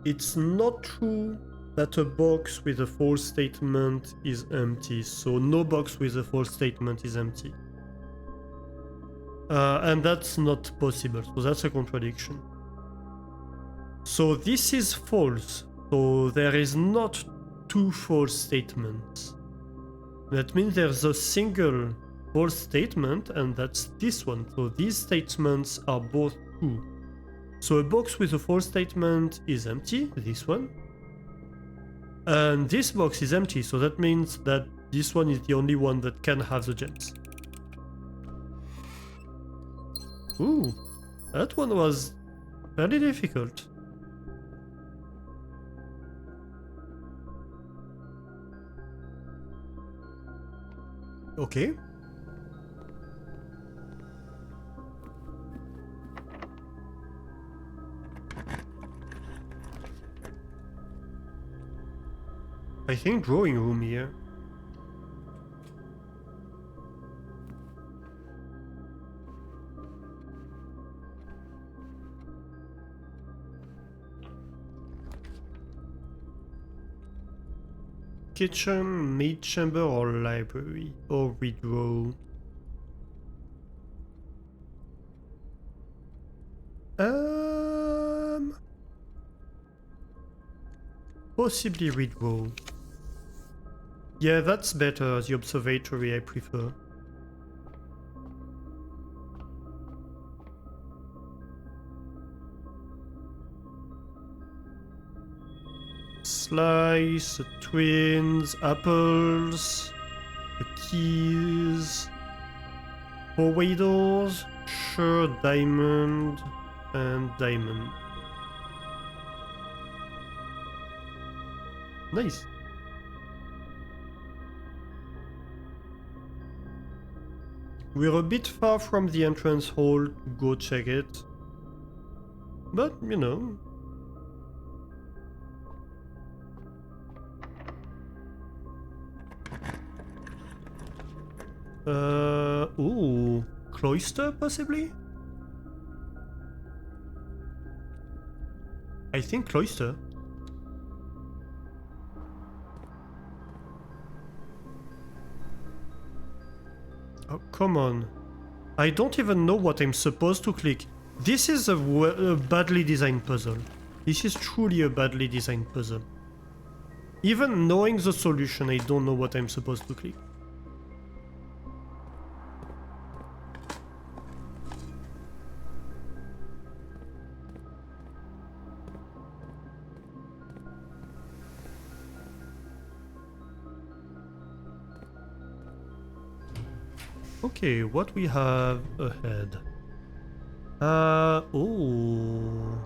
A: It's not true that a box with a false statement is empty, so no box with a false statement is empty. And that's not possible, so that's a contradiction. So this is false, so there is not 2 false statements. That means there's a single false statement, and that's this one. So these statements are both true. So a box with a false statement is empty, this one. And this box is empty, so that means that this one is the only one that can have the gems. Ooh, that one was fairly difficult. Okay. I think drawing room here. Kitchen, maid chamber, or library, or redraw. Possibly redraw. Yeah, that's better. The observatory I prefer. Slice, twins, apples, the keys, 4-way doors, sure, diamond, and diamond. Nice. We're a bit far from the entrance hall to go check it. But, you know. Ooh, cloister possibly? I think cloister. Oh, come on. I don't even know what I'm supposed to click. This is a badly designed puzzle. This is truly a badly designed puzzle. Even knowing the solution, I don't know what I'm supposed to click. Okay, what we have ahead? Oh.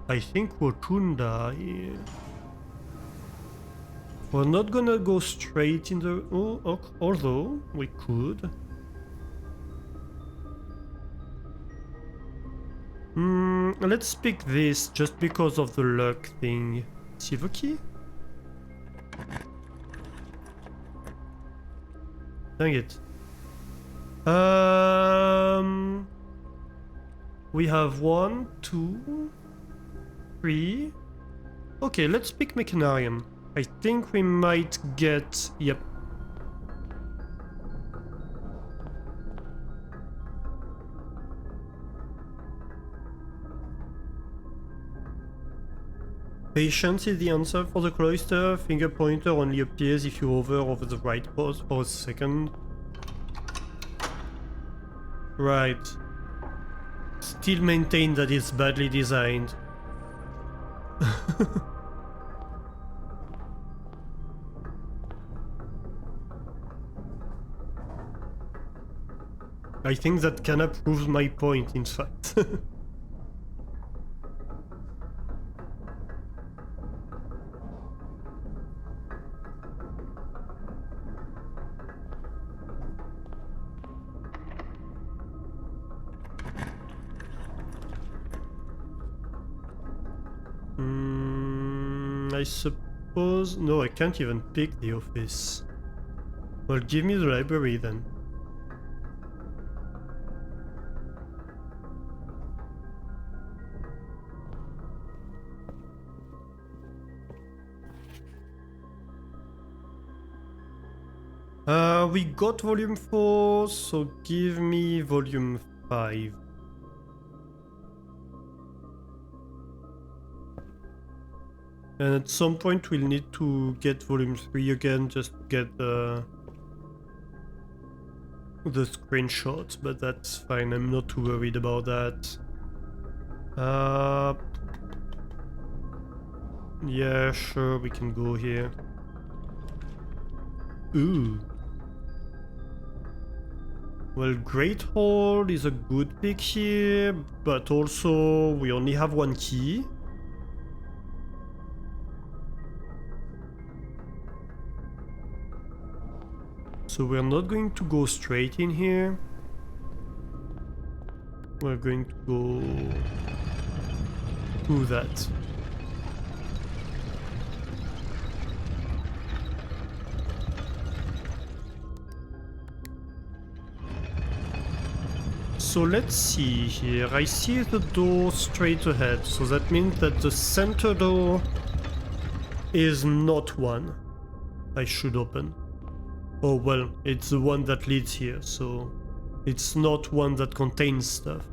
A: I think Rotunda here. We're not gonna go straight in the... Oh, although we could. Let's pick this just because of the luck thing. Silver key? Dang it. We have 1, 2, 3. Okay, let's pick Mechanarium. I think we might get... Yep. Patience is the answer for the cloister. Finger pointer only appears if you hover over the right pause for a second. Right. Still maintain that it's badly designed. I think that kinda proves my point, in fact. I suppose... No, I can't even pick the office. Well, give me the library then. We got volume 4, so give me volume 5. And at some point we'll need to get volume 3 again just to get the screenshot, but that's fine, I'm not too worried about that. Yeah, sure, we can go here. Ooh. Well, Great Hall is a good pick here, but also we only have 1 key. So we're not going to go straight in here. We're going to go through that. So let's see here. I see the door straight ahead, so that means that the center door is not one I should open. Oh well, it's the one that leads here, so it's not one that contains stuff.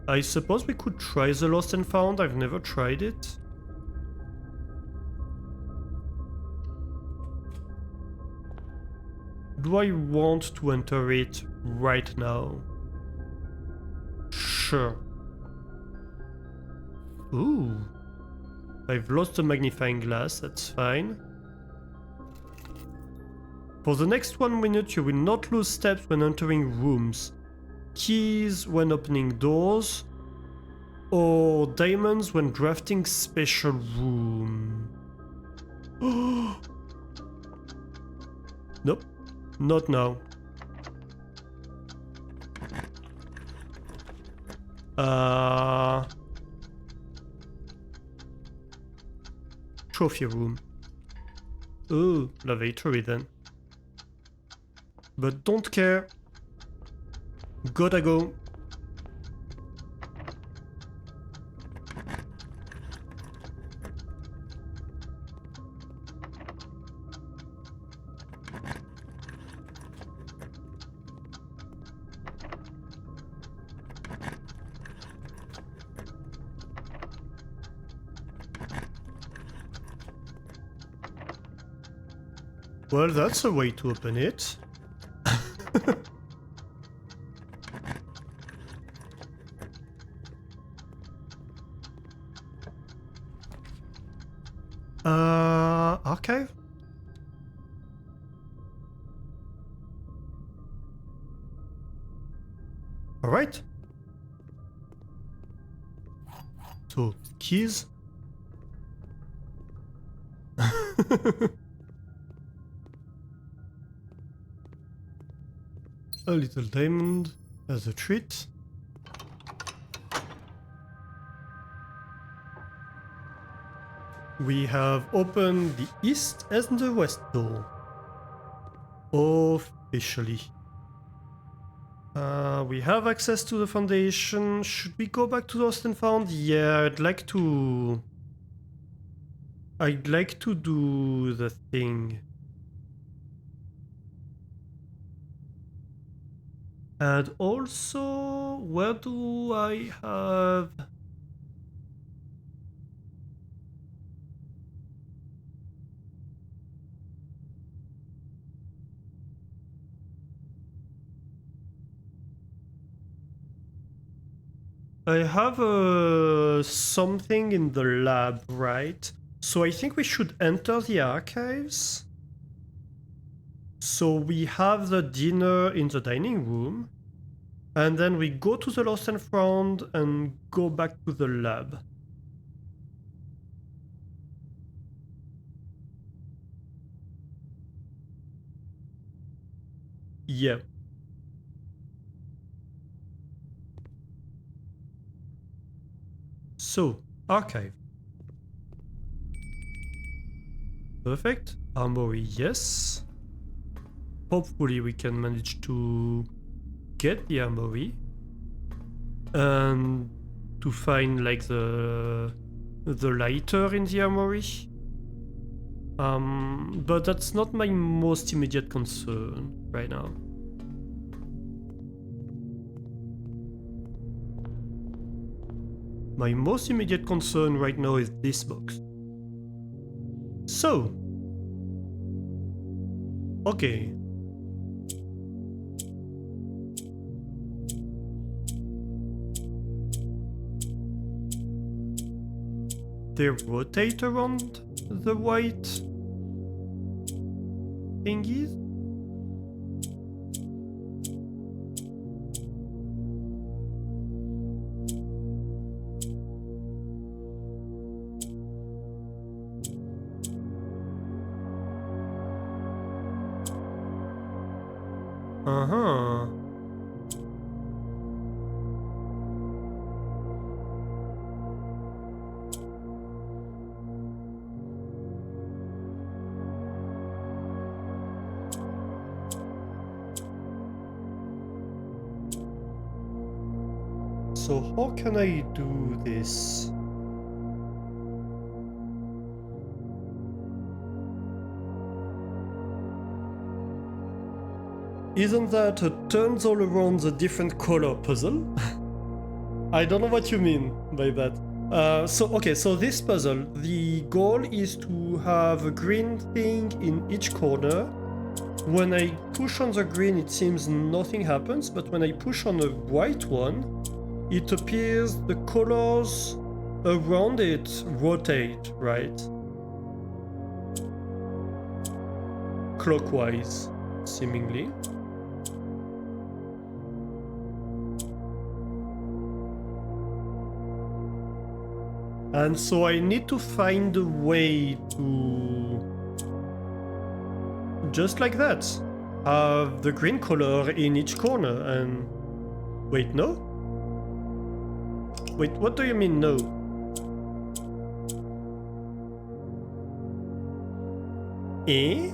A: I suppose we could try the Lost and Found. I've never tried it. Do I want to enter it right now? Sure. Ooh. I've lost the magnifying glass, that's fine. For the next 1 minute you will not lose steps when entering rooms, keys when opening doors, or diamonds when drafting special room. Nope, not now. Trophy room. Oh, lavatory then. But don't care. Gotta go. Well, that's a way to open it. Archive? Alright. So, keys? A little diamond as a treat. We have opened the east and the west door. Officially. We have access to the foundation. Should we go back to the lost and found? Yeah, I'd like to do the thing. And also, where do I have... I have something in the lab, right? So I think we should enter the archives. So we have the dinner in the dining room, and then we go to the lost and found and go back to the lab. Yeah. So, archive. Perfect. Armory, yes. Hopefully we can manage to get the armory and to find like the lighter in the armory. But that's not my most immediate concern right now. My most immediate concern right now is this box. So, okay. They rotate around the white thingies? Uh-huh. So how can I do this? Isn't that a turns all around the different color puzzle? I don't know what you mean by that. So this puzzle, the goal is to have a green thing in each corner. When I push on the green, it seems nothing happens, but when I push on a white one, it appears the colors around it rotate, right? Clockwise, seemingly. And so I need to find a way to, just like that, have the green color in each corner and... Wait, no? Wait, what do you mean no? Eh?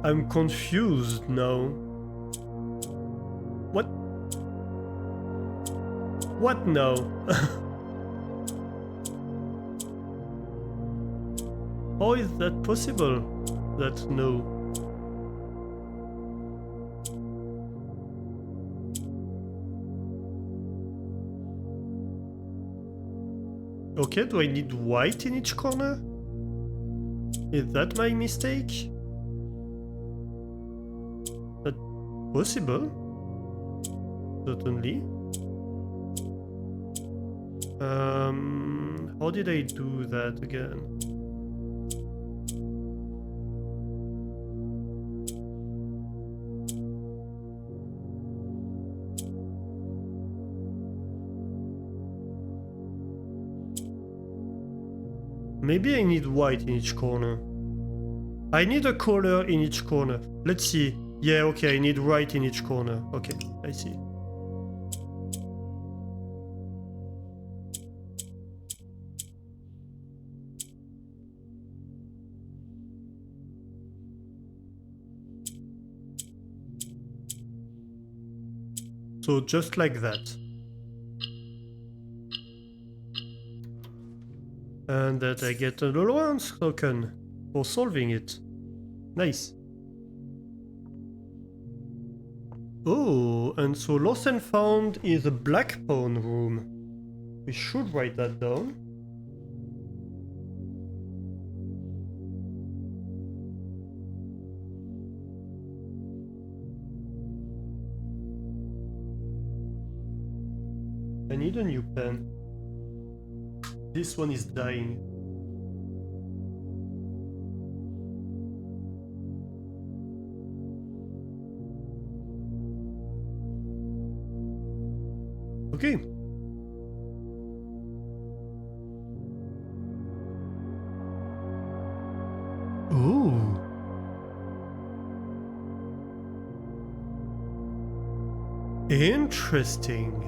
A: I'm confused now. What? What now? How is that possible? That no. Okay, do I need white in each corner? Is that my mistake? That's possible. Certainly. How did I do that again? Maybe I need white in each corner. I need a color in each corner. Let's see. Yeah, okay, I need white in each corner. Okay, I see. So just like that. And that I get an allowance token for solving it. Nice. Oh, and so lost and found is a black pawn room. We should write that down. I need a new pen. This one is dying. Okay. Ooh. Interesting.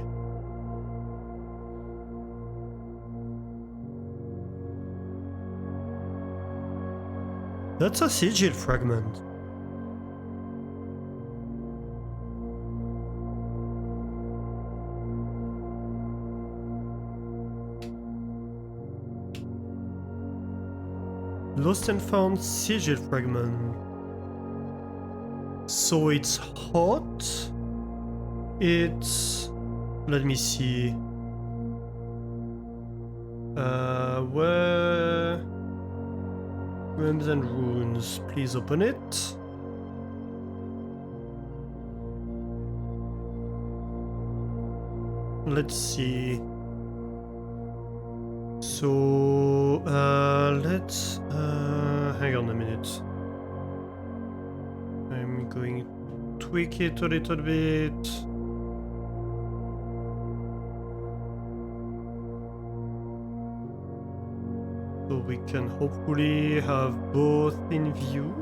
A: That's a sigil fragment. Lost and found sigil fragment. So it's hot. It's... let me see. Where... Realms and runes. Please open it. Let's see. So, let's... hang on a minute. I'm going to tweak it a little bit. So we can hopefully have both in view.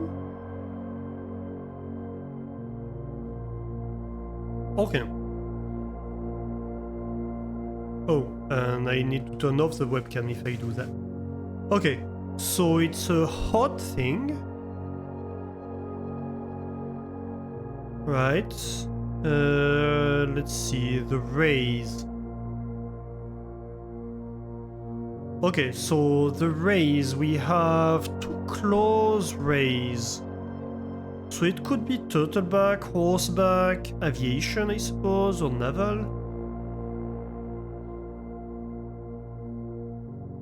A: Okay. Oh, and I need to turn off the webcam if I do that. Okay, so it's a hot thing. Right. Let's see, the rays. Okay, so the rays, we have two claws rays. So it could be turtleback, horseback, aviation, I suppose, or naval.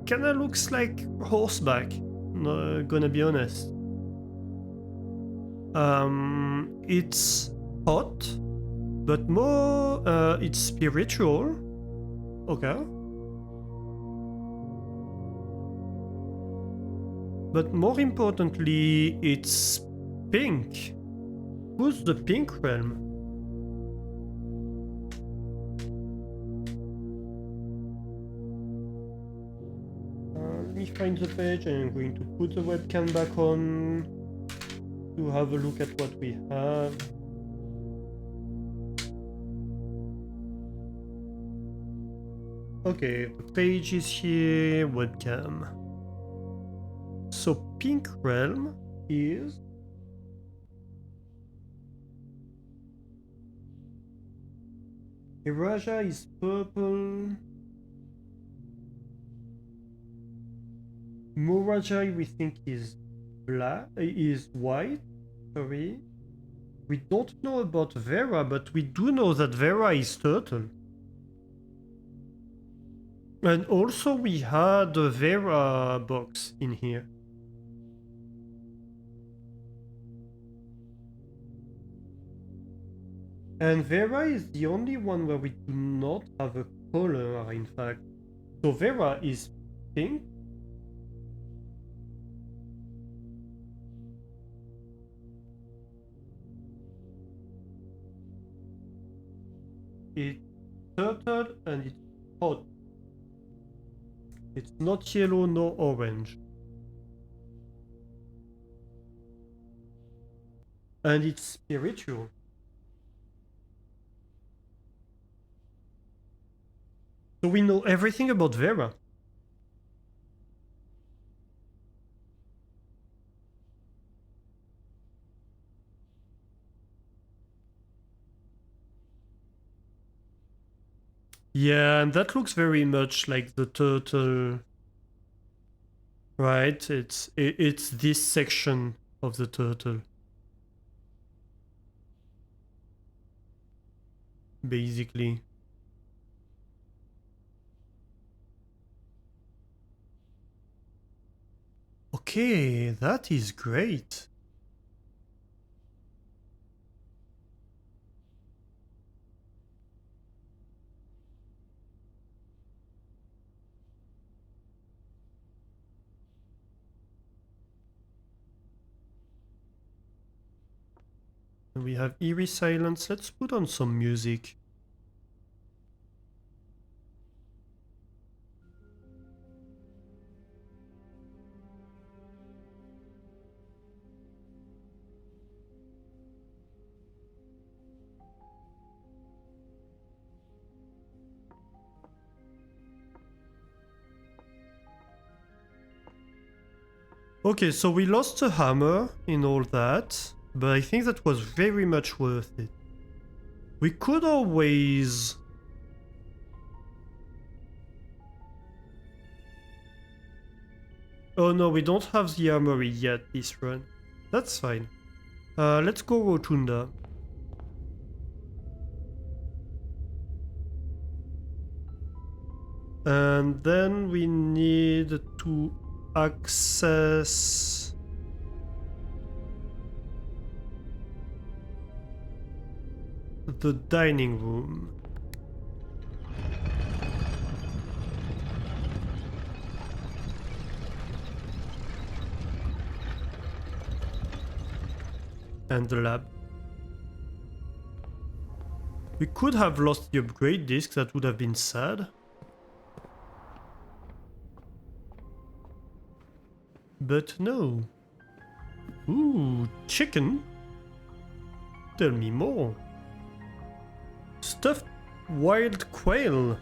A: Kinda looks like horseback, gonna be honest. It's hot, but more, it's spiritual. Okay. But more importantly, it's pink. Who's the pink realm? Let me find the page and I'm going to put the webcam back on to have a look at what we have. Okay, the page is here, webcam. So pink realm is Erasia is purple. Murajai we think is black, is white. Sorry. We don't know about Vera, but we do know that Vera is turtle. And also we had a Vera box in here. And Vera is the only one where we do not have a color, in fact. So Vera is pink. It's turtle and it's hot. It's not yellow nor orange. And it's spiritual. So we know everything about Vera. Yeah, and that looks very much like the turtle. Right? It's this section of the turtle. Basically. Okay, that is great. We have eerie silence. Let's put on some music. Okay, so we lost a hammer in all that, but I think that was very much worth it. We could always... Oh no, we don't have the armory yet this run. That's fine. Let's go Rotunda. And then we need to access the dining room. And the lab. We could have lost the upgrade disc, that would have been sad. But no. Ooh, chicken? Tell me more. Stuffed wild quail.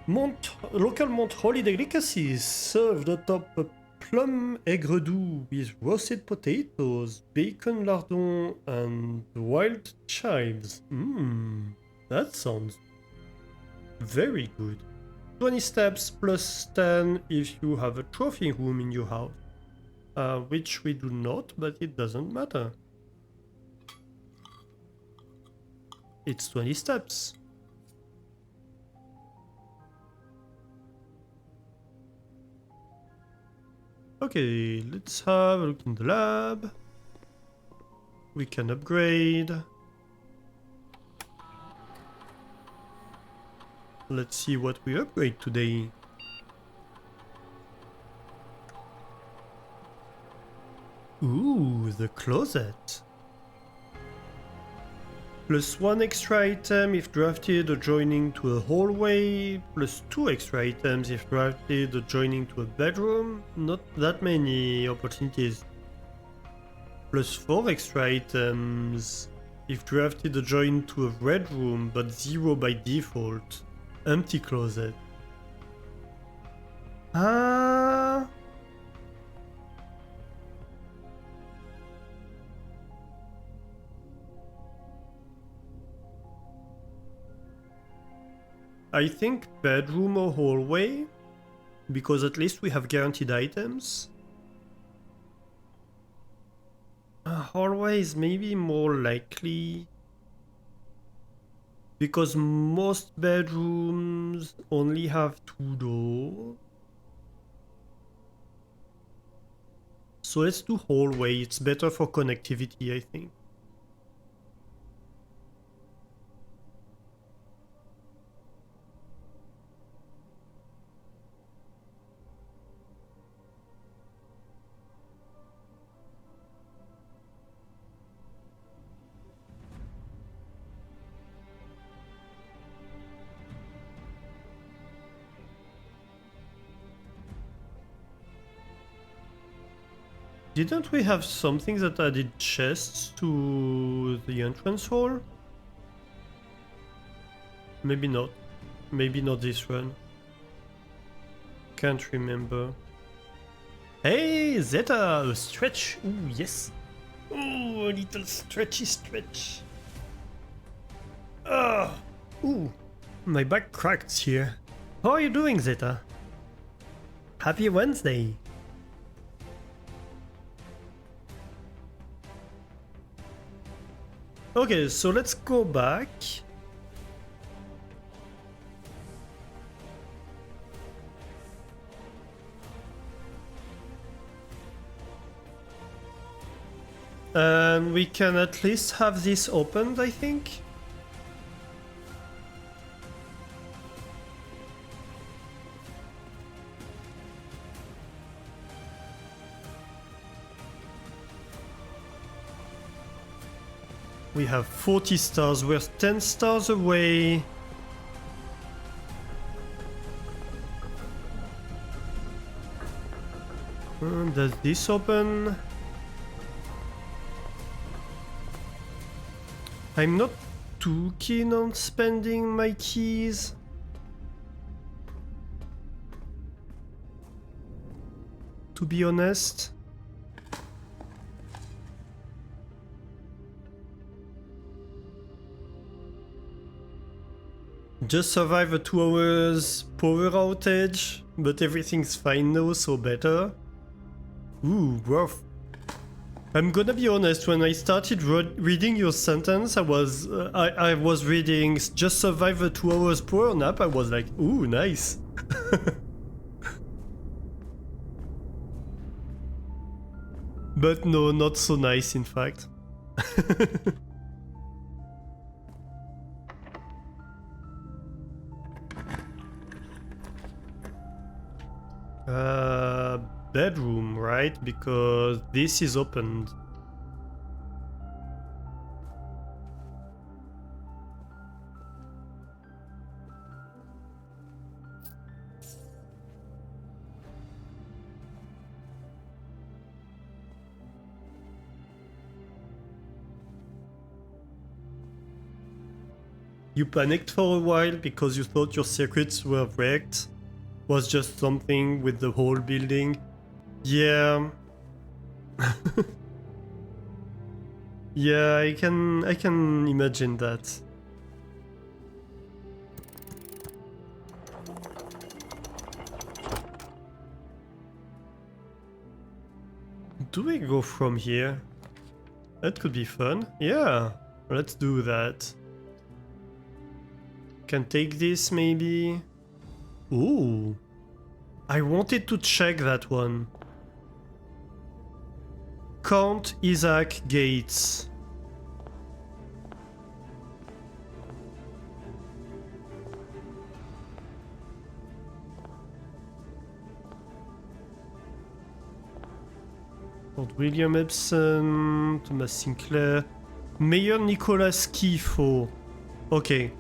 A: Local Montrolli delicacies served atop a plum aigre doux with roasted potatoes, bacon lardon, and wild chives. Mmm, that sounds very good. 20 steps plus 10 if you have a trophy room in your house. Which we do not, but it doesn't matter. It's 20 steps. Okay, let's have a look in the lab. We can upgrade. Let's see what we upgrade today. Ooh, the closet. Plus 1 extra item if drafted adjoining to a hallway, plus 2 extra items if drafted adjoining to a bedroom. Not that many opportunities. Plus 4 extra items if drafted adjoined to a red room, but 0 by default. Empty closet. Ah. I think bedroom or hallway, because at least we have guaranteed items. Hallway is maybe more likely, because most bedrooms only have 2 doors. So let's do hallway, it's better for connectivity, I think. Didn't we have something that added chests to the entrance hall? Maybe not. Maybe not this run. Can't remember. Hey, Zeta! A stretch! Ooh, yes! Ooh, a little stretchy stretch. Ah! Ooh! My back cracked here. How are you doing, Zeta? Happy Wednesday! Okay, so let's go back. And we can at least have this opened, I think. We have 40 stars, we're 10 stars away. Does this open? I'm not too keen on spending my keys. To be honest. Just survive a 2 hours power outage, but everything's fine now, so better. Ooh, rough. I'm gonna be honest, when I started reading your sentence, I was reading just survive a 2 hours power nap, I was like, ooh, nice. But no, not so nice in fact. Bedroom, right? Because this is opened. You panicked for a while because you thought your circuits were wrecked. Was just something with the whole building. Yeah. Yeah, I can imagine that. Do we go from here? That could be fun. Yeah, let's do that. Can take this maybe. Ooh. I wanted to check that one. Count Isaac Gates. Lord William Epson, Thomas Sinclair, Mayor Nicolas Schifo. Okay.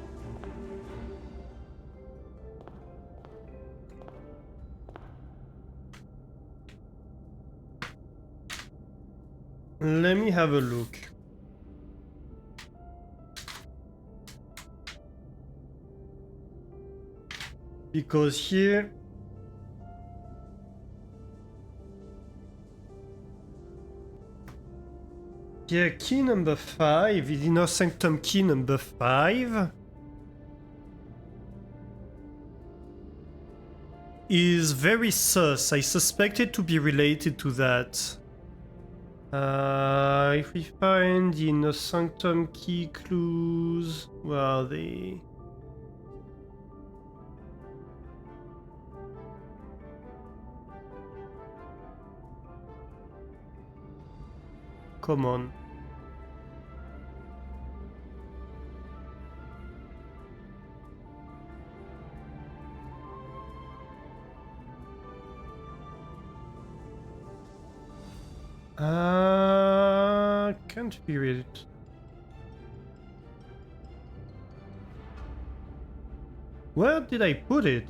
A: Let me have a look. Because here... Yeah, key number 5 is Inner Sanctum key number 5. is very sus. I suspect it to be related to that. If we find the Inner Sanctum key clues, where are they? Come on. Can't be read it. Where did I put it?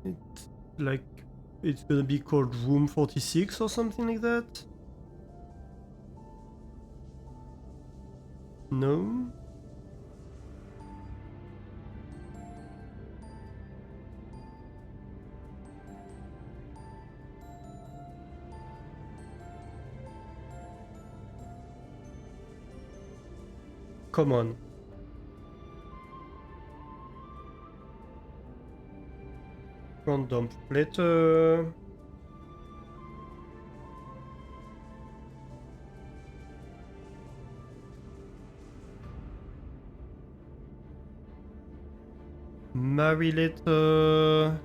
A: It's like it's gonna be called Room 46 or something like that? No? Come on. Random letter. Mary letter.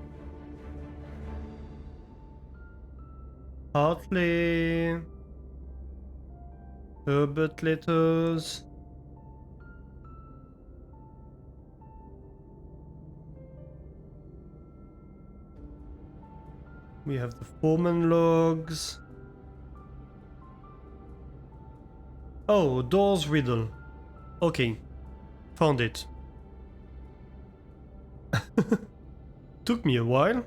A: Hartley. Herbert letters. We have the foreman logs. Oh, doors riddle. Okay, found it. Took me a while.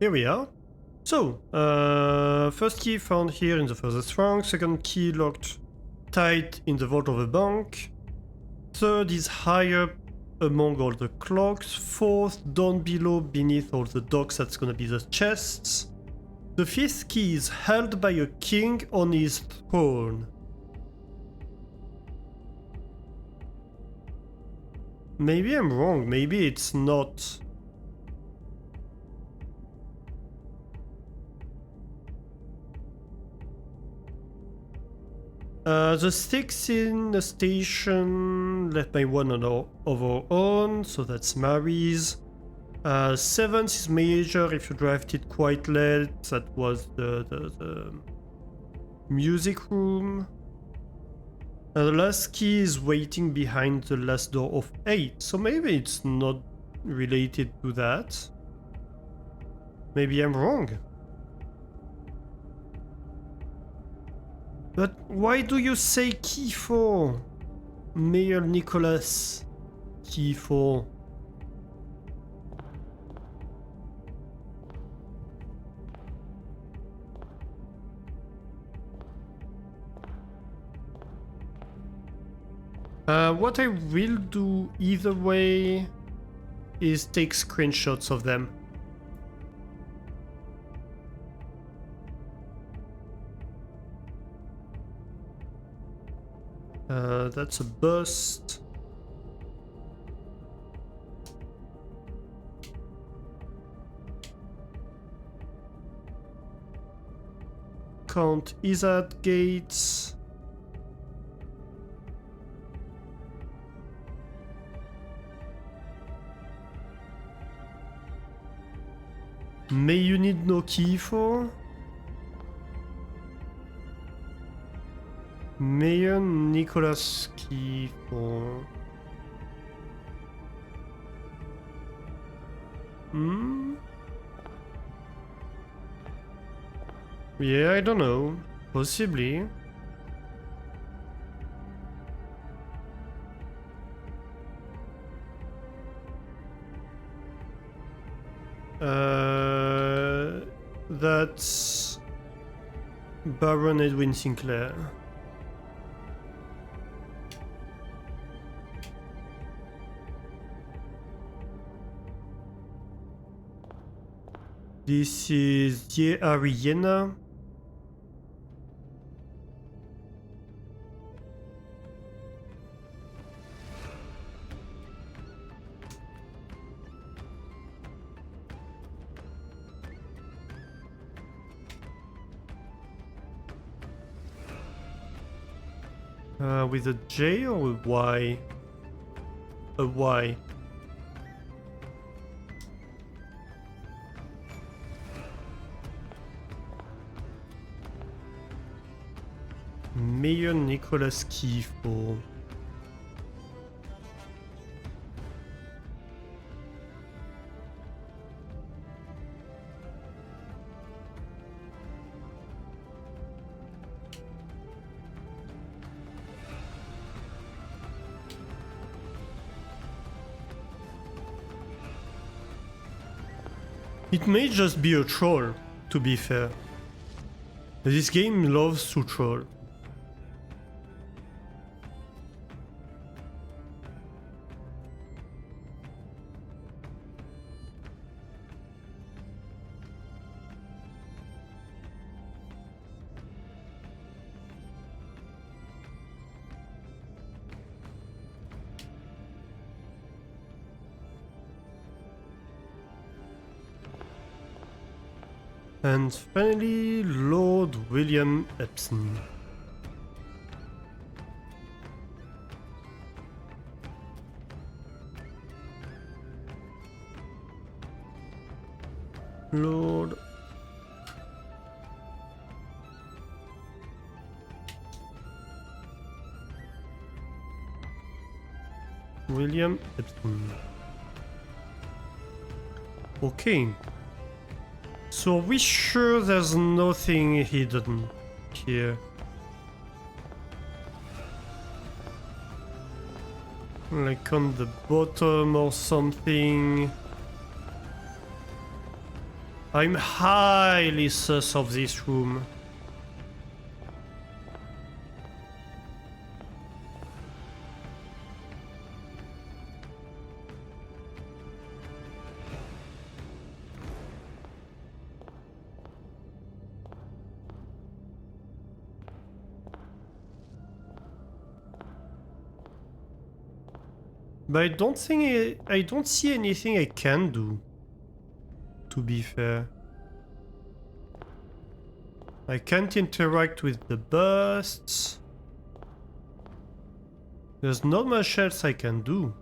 A: Here we are. So, first key found here in the furthest rank. Second key locked tight in the vault of a bank. Third is higher among all the clocks. Fourth, down below beneath all the docks, that's gonna be the chests. The fifth key is held by a king on his throne. Maybe I'm wrong, maybe it's not. The six in the station left by one of our own, so that's Mary's. Seventh is major if you draft it quite late, that was the music room. The last key is waiting behind the last door of 8, so maybe it's not related to that. Maybe I'm wrong. But why do you say key 4? Mayor Nicholas, key 4. What I will do either way is take screenshots of them. That's a bust. Count is at gates. May you need no key for? Mayor Nicholas key for? Yeah, I don't know. Possibly. That's Baron Edwin Sinclair. This is Ye Ariena. With a J or a Y? A Y. Mayor Nicholas Kiefer. It may just be a troll, to be fair. This game loves to troll. And finally, Lord William Epson. Lord William Epson. Okay. So are we sure there's nothing hidden here? Like on the bottom or something? I'm highly sus of this room. But I don't see anything I can do, to be fair. I can't interact with the busts. There's not much else I can do.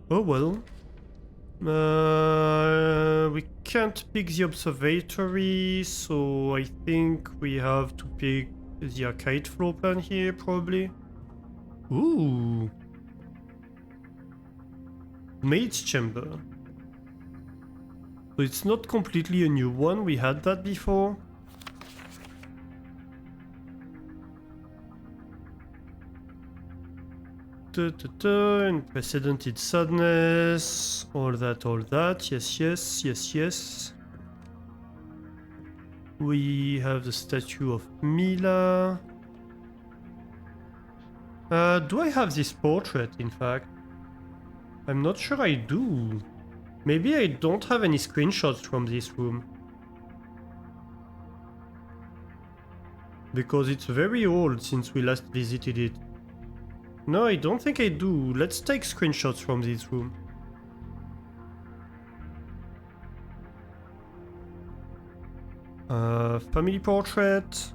A: Oh well. We can't pick the observatory, so I think we have to pick the arcade floor plan here, probably. Ooh. Maid's chamber. So it's not completely a new one, we had that before. Unprecedented sadness, all that, yes. We have the statue of Mila. Do I have this portrait, in fact? I'm not sure I do. Maybe I don't have any screenshots from this room. Because it's very old since we last visited it. No, I don't think I do. Let's take screenshots from this room. Family portrait.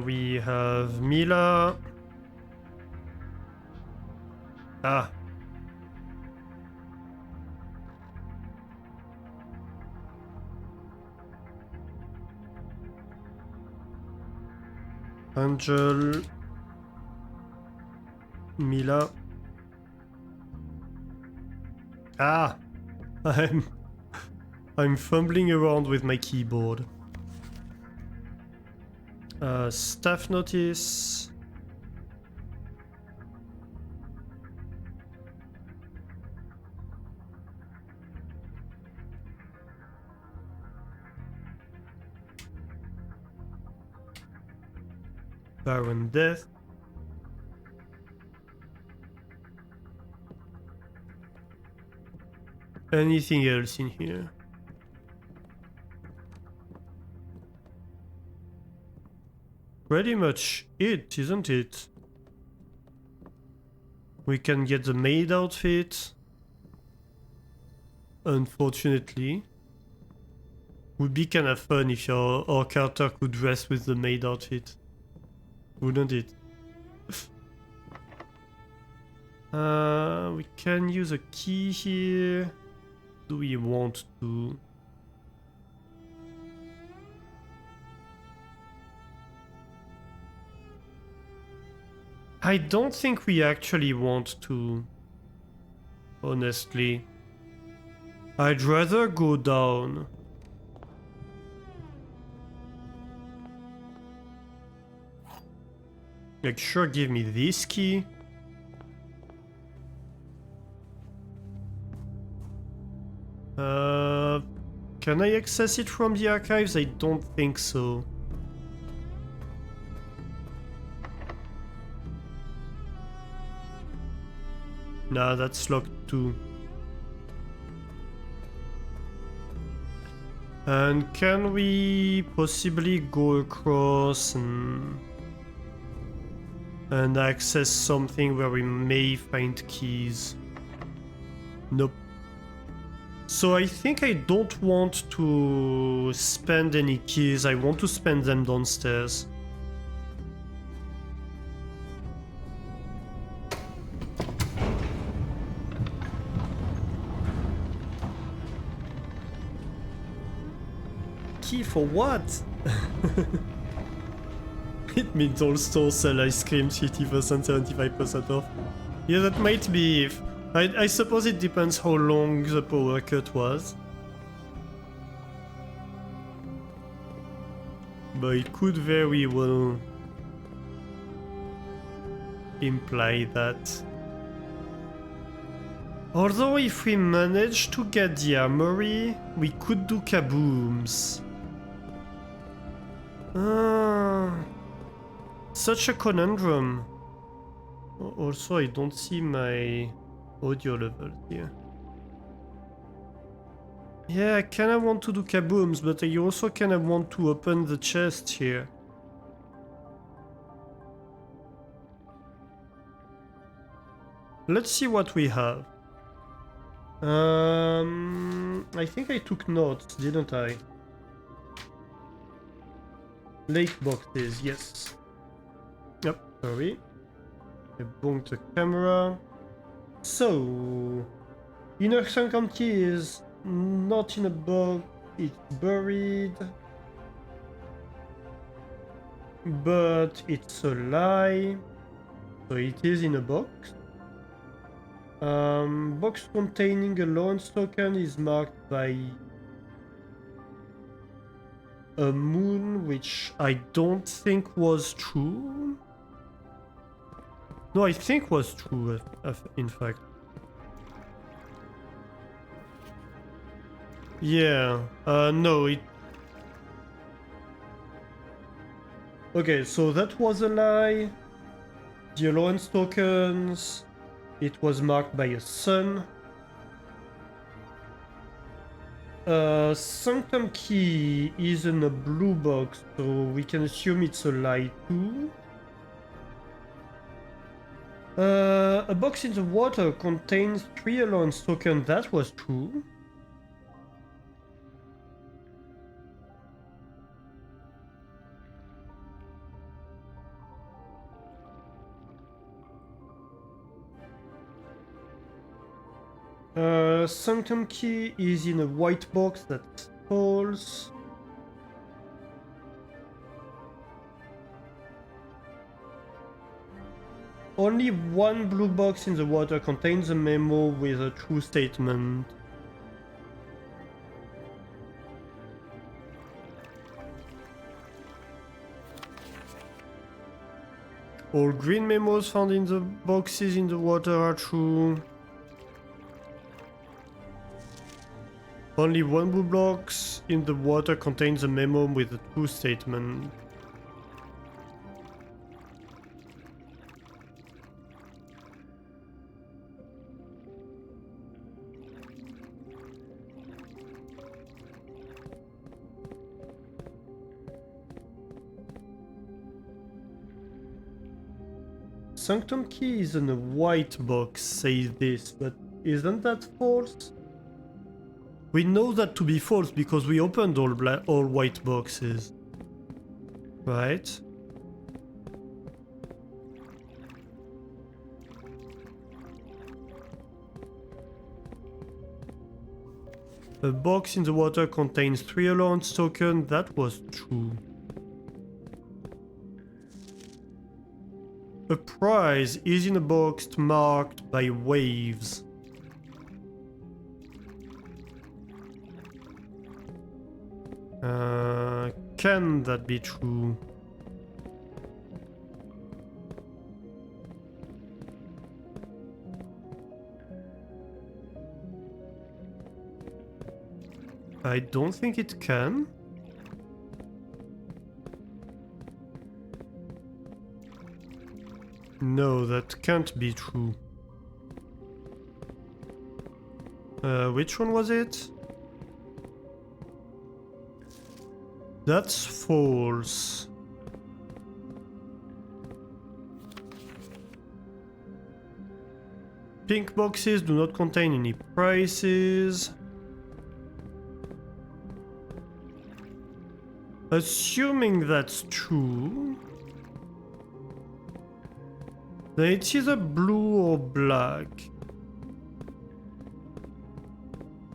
A: We have Mila. Ah. Angel. Mila. Ah. I'm fumbling around with my keyboard. Staff notice. Baron death. anything else in here? Pretty much it, isn't it? We can get the maid outfit. Unfortunately. Would be kind of fun if our character could dress with the maid outfit. Wouldn't it? We can use a key here. Do we want to? I don't think we actually want to. Honestly. I'd rather go down. Like, sure, give me this key. Can I access it from the archives? I don't think so. Nah, that's locked too. And can we possibly go across and access something where we may find keys? Nope. So I think I don't want to spend any keys, I want to spend them downstairs. Key for what? It means all stores sell ice cream 50%, 75% off. Yeah, that might be if... I suppose it depends how long the power cut was. But it could very well imply that. Although if we manage to get the armory, we could do kabooms. Such a conundrum. Also, I don't see my audio level here. Yeah, I kinda want to do kabooms, but I also kinda want to open the chest here. Let's see what we have. I think I took notes, didn't I? Lake boxes, yes. Yep, sorry. I bumped the camera. So, inner sunken key is not in a box, it's buried. But it's a lie. So it is in a box. Box containing a Lawrence token is marked by a moon, which I don't think was true. No, I think was true, in fact. Yeah, no, it... Okay, so that was a lie. The allowance tokens, it was marked by a sun. Sanctum key is in a blue box, so we can assume it's a lie too. A box in the water contains 3 allowance tokens, that was true. Sanctum key is in a white box, that's false. Only one blue box in the water contains a memo with a true statement. All green memos found in the boxes in the water are true. Only one blue box in the water contains a memo with a true statement. Sanctum key is in a white box, says this, but isn't that false? We know that to be false because we opened all white boxes. Right? A box in the water contains 3 allowance tokens. That was true. A prize is in a box marked by waves. Can that be true? I don't think it can. No, that can't be true. Which one was it? That's false. Pink boxes do not contain any prices. Assuming that's true, then it's either blue or black.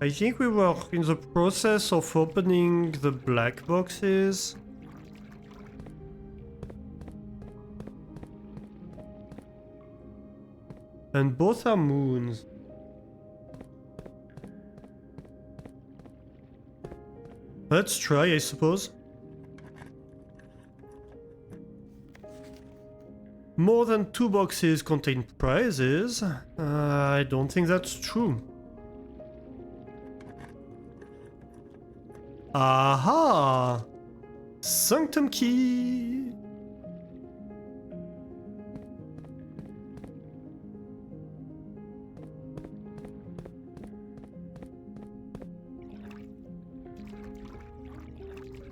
A: I think we were in the process of opening the black boxes. And both are moons. Let's try, I suppose. More than 2 boxes contain prizes. I don't think that's true. Aha! Sanctum key!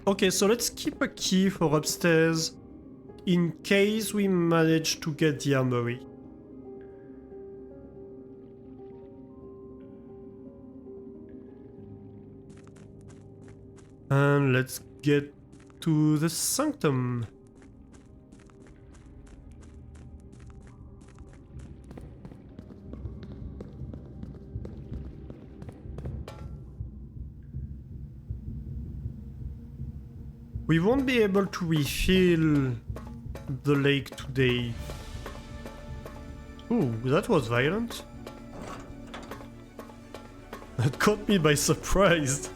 A: Okay, so let's keep a key for upstairs in case we manage to get the armory. And let's get to the sanctum. We won't be able to refill the lake today. Ooh, that was violent. That caught me by surprise.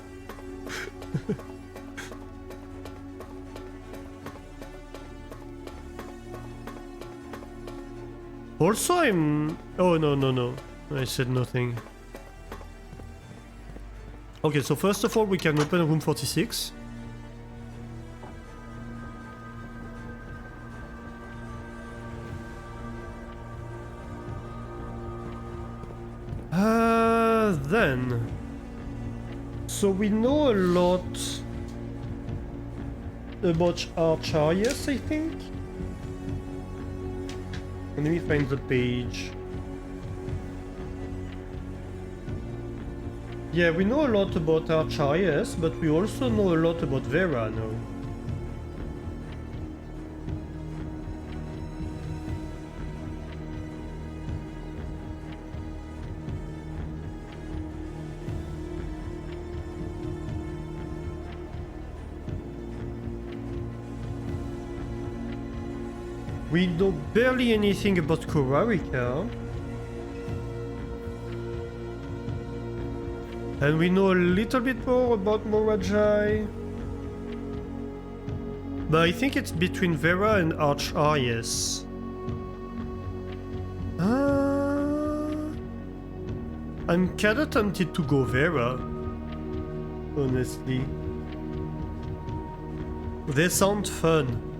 A: Also, I'm... Oh, no. I said nothing. Okay, so first of all, we can open room 46. Then... So we know a lot about Archarius, I think? Let me find the page. Yeah, we know a lot about Archarius, but we also know a lot about Vera now. We know barely anything about Korarika. And we know a little bit more about Morajai. But I think it's between Vera and Archarius. I'm kinda tempted to go Vera. Honestly. They sound fun.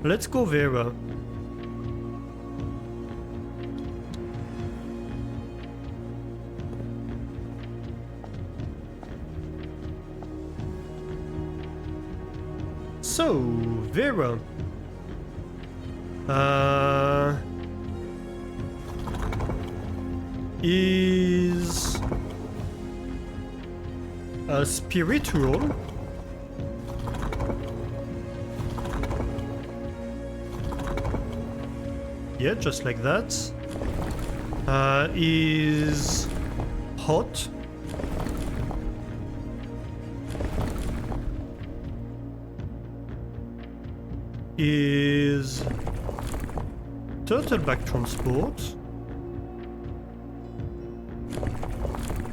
A: Let's go Vera. So, Vera. Is a spiritual. Yeah, just like that. Is hot. Is turtleback transport.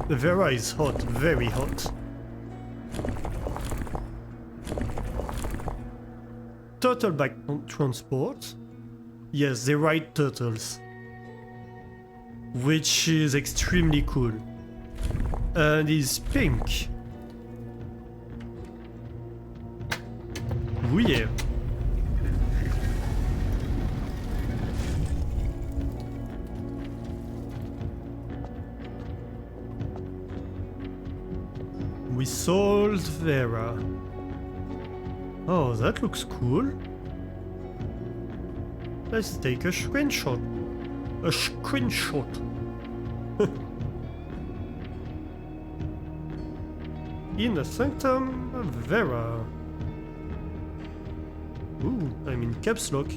A: Vera is hot, very hot. Turtleback transport. Yes, they ride turtles. Which is extremely cool. And is pink. Oh yeah. We solved Vera. Oh, that looks cool. Let's take a screenshot. A screenshot. In the sanctum of Vera. Ooh, I'm in caps lock.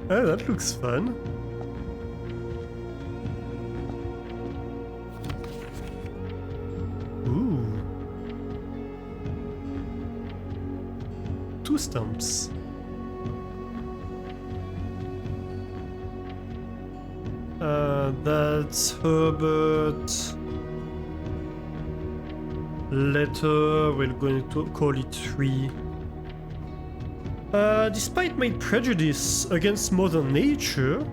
A: Oh, that looks fun. Ooh. 2 stamps. That's Herbert. Letter, we're going to call it 3. Despite my prejudice against Mother Nature,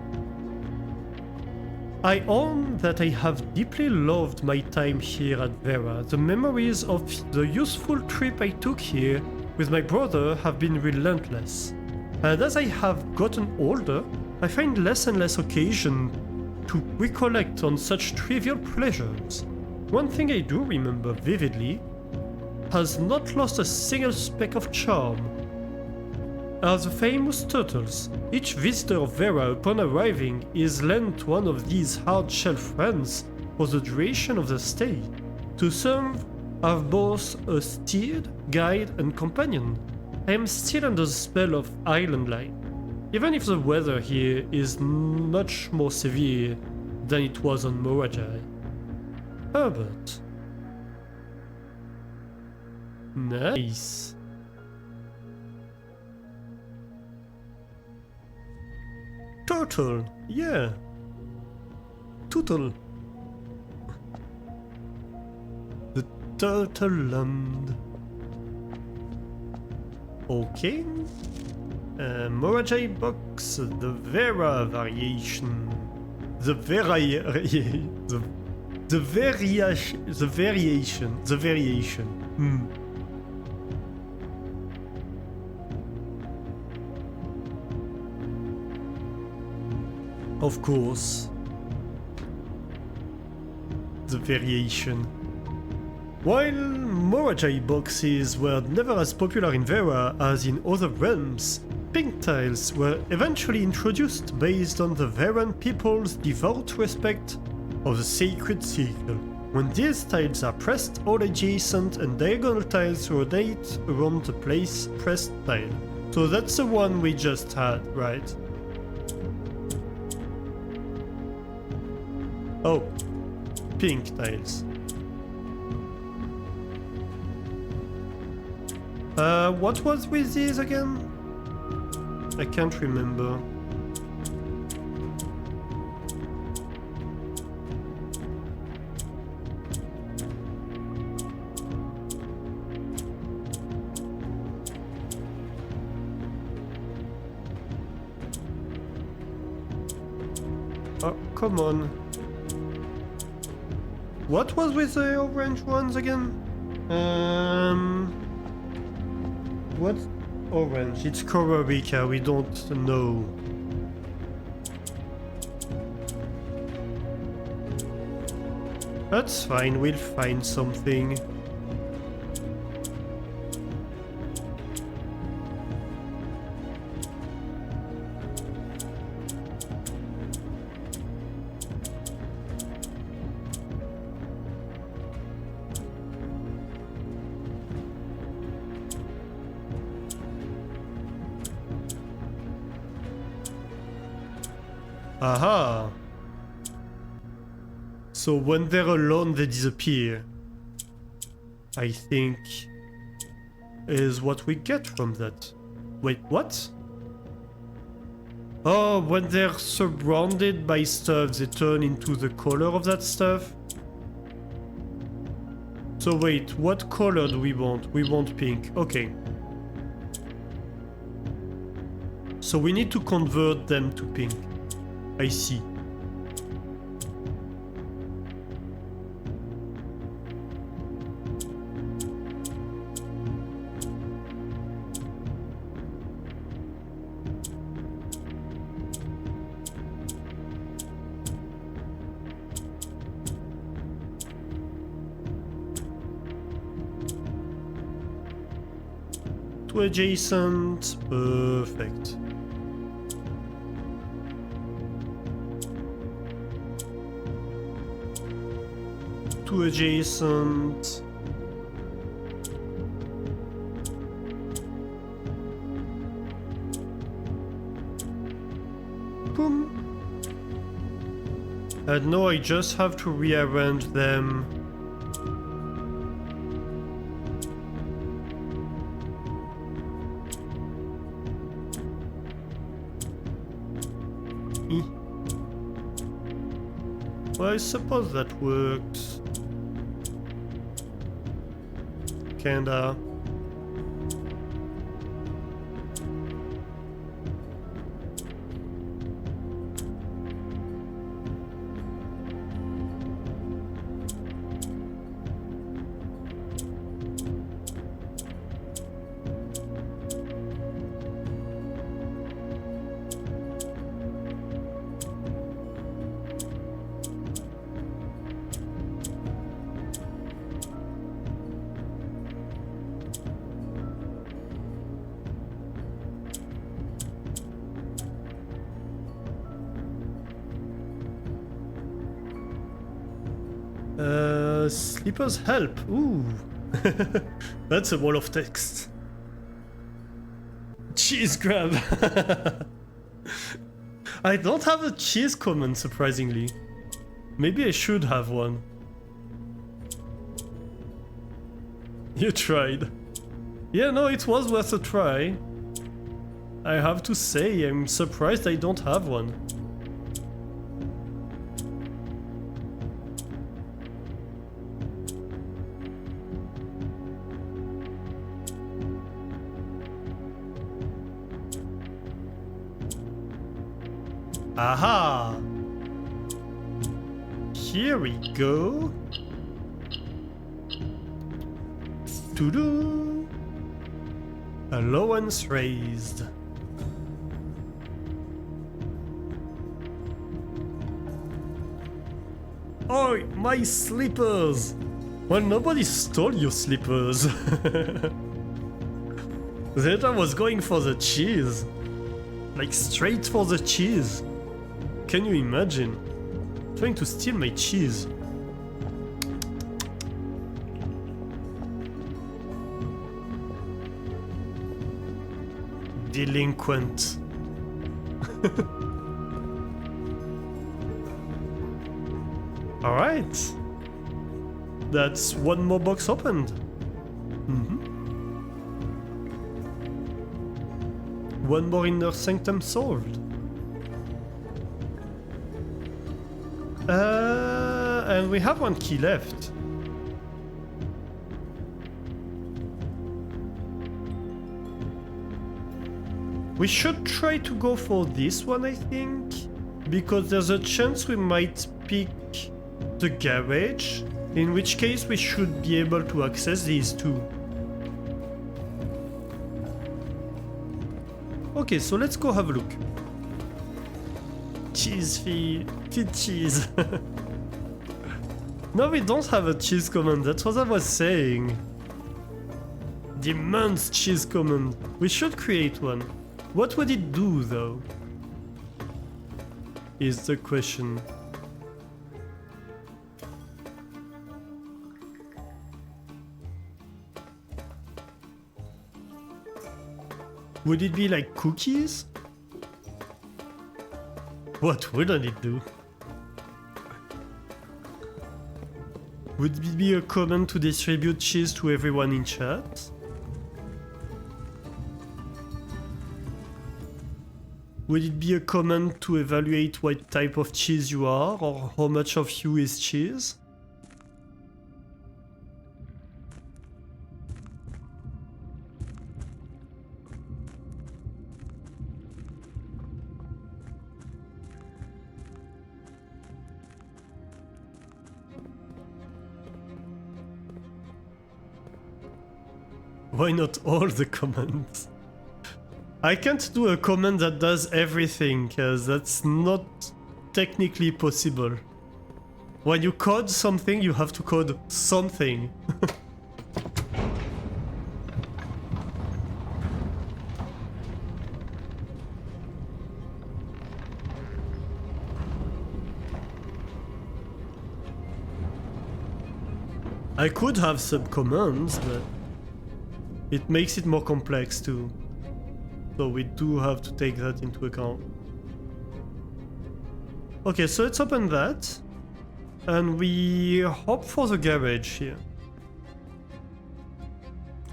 A: I own that I have deeply loved my time here at Vera. The memories of the useful trip I took here with my brother have been relentless. And as I have gotten older, I find less and less occasion to recollect on such trivial pleasures. One thing I do remember vividly has not lost a single speck of charm. Are the famous turtles. Each visitor of Vera upon arriving is lent one of these hard-shell friends for the duration of their stay, to serve as both a steed, guide and companion. I am still under the spell of island life, even if the weather here is much more severe than it was on Morajai. Herbert. Nice. Turtle, yeah. Turtle. The Turtle Land. Okay. Morajai box, the Vera variation. The variation. Of course. The variation. While Morajai boxes were never as popular in Vera as in other realms, pink tiles were eventually introduced based on the Veran people's devout respect of the sacred circle. When these tiles are pressed, all adjacent and diagonal tiles rotate around the place pressed tile. So that's the one we just had, right? Oh, pink tiles. What was with these again? I can't remember. Oh, come on. What was with the orange ones again? What's orange? It's Kororika, we don't know. That's fine, we'll find something. Aha! So when they're alone, they disappear. I think is what we get from that. Wait, what? Oh, when they're surrounded by stuff, they turn into the color of that stuff? So wait, what color do we want? We want pink. Okay. So we need to convert them to pink. I see. Two adjacent. Perfect. Two adjacent. Boom. And now I just have to rearrange them. Well, I suppose that works. Kinda. Slippers help. Ooh. That's a wall of text. Cheese grab. I don't have a cheese command, surprisingly. Maybe I should have one. You tried. Yeah, no, it was worth a try. I have to say, I'm surprised I don't have one. Aha! Here we go. To-do! Allowance raised. Oh, my slippers! Well, nobody stole your slippers. That I was going for the cheese. Like straight for the cheese. Can you imagine? Trying to steal my cheese. Delinquent. Alright. That's one more box opened. One more inner sanctum solved. And we have one key left. We should try to go for this one, I think, because there's a chance we might pick the garage, in which case we should be able to access these two. Okay, so let's go have a look. Cheese feed cheese. No, we don't have a cheese command, that's what I was saying. Demands cheese command. We should create one. What would it do though? Is the question. Would it be like cookies? What wouldn't it do? Would it be a command to distribute cheese to everyone in chat? Would it be a command to evaluate what type of cheese you are, or how much of you is cheese? Why not all the commands? I can't do a command that does everything, cause that's not technically possible. When you code something, you have to code something. I could have subcommands, but it makes it more complex too. So we do have to take that into account. Okay, so let's open that. And we hope for the garage here.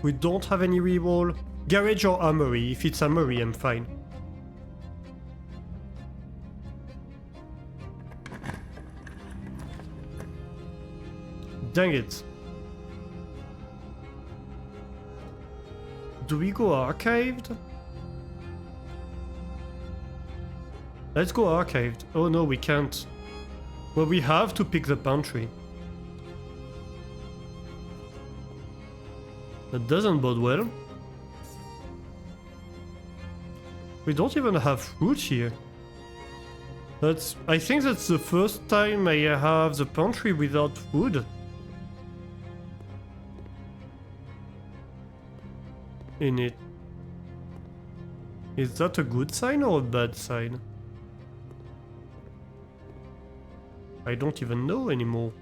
A: We don't have any reroll. Garage or armory. If it's armory, I'm fine. Dang it. Do we go archived? Let's go archived. Oh no, we can't. Well, we have to pick the pantry. That doesn't bode well. We don't even have fruit here. I think that's the first time I have the pantry without food. In it. Is that a good sign or a bad sign? I don't even know anymore.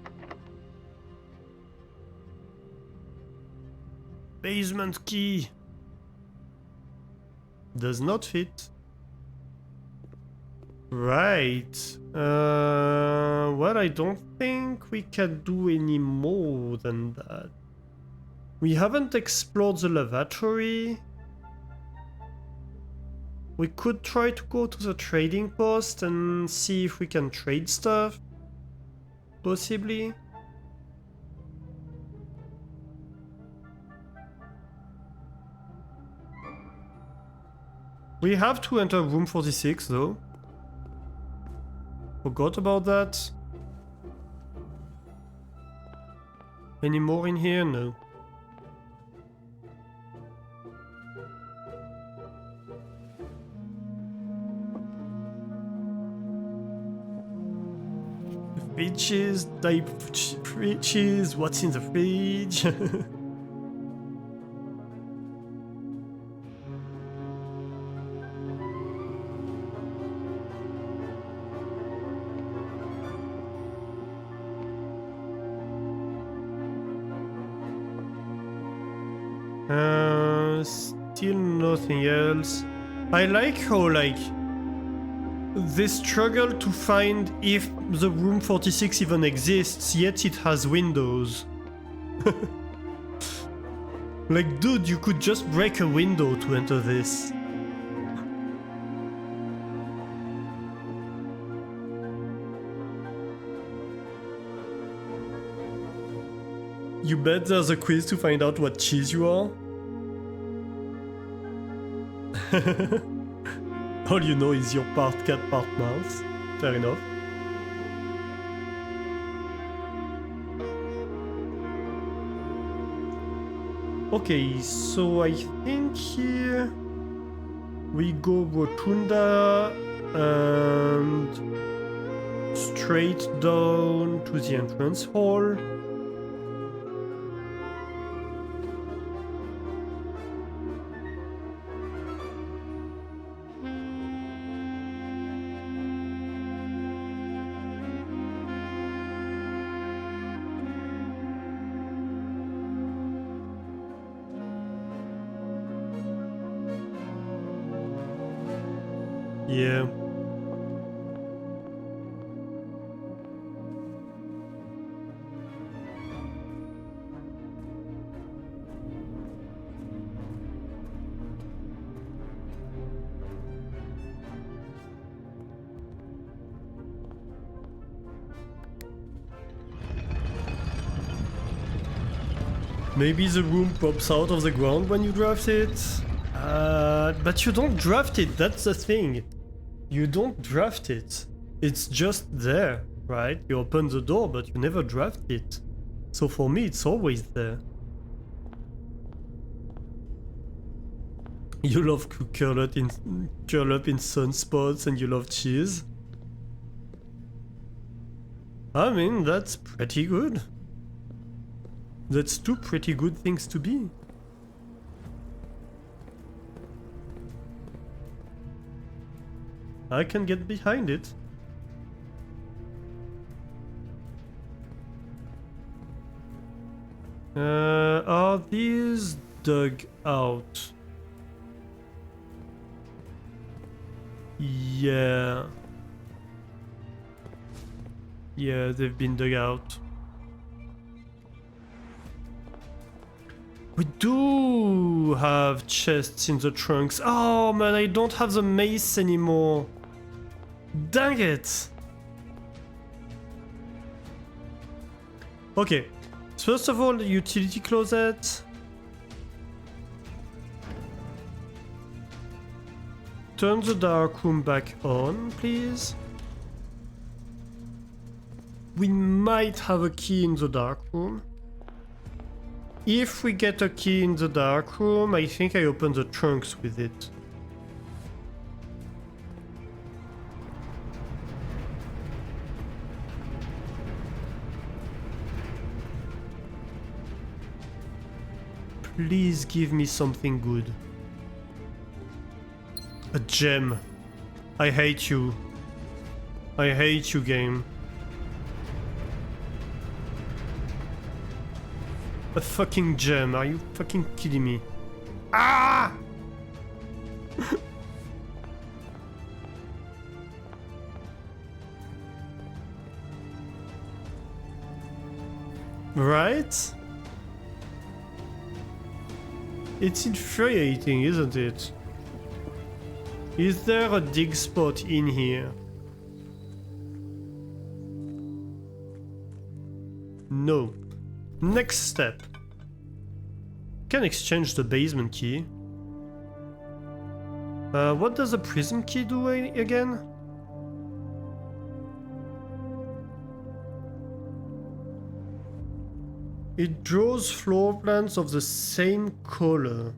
A: Basement key. Does not fit. Right. Well, I don't think we can do any more than that. We haven't explored the lavatory. We could try to go to the trading post and see if we can trade stuff. Possibly. We have to enter room 46 though. Forgot about that. Any more in here? No. Fridges, type fridges, what's in the fridge? Still nothing else. I like how they struggle to find if the room 46 even exists, yet it has windows. Like, dude, you could just break a window to enter this. You bet there's a quiz to find out what cheese you are? All you know is you're part cat, part mouse. Fair enough. Okay, so I think here we go Rotunda and straight down to the entrance hall. Yeah. Maybe the room pops out of the ground when you draft it? But you don't draft it, that's the thing. You don't draft it. It's just there, right? You open the door, but you never draft it. So for me, it's always there. You love to curl up in sunspots and you love cheese. I mean, that's pretty good. That's two pretty good things to be. I can get behind it. Are these dug out? Yeah. Yeah, they've been dug out. We do have chests in the trunks. Oh man, I don't have the mace anymore. Dang it! Okay, first of all, the utility closet. Turn the dark room back on, please. We might have a key in the dark room. If we get a key in the dark room, I think I open the trunks with it. Please give me something good. A gem. I hate you. I hate you, game. A fucking gem, are you fucking kidding me? Ah! Right? It's infuriating, isn't it? Is there a dig spot in here? No. Next step. Can exchange the basement key. What does the prism key do again? It draws floor plans of the same color.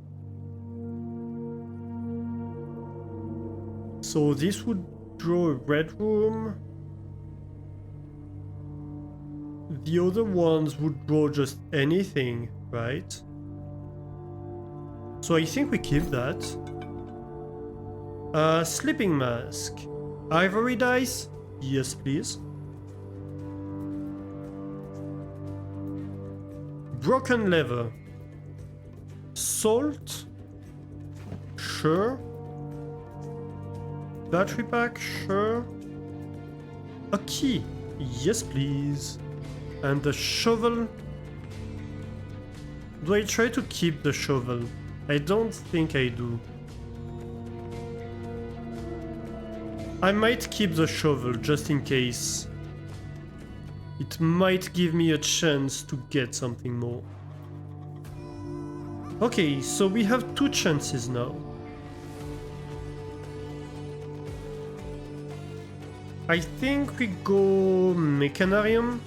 A: So this would draw a red room. The other ones would draw just anything, right? So I think we keep that. Sleeping mask. Ivory dice? Yes, please. Broken lever. Salt? Sure. Battery pack? Sure. A key? Yes, please. And the shovel? Do I try to keep the shovel? I don't think I do. I might keep the shovel just in case. It might give me a chance to get something more. Okay, so we have two chances now. I think we go Mechanarium.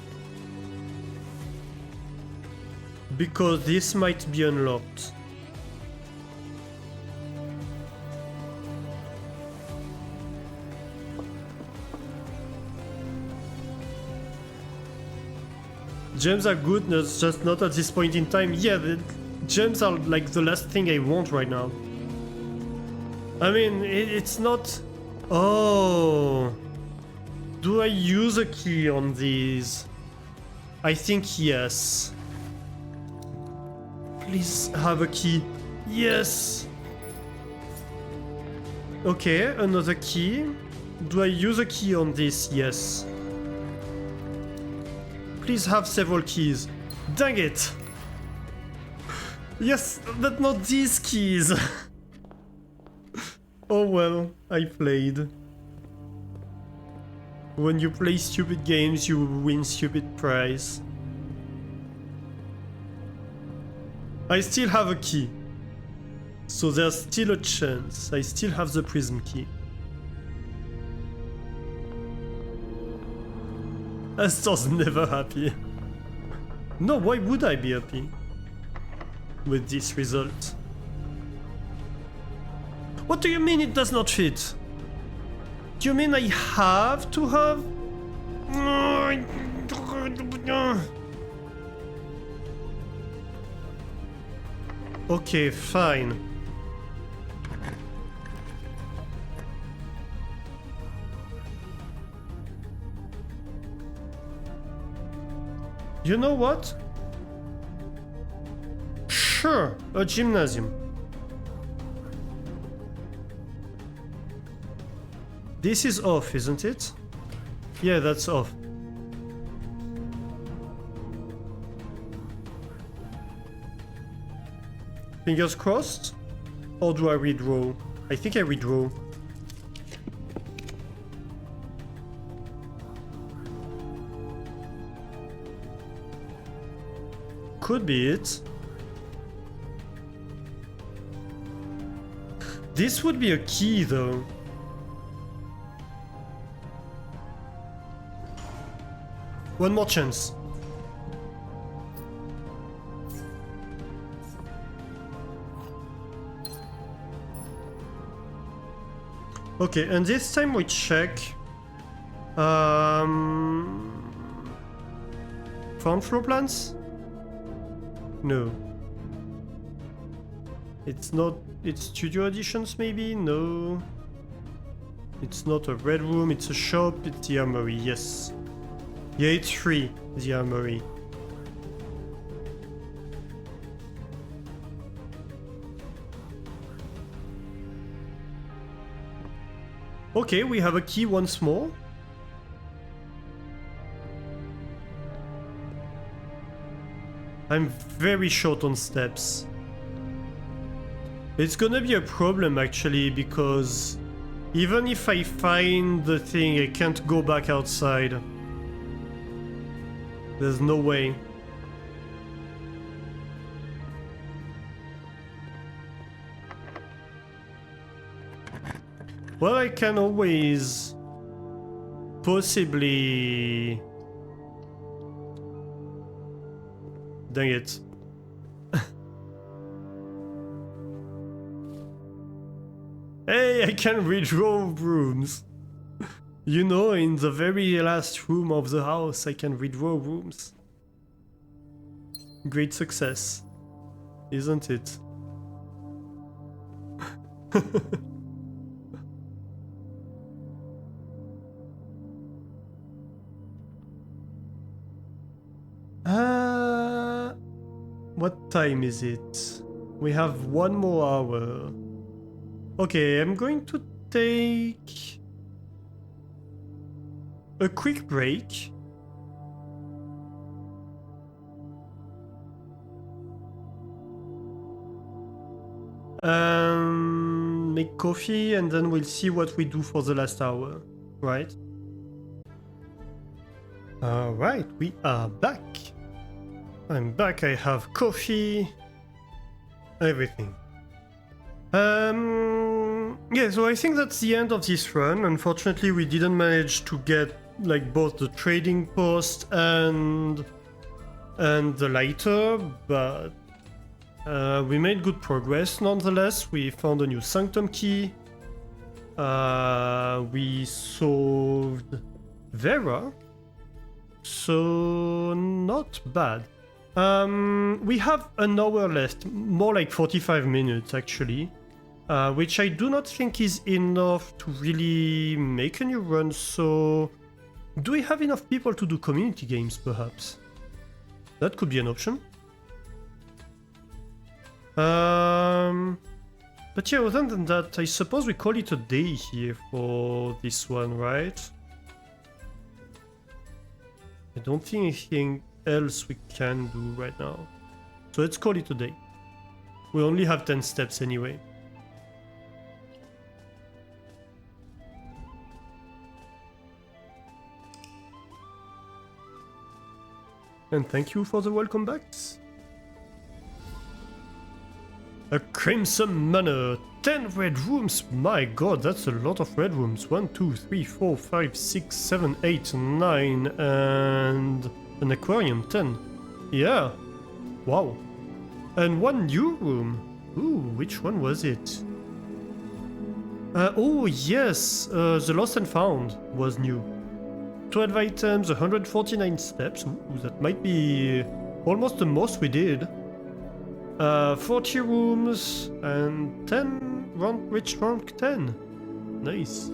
A: Because this might be unlocked. Gems are good, that's just not at this point in time. Yeah, the gems are like the last thing I want right now. I mean, it's not... Oh... Do I use a key on these? I think yes. Please have a key. Yes! Okay, another key. Do I use a key on this? Yes. Please have several keys. Dang it! Yes, but not these keys! Oh well, I played. When you play stupid games, you win stupid prize. I still have a key. So there's still a chance. I still have the prism key. Astor's never happy. No, why would I be happy with this result? What do you mean it does not fit? Do you mean I have to have? Okay, fine. You know what? Sure, a gymnasium. This is off, isn't it? Yeah, that's off. Fingers crossed? Or do I redraw? I think I redraw. Could be it. This would be a key though. One more chance. Okay, and this time we check. Found floor plans? No. It's not. It's studio editions maybe? No. It's not a red room, it's a shop, it's the armory, yes. Yeah, it's free, the armory. Okay, we have a key once more. I'm very short on steps. It's gonna be a problem actually, because even if I find the thing, I can't go back outside. There's no way. Well, I can always possibly... Dang it. Hey, I can redraw rooms. You know, in the very last room of the house, I can redraw rooms. Great success, isn't it? What time is it? We have one more hour. Okay, I'm going to take a quick break. Make coffee and then we'll see what we do for the last hour, right? Alright, we are back. I'm back, I have coffee, everything. Yeah, so I think that's the end of this run. Unfortunately, we didn't manage to get like both the trading post and the lighter, but we made good progress nonetheless. We found a new sanctum key. We solved Vera. So not bad. We have an hour left, more like 45 minutes actually, which I do not think is enough to really make a new run. So do we have enough people to do community games perhaps? That could be an option. But yeah, other than that, I suppose we call it a day here for this one, right? I don't think anything else we can do right now. So let's call it a day. We only have 10 steps anyway. And thank you for the welcome backs. A Crimson Manor, 10 red rooms. My god, that's a lot of red rooms. 1, 2, 3, 4, 5, 6, 7, 8, 9, and an aquarium, 10. Yeah, wow. And one new room. Ooh, which one was it? Oh yes, the Lost and Found was new. 12 items, 149 steps. Ooh, that might be almost the most we did. 40 rooms and 10 reached rank 10. Nice.